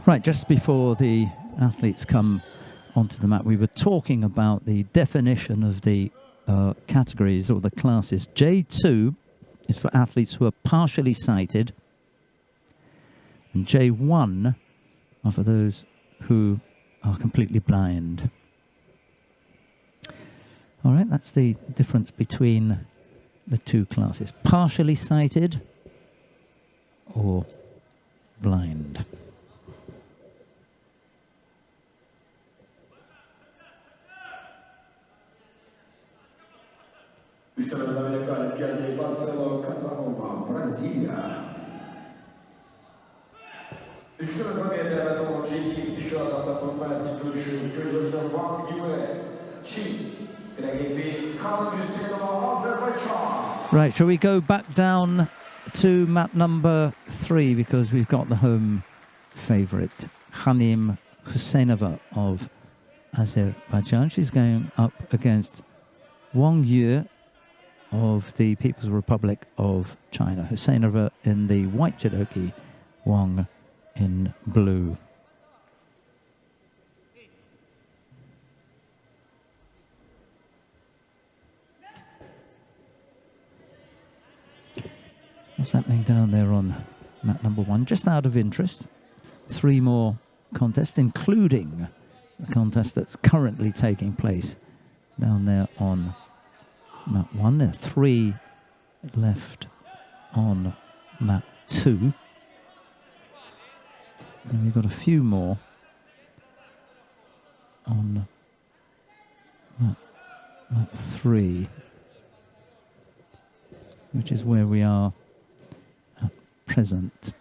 Right, just before the athletes come onto the mat, we were talking about the definition of the categories or the classes. J2 is for athletes who are partially sighted, and J1 are for those who are completely blind. All right, that's the difference between the two classes, partially sighted or blind. Right, shall we go back down to mat number 3 because we've got the home favourite, Khanim Husseinova of Azerbaijan. She's going up against Wang Yue of the People's Republic of China. Husseinova in the white judogi, Wang in blue. What's happening down there on mat number 1? Just out of interest, 3 more contests, including the contest that's currently taking place down there on mat 1. There are 3 left on mat 2. And we've got a few more on mat 3, which is where we are at present.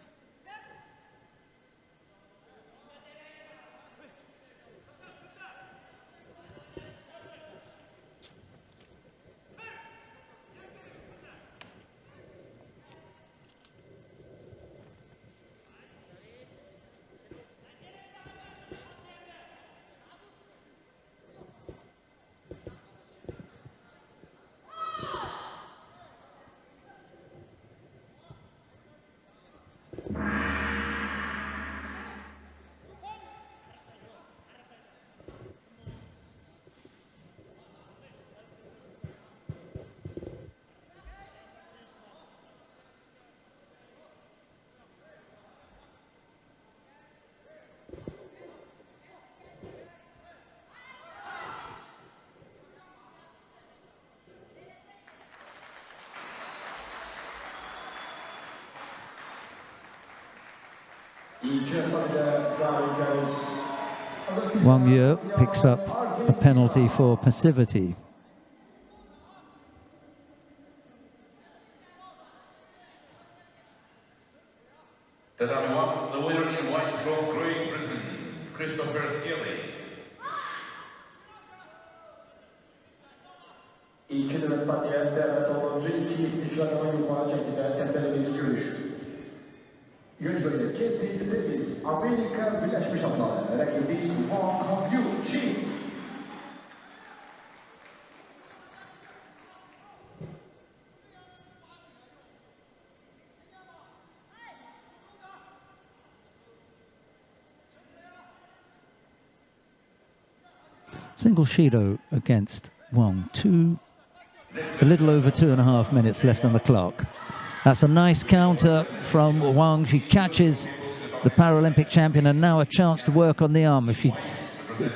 Wang Yu picks up a penalty for passivity. Tatami 1, the winner in white from Great Britain, Christopher Skelly. İlk nöbetmeye devlet olunca 2 işleme yukarı çekildi. Eserimiz görüş. Yüzüyle kendi biz Amerika Birleşmiş Adaları rakibi Baku Çin. Single Judo against Wang. A little over 2.5 minutes left on the clock. That's a nice counter from Wang. She catches the Paralympic champion, and now a chance to work on the arm. If she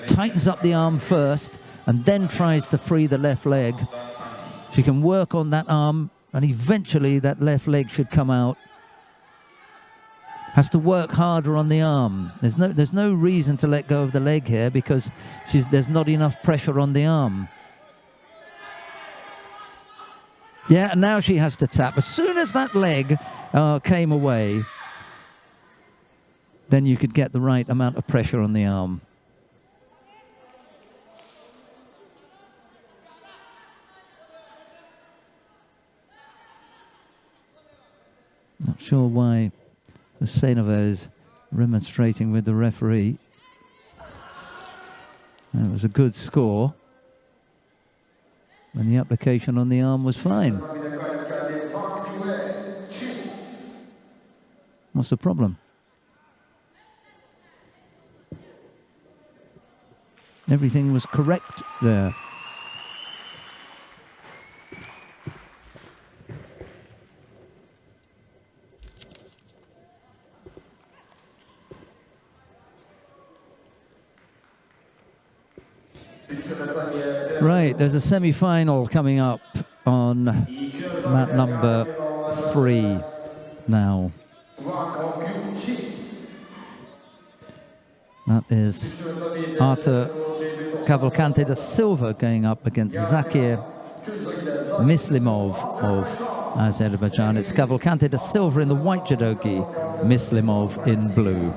tightens up the arm first and then tries to free the left leg, she can work on that arm, and eventually that left leg should come out. Has to work harder on the arm. There's no reason to let go of the leg here because there's not enough pressure on the arm. Yeah, and now she has to tap. As soon as that leg came away, then you could get the right amount of pressure on the arm. Not sure why the Senova is remonstrating with the referee. And it was a good score. And the application on the arm was fine. What's the problem? Everything was correct there. Right, there's a semi-final coming up on mat number 3 now. That is Artur Cavalcante da Silva going up against Zakir Mislimov of Azerbaijan. It's Cavalcante da Silva in the white judogi, Mislimov in blue.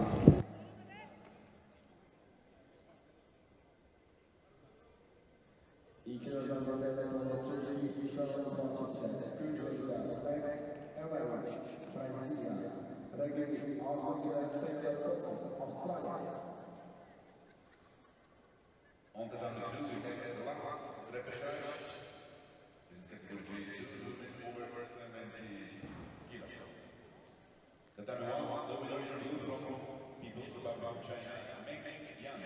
On the number 2, we have the last repechage. This is category over 70 kilo. The time 1, the winner in blue from People's Republic of China, Meng Yan.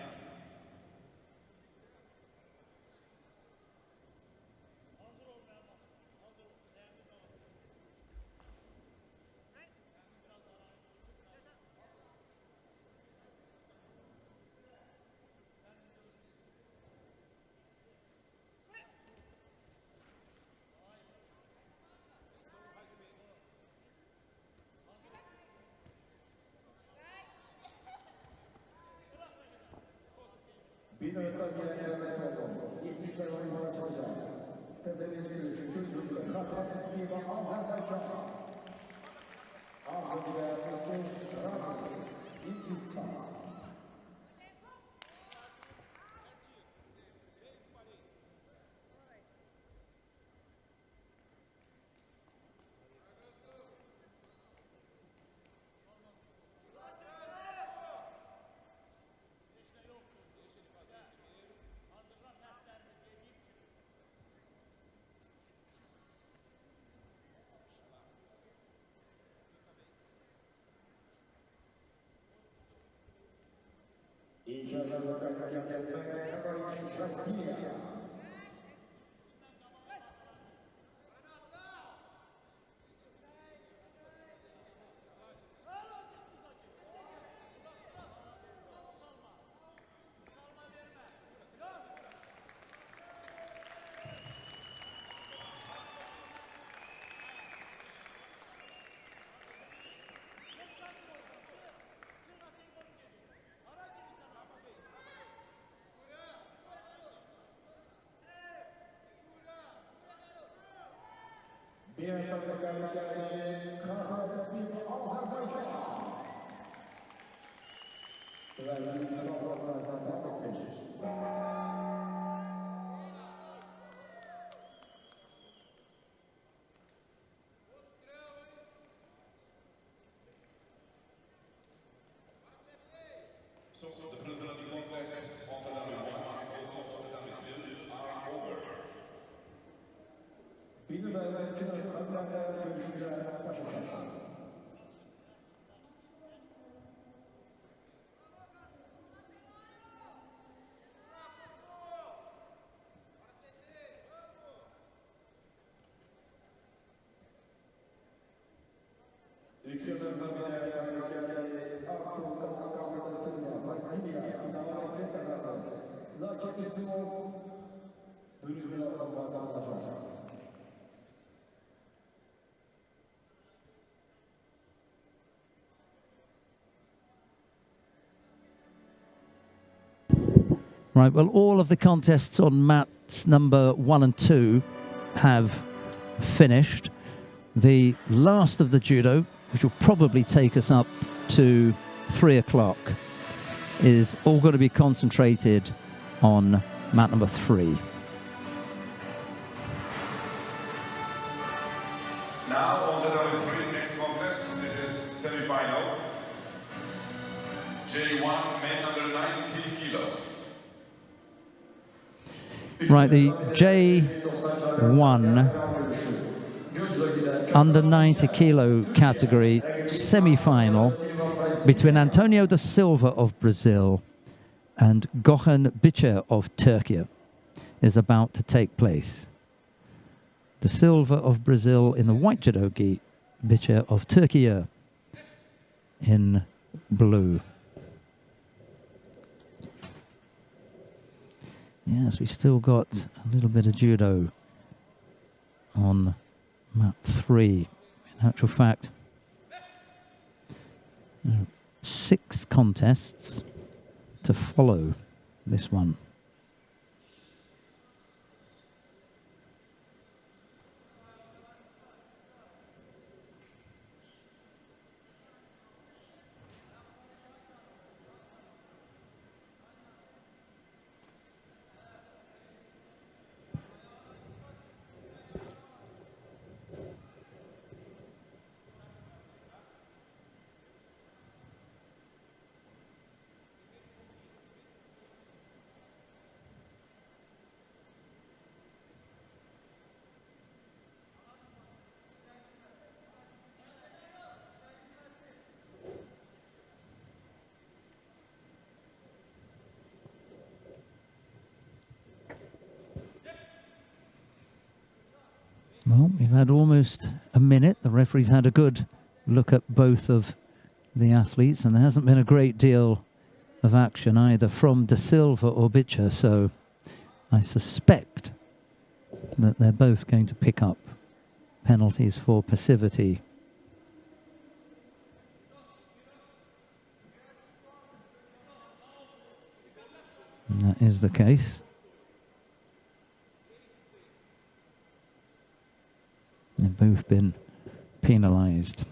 So the preliminary contests on the number 1 and also on the number 2 are over. Right, well, all of the contests on mats number 1 and 2 have finished. The last of the judo, which will probably take us up to 3 o'clock, is all going to be concentrated on mat number 3. Now on the number 3 next contest, this is semi-final. J1 men under 90 kilo. Right, the J1 under 90 kilo category semi-final between Antonio da Silva of Brazil and Gökhan Biçer of Turkey is about to take place. Da Silva of Brazil in the white judogi, Biçer of Turkey in blue. Yes, we've still got a little bit of judo on mat 3. In actual fact, 6 contests to follow this one. Well, we've had almost a minute. The referee's had a good look at both of the athletes, and there hasn't been a great deal of action either from Da Silva or Biçer, so I suspect that they're both going to pick up penalties for passivity. And that is the case. They've both been penalised.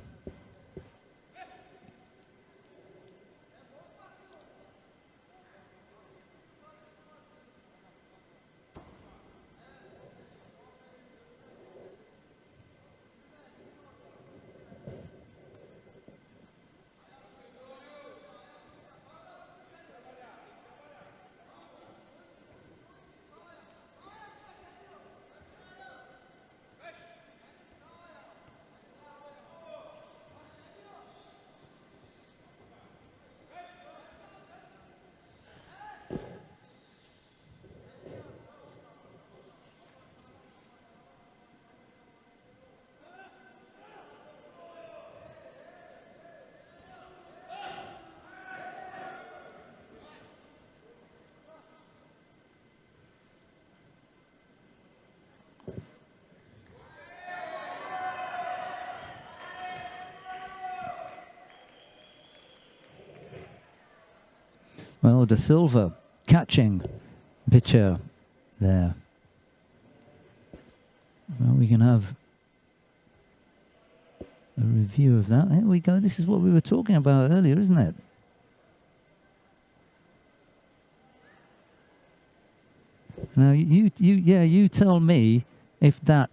Well, De Silva catching Bicher there. Well, we can have a review of that. Here we go. This is what we were talking about earlier, isn't it? Now, you tell me if that,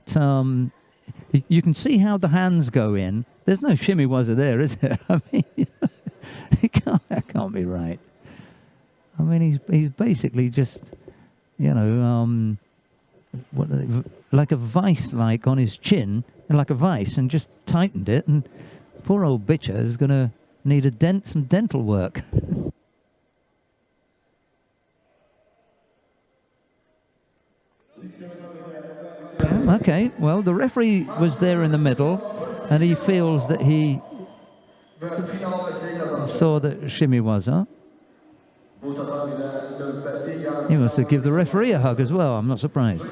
you can see how the hands go in. There's no shimiwaza there, is there? I mean, that can't be right. I mean, he's basically just, you know, like a vice, like on his chin, like a vice, and just tightened it. And poor old Bicher is going to need some dental work. Okay, well, the referee was there in the middle, and he feels that he saw the shimiwaza. He must have given the referee a hug as well. I'm not surprised.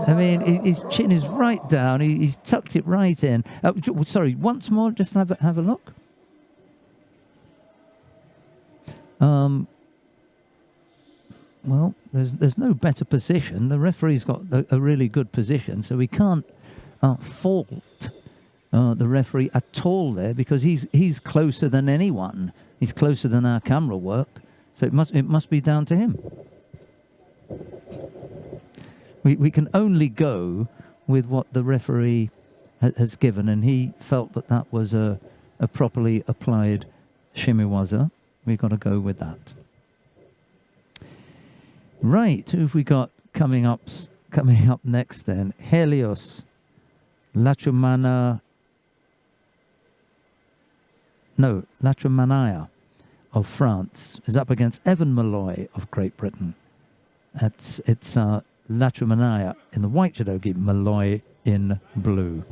I mean, his chin is right down. He's tucked it right in. Sorry, once more, just have a look. Well, there's no better position. The referee's got a really good position, so we can't fault the referee at all there, because he's closer than anyone. He's closer than our camera work, so it must be down to him. We can only go with what the referee has given, and he felt that was a properly applied shimiwaza. We've got to go with that. Right, who have we got coming up next then? Helios Lachumanaya of France is up against Evan Malloy of Great Britain. It's Lachumanaya in the white judogi, Malloy in blue.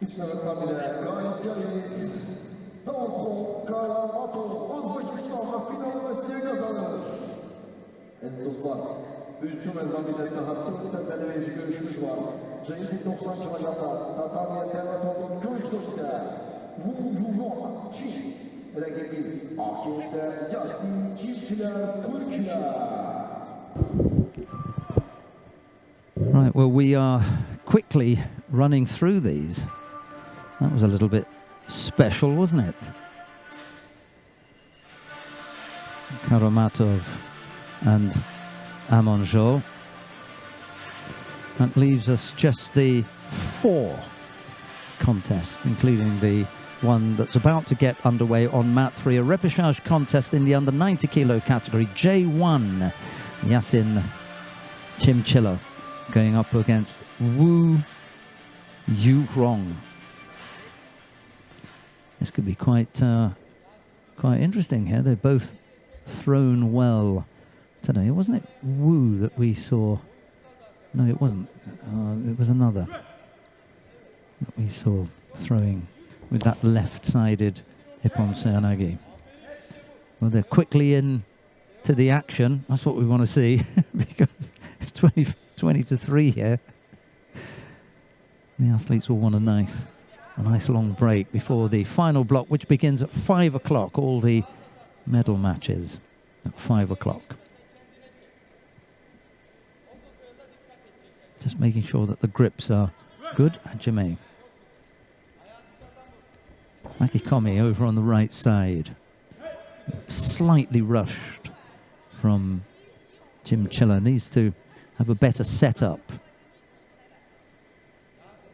İşaretlemede gayet geliniz. Tamam, Karamatov, Özbekistan'la final Messi'ye kazanır. Aziz dostlar, 3 mevlamilerde hatta təsəlləyici görüşümüz var. Ceydi 90 kilogramda Tatamiya Tervatol'un görüş dostları Wu Yuyon Çin rakibi Akil'de Yasin Çiftçiler Türkiye. Right, well, we are quickly running through these. That was a little bit special, wasn't it? Karamatov and Amonjo. That leaves us just the 4 contests, including the one that's about to get underway on mat 3, a repechage contest in the under 90 kilo category. J1, Yasin Chimchilla going up against Wu Yurong. This could be quite interesting here. They're both thrown well today. Wasn't it Wu that we saw? No, it wasn't. It was another that we saw throwing with that left-sided Ippon Seoinage. Well, they're quickly in to the action. That's what we want to see because it's 20 to 3 here. The athletes will want a nice long break before the final block, which begins at 5 o'clock. All the medal matches at 5 o'clock. Just making sure that the grips are good. Hajime. Makikomi over on the right side. Slightly rushed from Chimchilla. Needs to have a better setup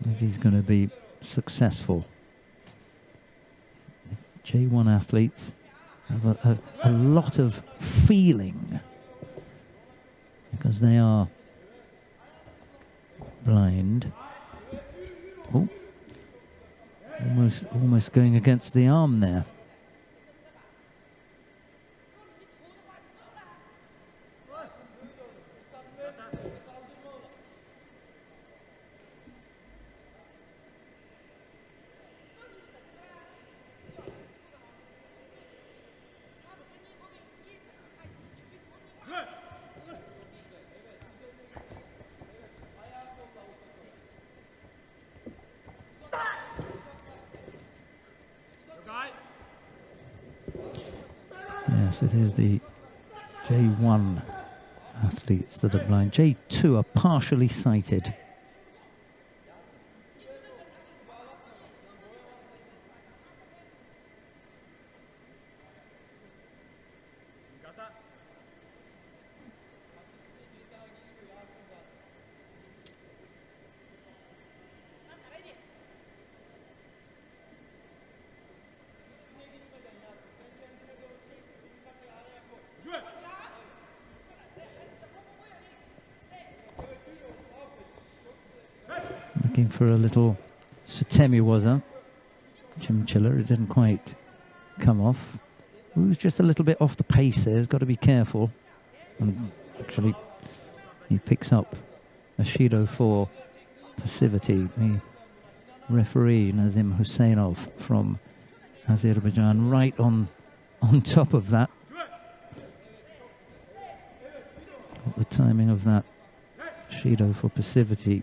if he's going to be successful. The J1 athletes have a lot of feeling because they are blind. Oh, almost going against the arm there. Yes, it is the J1 athletes that are blind. J2 are partially sighted. Looking for a little Sutemi Waza. Chimchilla, it didn't quite come off. Who's just a little bit off the pace there, has got to be careful. And actually, he picks up a Shido for passivity. The referee, Nazim Husseinov from Azerbaijan, right on top of that. The timing of that Shido for passivity,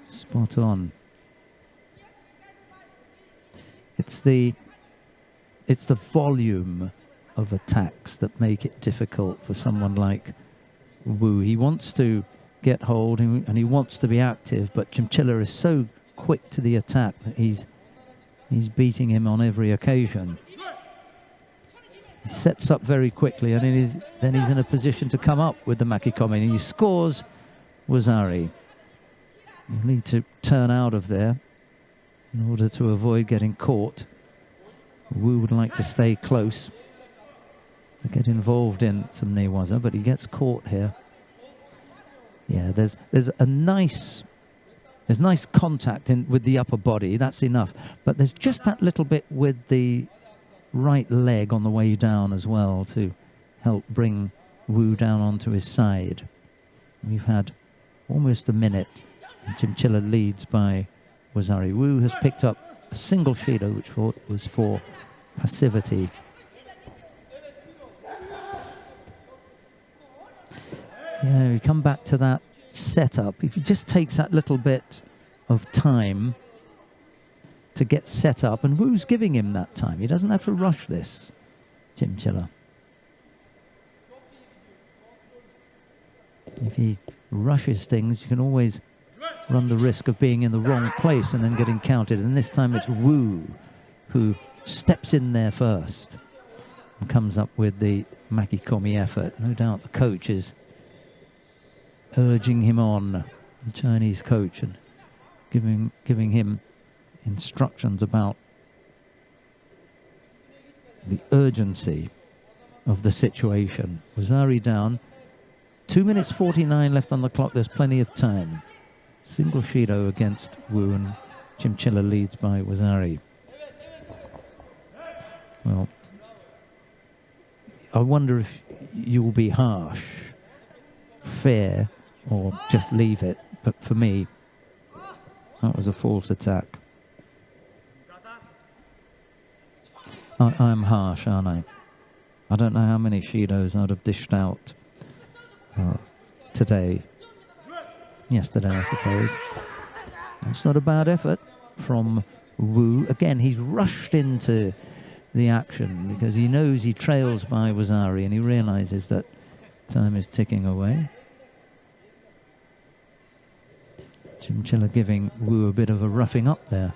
spot on. It's the volume of attacks that make it difficult for someone like Wu. He wants to get hold and he wants to be active, but Chimchilla is so quick to the attack that he's beating him on every occasion. He sets up very quickly, and then he's in a position to come up with the Makikomi, and he scores Wazari. You need to turn out of there in order to avoid getting caught. Wu would like to stay close to get involved in some Newaza, but he gets caught here. Yeah, there's nice contact with the upper body. That's enough. But there's just that little bit with the right leg on the way down as well to help bring Wu down onto his side. We've had almost a minute, and Chimchilla leads by Wazari. Wu has picked up a single Shido, which was for passivity. Yeah, we come back to that setup. If he just takes that little bit of time to get set up, and Wu's giving him that time. He doesn't have to rush this, Chimchilla. If he rushes things, you can always run the risk of being in the wrong place and then getting counted. And this time it's Wu who steps in there first and comes up with the Makikomi effort. No doubt the coach is urging him on, the Chinese coach, and giving him instructions about the urgency of the situation. Wazari down. 2 minutes 49 left on the clock. There's plenty of time. Single Shido against Wu, and Chimchilla leads by Wazari. Well, I wonder if you will be harsh, fair, or just leave it. But for me, that was a false attack. I'm harsh, aren't I? I don't know how many Shidos I'd have dished out today. Yesterday, I suppose. It's not a bad effort from Wu. Again, he's rushed into the action because he knows he trails by Wazari, and he realizes that time is ticking away. Chimchilla giving Wu a bit of a roughing up there.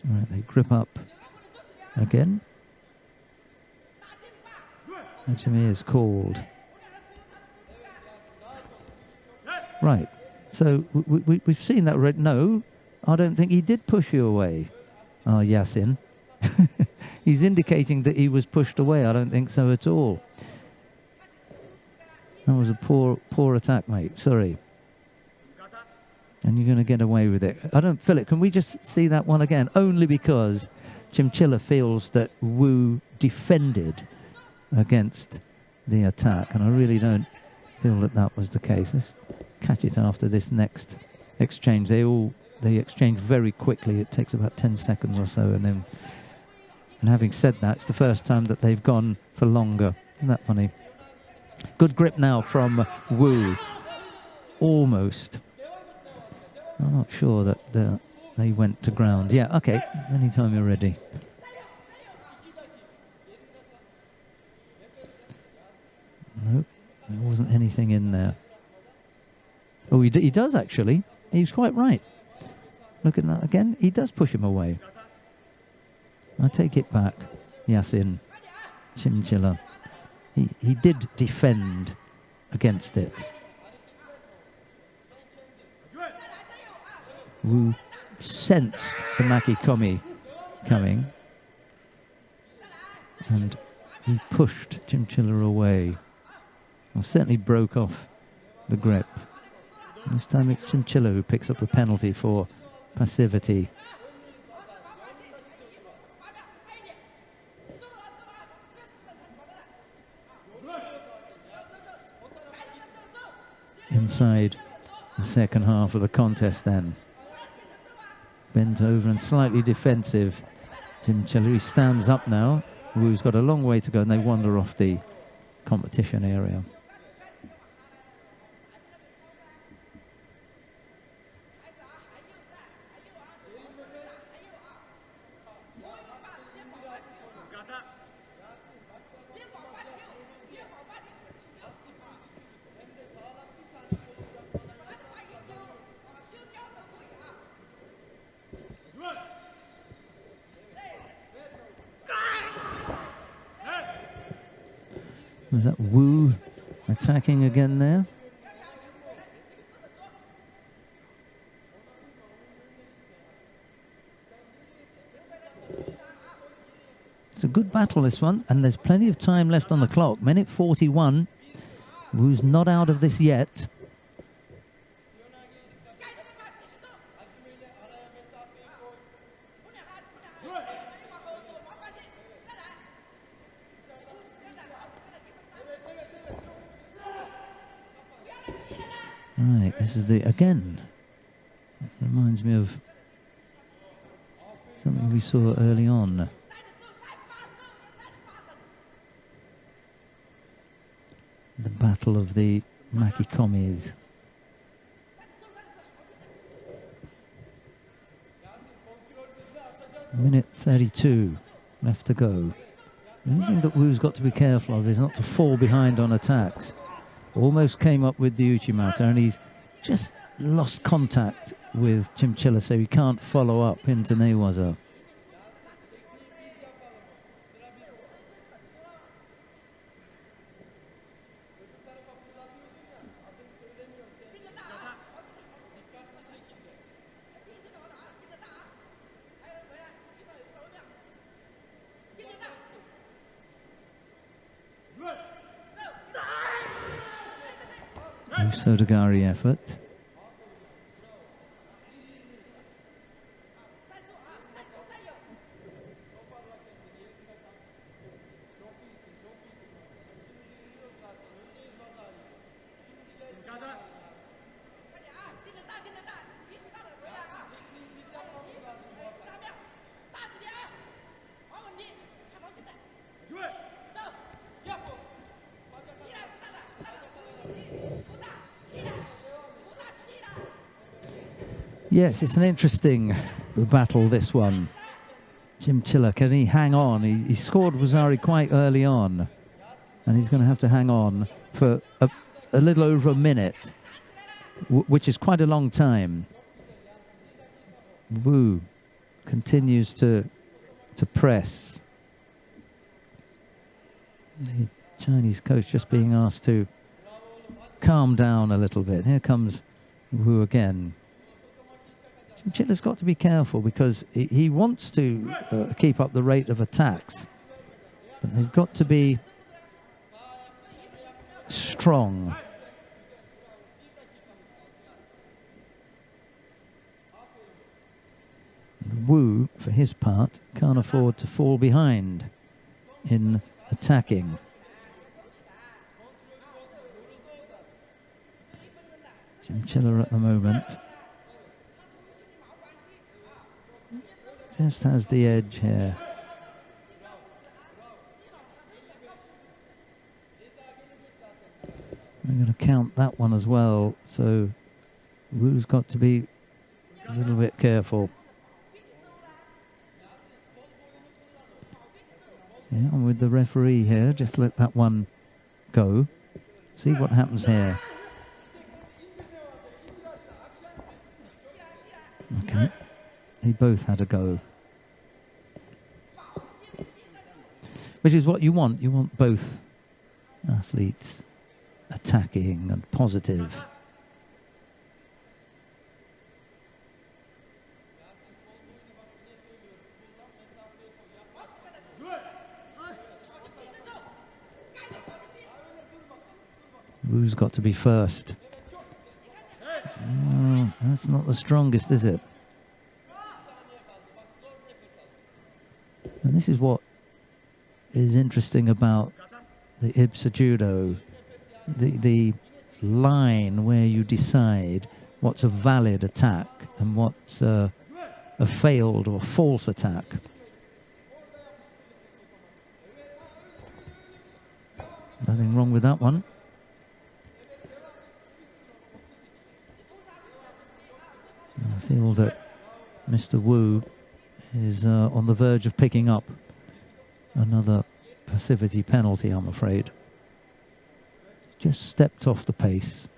Right, they grip up again. Hajime is called. Right, so we've seen that already. No, I don't think he did push you away. Oh, Yasin. He's indicating that he was pushed away. I don't think so at all. That was a poor attack, mate. Sorry. And you're going to get away with it. I don't feel it. Can we just see that one again? Only because Chimchilla feels that Wu defended against the attack. And I really don't feel that that was the case. Let's catch it after this next exchange. They exchange very quickly. It takes about 10 seconds or so. And having said that, it's the first time that they've gone for longer. Isn't that funny? Good grip now from Wu. Almost. I'm not sure that they went to ground. Yeah, okay. Anytime you're ready. Nope, there wasn't anything in there. Oh, he does actually. He's quite right. Look at that again. He does push him away. I take it back. Yasin. Chimchilla. He did defend against it. Wu sensed the Makikomi coming, and he pushed Chinchilla away. Well, certainly broke off the grip. This time it's Chinchilla who picks up a penalty for passivity. Inside the second half of the contest then. Bent over and slightly defensive. Chinchilla, he stands up now. Wu's got a long way to go and they wander off the competition area. Was that Wu attacking again there? It's a good battle, this one, and there's plenty of time left on the clock. Minute 41. Wu's not out of this yet. Right, this is the, again, reminds me of something we saw early on. The battle of the Makikomis. Minute 32 left to go. The thing that Wu's got to be careful of is not to fall behind on attacks. Almost came up with the Uchimata and he's just lost contact with Chinchilla, so he can't follow up into Newaza. Sodagari effort. Yes, it's an interesting battle, this one. Chinchilla, can he hang on? He scored Wazari quite early on, and he's going to have to hang on for a little over a minute, which is quite a long time. Wu continues to press. The Chinese coach just being asked to calm down a little bit. Here comes Wu again. Chinchilla's got to be careful because he wants to keep up the rate of attacks, but they've got to be strong. Wu, for his part, can't afford to fall behind in attacking. Chinchilla at the moment just has the edge here. I'm going to count that one as well, so Wu's got to be a little bit careful. Yeah, I'm with the referee here, just let that one go. See what happens here. Okay, they both had a go. Which is what you want. You want both athletes attacking and positive. Wu's got to be first. Oh, that's not the strongest, is it? And this is what is interesting about the IBSA Judo. The line where you decide what's a valid attack and what's a failed or false attack. Nothing wrong with that one. I feel that Mr. Wu is on the verge of picking up another passivity penalty, I'm afraid. Just stepped off the pace.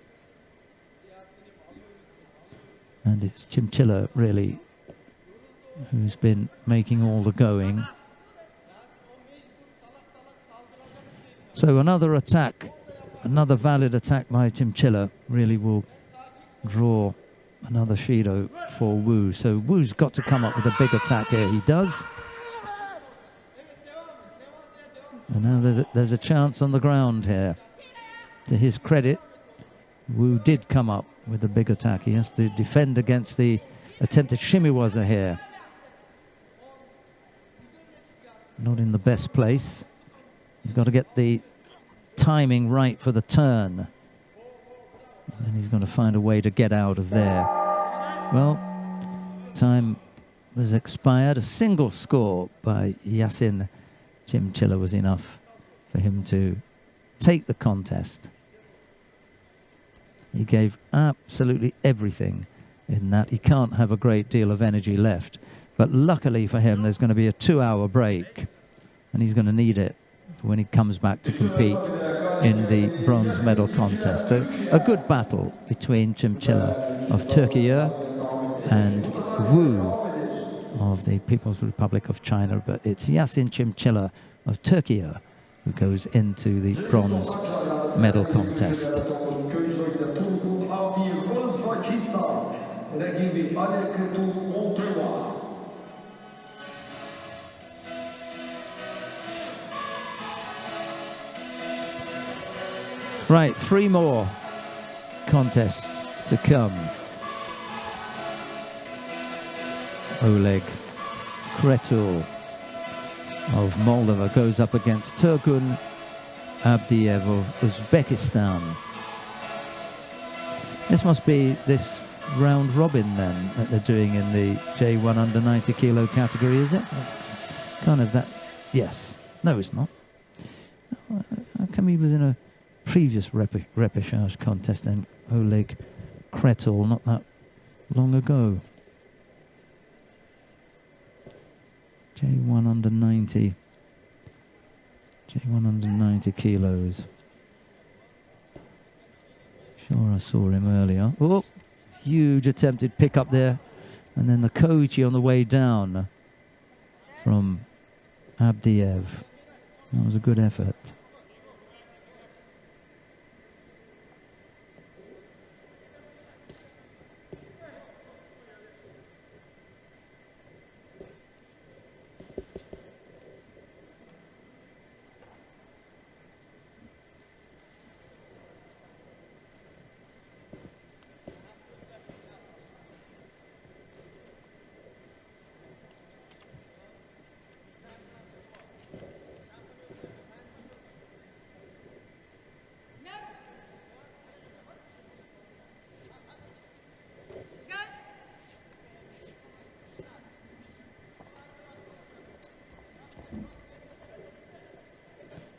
And it's Chinchilla, really, who's been making all the going. So another attack, another valid attack by Chinchilla really will draw another Shido for Wu. So Wu's got to come up with a big attack here. He does. And now there's a chance on the ground here. To his credit, Wu did come up with a big attack. He has to defend against the attempted shimiwaza here. Not in the best place. He's got to get the timing right for the turn. And then he's going to find a way to get out of there. Well, time was expired. A single score by Yasin Chinchilla was enough for him to take the contest. He gave absolutely everything in that. He can't have a great deal of energy left. But luckily for him, there's going to be a 2-hour break. And he's going to need it when he comes back to compete in the bronze medal contest. A good battle between Chinchilla of Turkey and Wu of the People's Republic of China. But it's Yasin Chinchilla of Turkey who goes into the bronze medal contest. Right, 3 more contests to come. Oleg Kretul of Moldova goes up against Turgun Abdiev of Uzbekistan. This must be this round robin then that they're doing in the J1 under 90 kilo category, is it? Kind of that. Yes. No, it's not. How come he was in a previous repechage contest then? Oleg Kretul, not that long ago. J1 under 90. J1 under 90 kilos. Sure, I saw him earlier. Oh, huge attempted pick up there. And then the Koichi on the way down from Abdiev. That was a good effort.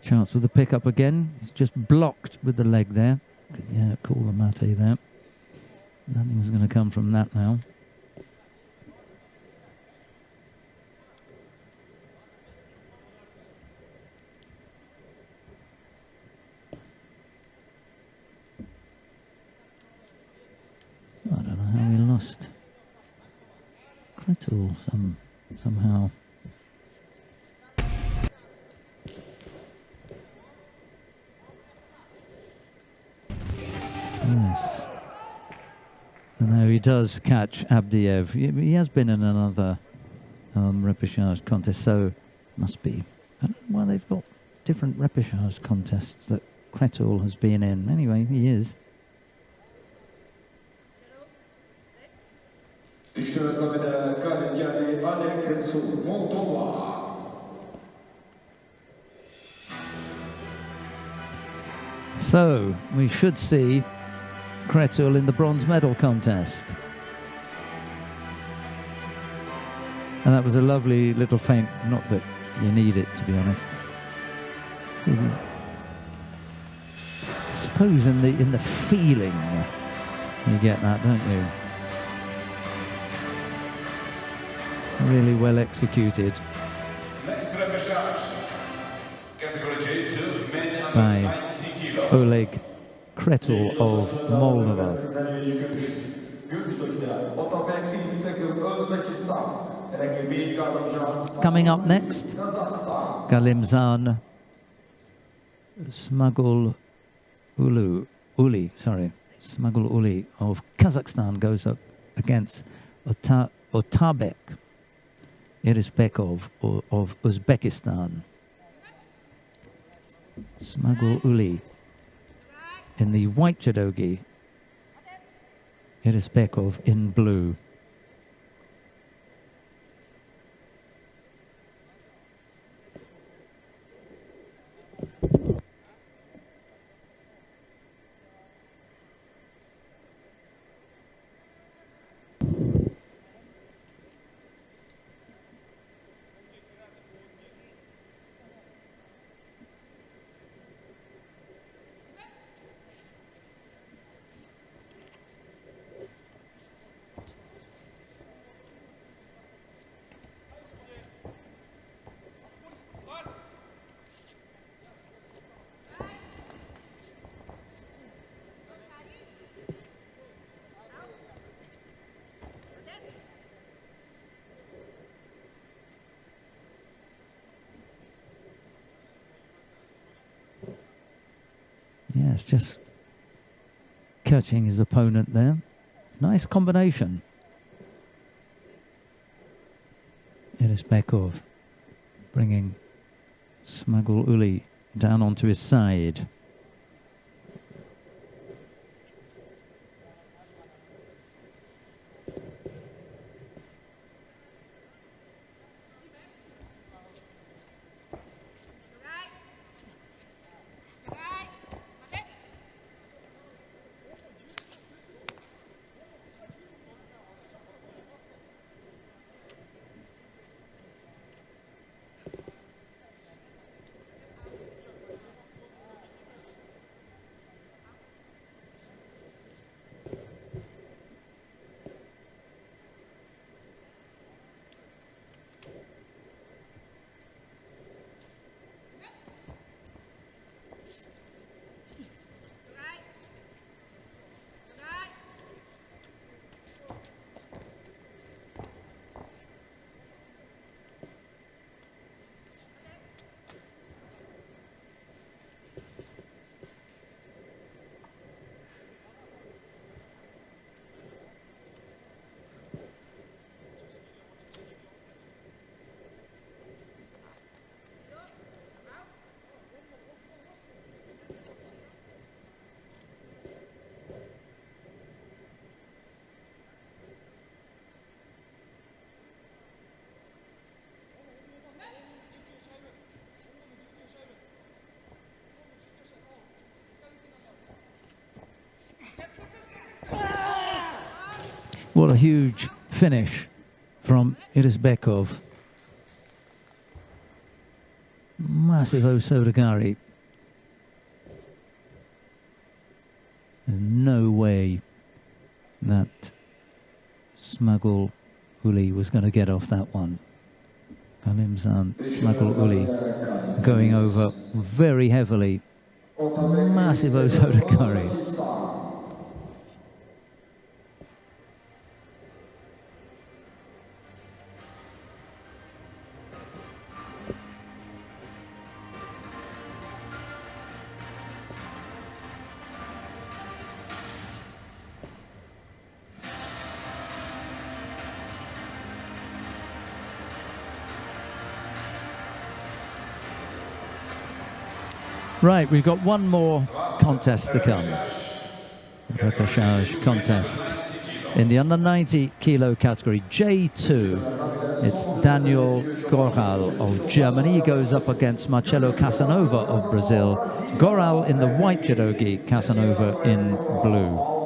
Chance for the pickup again. It's just blocked with the leg there. Yeah, call the mate there. Nothing's going to come from that now. I don't know how he lost. Kretul somehow. Yes. And there he does catch Abdiev. He has been in another repechage contest, so must be. I don't know why they've got different repechage contests that Kretul has been in. Anyway, he is. So, we should see Kretul in the bronze medal contest. And that was a lovely little feint. Not that you need it, to be honest. So, I suppose in the feeling you get that, don't you? Really well executed by Oleg Kretul of Moldova. Coming up next, Galimzan Smagul Uli of Kazakhstan goes up against Otabek Irisbekov of Uzbekistan. Smagul Uli in the white judogi, Irisbekov in blue. Yes, just catching his opponent there. Nice combination. Irisbekov bringing Smagul Uli down onto his side. What a huge finish from Irisbekov. Massive Osodagari. There's no way that Smagul Uli was going to get off that one. Galimzan Smagul Uli going over very heavily. Massive Osodagari. Right, we've got one more contest to come. Repechage contest in the under 90 kilo category, J2. It's Daniel Goral of Germany. He goes up against Marcelo Casanova of Brazil. Goral in the white judogi, Casanova in blue.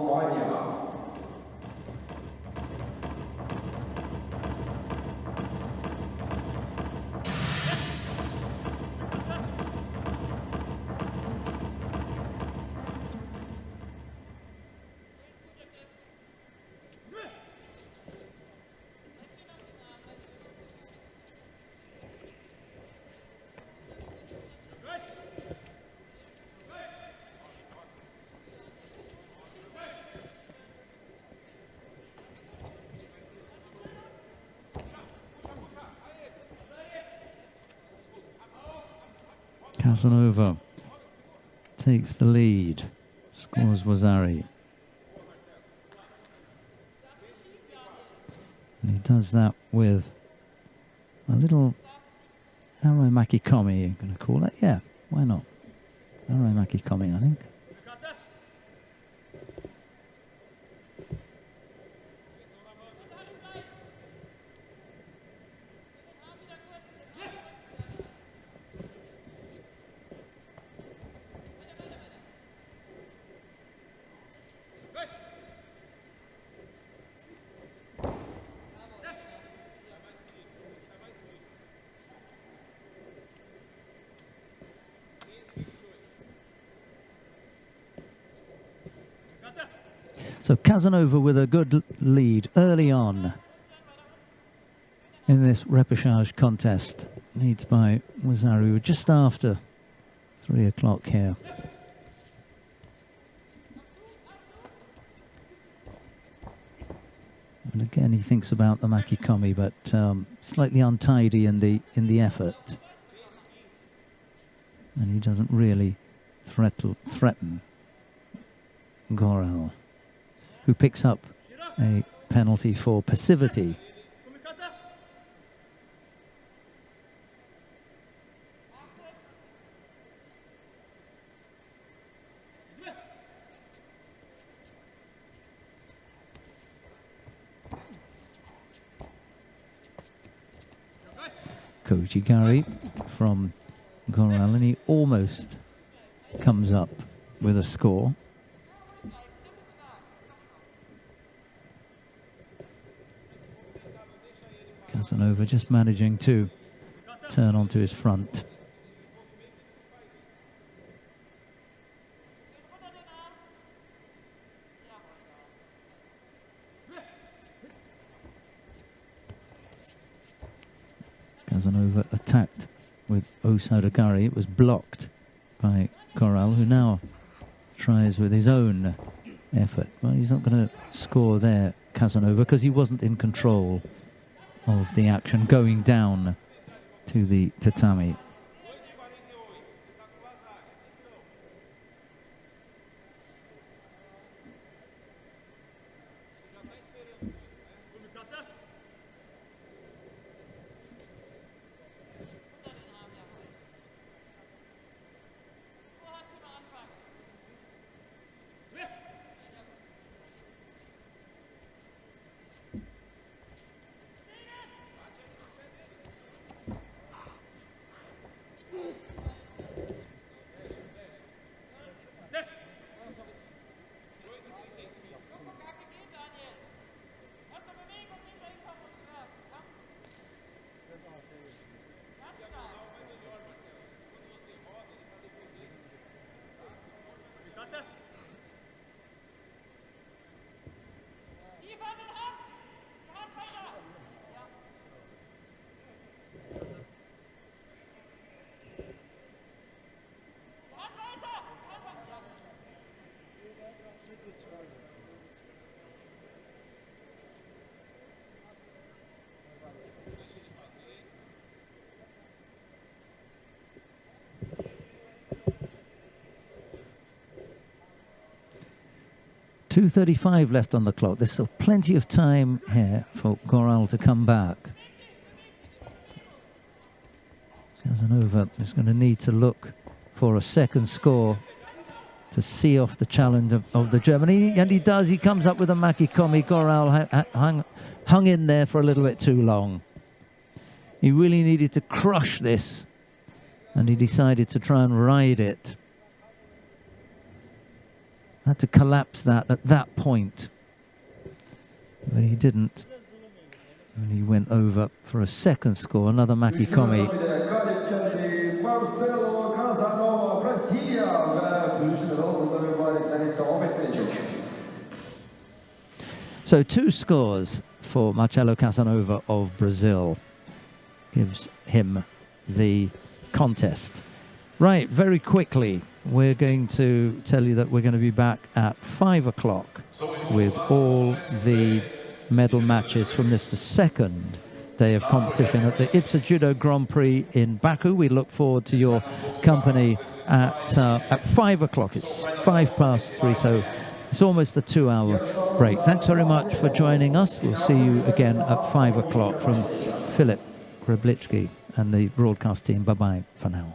Casanova takes the lead, scores Wazari. And he does that with a little Aramaki Komi, you're going to call it? Yeah, why not? Aramaki Komi, I think. So Casanova with a good lead early on in this repechage contest. Leads by Wazaru just after 3 o'clock here. And again, he thinks about the Makikomi, but slightly untidy in the effort. And he doesn't really threaten Goral, who picks up a penalty for passivity. Kojigari from Goral, and he almost comes up with a score. Casanova just managing to turn onto his front. Casanova attacked with Osodagari. It was blocked by Goral, who now tries with his own effort. Well, he's not going to score there, Casanova, because he wasn't in control of the action going down to the tatami. .235 left on the clock. There's still plenty of time here for Goral to come back. Casanova is going to need to look for a second score to see off the challenge of the German. And he does. He comes up with a Makikomi. Goral hung in there for a little bit too long. He really needed to crush this, and he decided to try and ride it. Had to collapse that at that point, but he didn't. And he went over for a second score, another Makikomi. So 2 scores for Marcelo Casanova of Brazil. Gives him the contest. Right, very quickly, we're going to tell you that we're going to be back at 5 o'clock with all the medal matches from this, the second day of competition at the IBSA Judo Grand Prix in Baku. We look forward to your company at 5 o'clock. It's 3:05, so it's almost a 2-hour break. Thanks very much for joining us. We'll see you again at 5 o'clock from Philip Grebliczki and the broadcast team. Bye-bye for now.